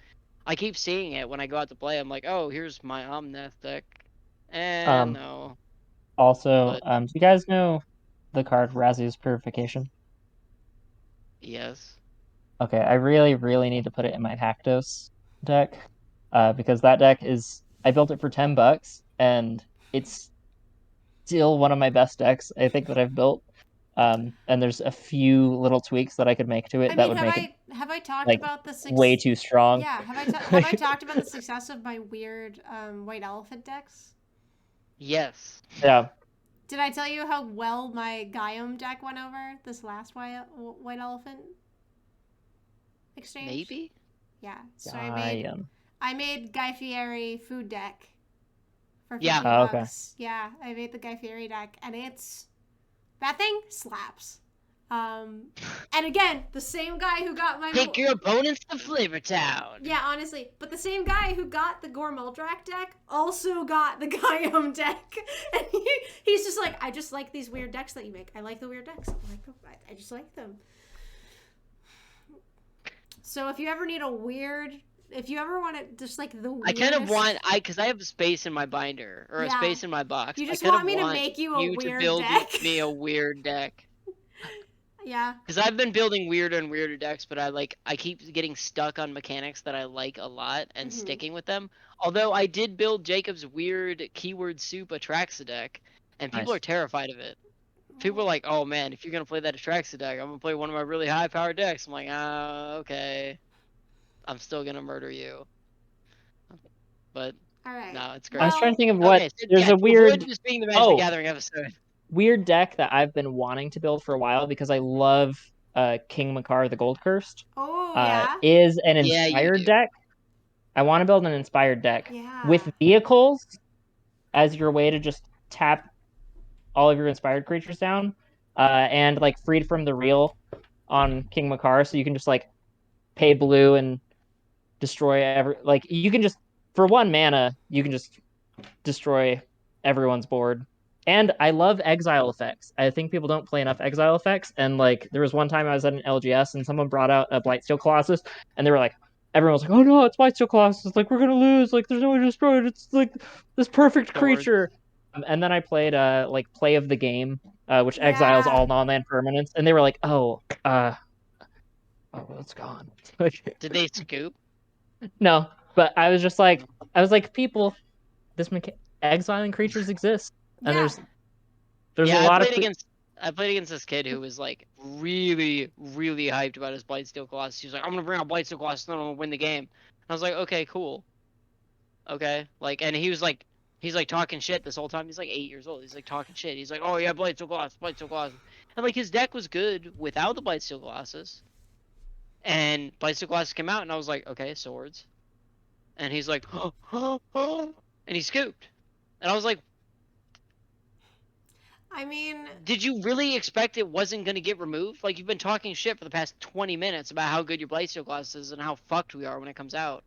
I keep seeing it when I go out to play. I'm like, oh, here's my Omnath deck, and no. Also, do you guys know the card Razi's Purification? Yes. Okay, I really, really need to put it in my Hactos deck, because that deck is I built it for $10, and it's still one of my best decks I think that I've built. And there's a few little tweaks that I could make to it I that mean, would make it have I talked like about the way too strong. Yeah, have I talked about the success of my weird white elephant decks? Yes. Yeah. Did I tell you how well my Gaiam deck went over this last white elephant exchange? Maybe. Yeah. So Gaiam. I made Guy Fieri food deck for 50 Yeah. Oh, okay. bucks. Yeah, I made the Guy Fieri deck, and that thing slaps. And again, the same guy who got my Take your opponents to Flavor Town. Yeah, honestly, but the same guy who got the Gore Muldrak deck also got the Gaiam deck, and he's just like, I just like these weird decks that you make. I like the weird decks. I just like them. So if you ever need if you ever want to just like the weirdest... I kind of want, because I have space in my binder, or a Yeah. space in my box. You just I kind want of me to make you a you weird to build deck. me a weird deck. Yeah. Because I've been building weirder and weirder decks, but I keep getting stuck on mechanics that I like a lot and sticking with them. Although I did build Jacob's weird keyword soup Atraxa deck, and people Nice. are terrified of it. People are like, oh man, if you're gonna play that Atraxa deck, I'm gonna play one of my really high powered decks. I'm like, okay. I'm still gonna murder you. But All right. no, it's great. I was trying to think of what Okay, so there's yeah, a to weird avoid this being the Magic the Gathering episode. weird deck that I've been wanting to build for a while because I love King Makar the Gold Cursed. Oh, yeah. Is an Yeah, you inspired do. deck. I want to build an inspired deck Yeah. with vehicles as your way to just tap all of your inspired creatures down, and like freed from the real on King Makar, so you can just like pay blue and destroy you can just for 1 mana you can just destroy everyone's board. And I love exile effects. I think people don't play enough exile effects. And like there was one time I was at an LGS and someone brought out a Blightsteel Colossus, and they were like, everyone was like, "Oh no, it's Blightsteel Colossus! Like we're gonna lose! Like there's no way to destroy it! It's like this perfect creature." And then I played like Play of the Game, which exiles all non-land permanents, and they were like, "Oh, it's gone." Did they scoop? No, but I was like, people, this exiling creatures exist, and Yeah. there's a lot of I played against this kid who was like really, really hyped about his Blightsteel Colossus. He was like, "I'm gonna bring out Blightsteel Colossus, and I'm gonna win the game." And I was like, "Okay, cool." Okay, like, and he's like talking shit this whole time. He's like 8 years old. He's like talking shit. He's like, "Oh yeah, Blightsteel Colossus, Blightsteel Colossus," and like his deck was good without the Blightsteel Colossus. And Blightsteel Colossus came out, and I was like, "Okay, swords." And he's like, and he scooped, and I was like, I mean, did you really expect it wasn't going to get removed? Like, you've been talking shit for the past 20 minutes about how good your Blightsteel Colossus is and how fucked we are when it comes out.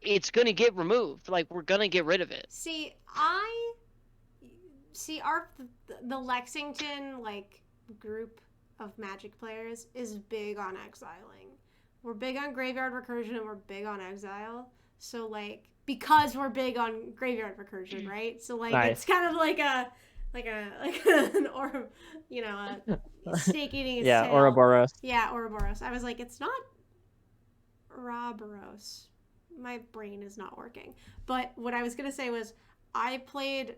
It's going to get removed. Like, we're going to get rid of it. see, the Lexington, like, group of Magic players is big on exiling. We're big on Graveyard Recursion and we're big on exile. So, like, because we're big on Graveyard Recursion, right? So, like, Nice. it's kind of like an a snake eating its tail. Ouroboros. Yeah, Ouroboros. I was like, it's not Ouroboros. My brain is not working. But what I was gonna say was, I played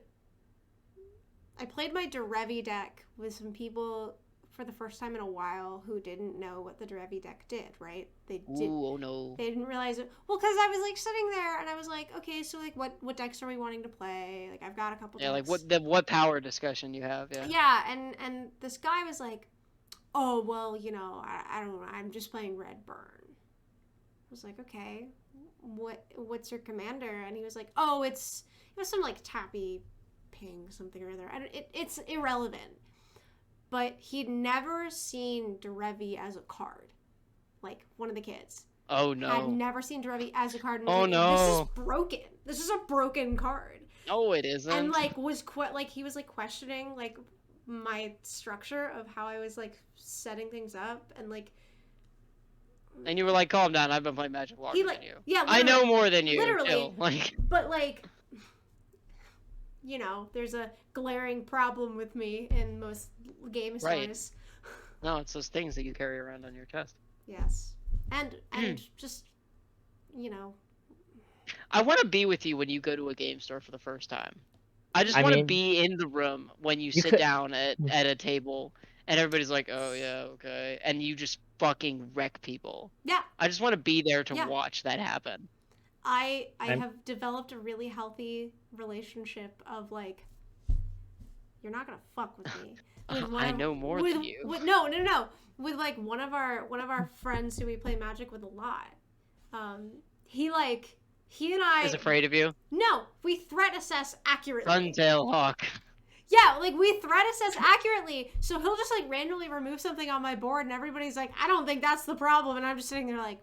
my Derevi deck with some people for the first time in a while who didn't know what the Derevi deck did, right? They didn't realize it. Well, because I was like sitting there and I was like, okay, so like what decks are we wanting to play? Like I've got a couple decks. Like what power discussion you have, yeah. Yeah, and this guy was like, oh, well, I don't know, I'm just playing Red Burn. I was like, okay, what's your commander? And he was like, oh, it was some like tappy ping something or other. It's irrelevant. But he'd never seen Derevi as a card. Like, one of the kids. Oh, no. Had never seen Derevi as a card. And oh, no. This is broken. This is a broken card. No, it isn't. And, like, he was, like, questioning, like, my structure of how I was, like, setting things up. And, like... And you were like, calm down. I've been playing Magic longer than you. Yeah, I know more than you. Literally. Like... But, like... there's a glaring problem with me in most game stories. No, it's those things that you carry around on your chest. Yes. And just, you know. I want to be with you when you go to a game store for the first time. I just I want to mean, be in the room when you you sit could- down at a table and everybody's like, "Oh yeah, okay," and you just fucking wreck people. Yeah. I just want to be there to Yeah. watch that happen. I I'm- have developed a really healthy relationship of like, you're not gonna fuck with me. I know more than you. No. With like one of our friends who we play Magic with a lot. He and I Is afraid of you. No, we threat assess accurately. Suntail Hawk. Yeah, like we threat assess accurately. So he'll just like randomly remove something on my board, and everybody's like, "I don't think that's the problem," and I'm just sitting there like.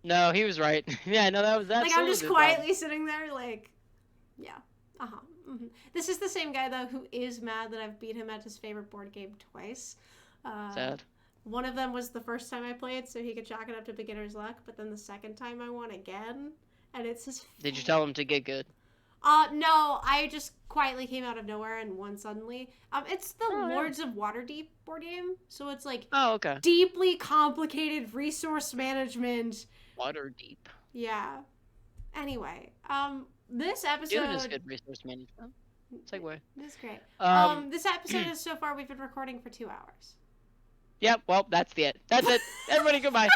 No, he was right. Yeah, no, that was Like I'm just quietly sitting there, like, yeah, Mm-hmm. This is the same guy though who is mad that I've beat him at his favorite board game twice. Sad. One of them was the first time I played, so he could chalk it up to beginner's luck. But then the second time I won again, and it's his. Did you tell him to get good? No, I just quietly came out of nowhere and won suddenly. It's the Lords of Waterdeep board game, so it's like okay. Deeply complicated resource management. Waterdeep. Yeah. Anyway, this episode. Dune is good resource management. Segue. That's great. Um, This episode is so far we've been recording for 2 hours. Yep. Well, that's it. That's it. Everybody, goodbye.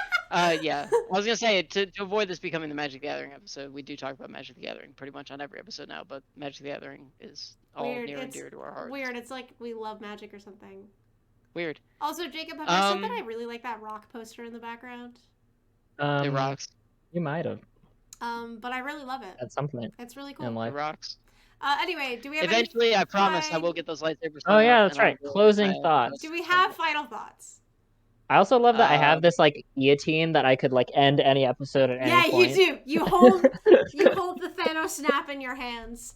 Yeah. I was gonna say to avoid this becoming the Magic the Gathering episode, we do talk about Magic the Gathering pretty much on every episode now. But Magic the Gathering is all near and dear to our hearts. Weird. It's like we love magic or something. Weird. Also, Jacob, have I said that I really like that rock poster in the background? It rocks. You might have But I really love it. at some point It's really in cool. It life. rocks. Anyway, do we have Eventually, I promise, I final- will get those lightsabers. Oh hung yeah, up that's and I'll right. go Closing with my- thoughts. Do we have final thoughts? I also love that I have this like guillotine that I could like end any episode at any point. Yeah, you do. You hold the Thanos snap in your hands.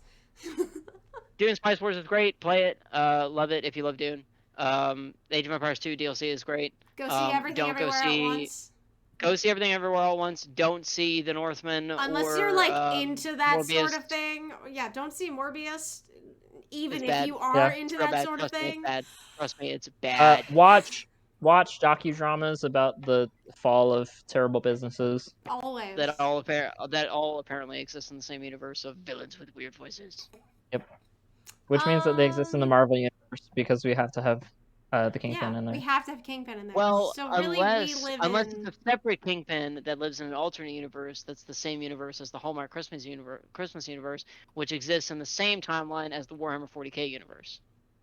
Dune Spice Wars is great. Play it. Love it if you love Dune. Age of Empires 2 DLC is great. Go see everything everywhere at once. Go see everything everywhere all at once. Don't see the Northmen. Unless you're like into that Morbius. sort of thing. Yeah, don't see Morbius. Even It's if bad. you are into It's real that bad. sort of Trust me, thing. it's bad. Trust me, it's bad. Watch docudramas about the fall of terrible businesses. Always. That all apparently exist in the same universe of villains with weird voices. Which means that they exist in the Marvel universe because we have to have the Kingpin in there. We have to have Kingpin in there. Well, so really unless we live it's in... a separate Kingpin that lives in an alternate universe that's the same universe as the Hallmark Christmas universe, which exists in the same timeline as the Warhammer 40k universe.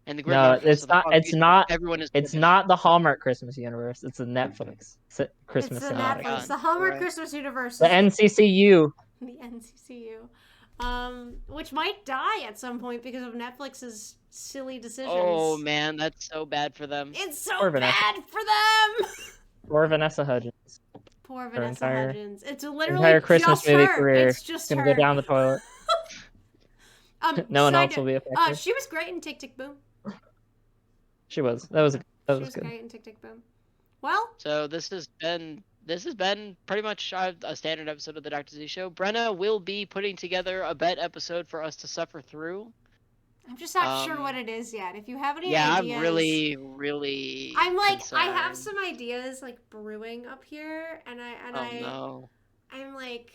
And the Grim No, universe it's of the not. far It's future, not. Everyone is. It's British. not the Hallmark Christmas universe. It's a Netflix Christmas It's the cinematic. Netflix, the Hallmark Right. Christmas universe. The NCCU. The NCCU. Which might die at some point because of Netflix's silly decisions. Oh man, that's so bad for them. It's so Poor Vanessa. bad for them! Or Vanessa Hudgens. Poor Her Vanessa entire- Hudgens. It's literally Entire Christmas just movie her. career It's just gonna her. go down the toilet. No one else will be affected. She was great in Tick Tick Boom. She was. That was She good. was great in Tick Tick Boom. Well, So this has been pretty much a standard episode of the Dr. Z Show. Brenna will be putting together a bet episode for us to suffer through. I'm just not sure what it is yet. If you have any Yeah, ideas... I'm really. I'm like, I have concerned. some ideas like brewing up here, and No. I'm like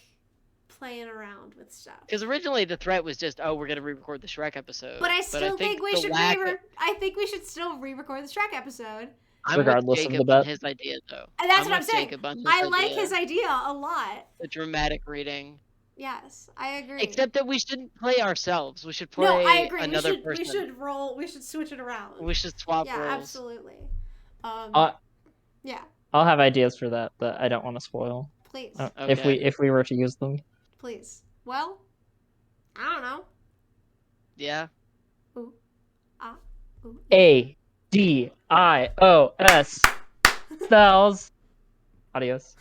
playing around with stuff. Because originally the threat was just, oh, we're gonna re-record the Shrek episode. But I still think we the should lack- I think we should still re-record the Shrek episode. I'm Regardless with of Jacob the bet. on his idea though. And that's I'm what I'm with saying. Jacob on his I like idea. his idea a lot. The dramatic reading. Yes, I agree. Except that we shouldn't play ourselves. We should play no, I agree. another We person. should switch it around. We should swap yeah, roles. absolutely. Yeah, I'll have ideas for that I don't want to spoil. please, Okay. If we were to use them. please. Well, I don't know. Yeah. Ooh. ADIOS spells. Adios.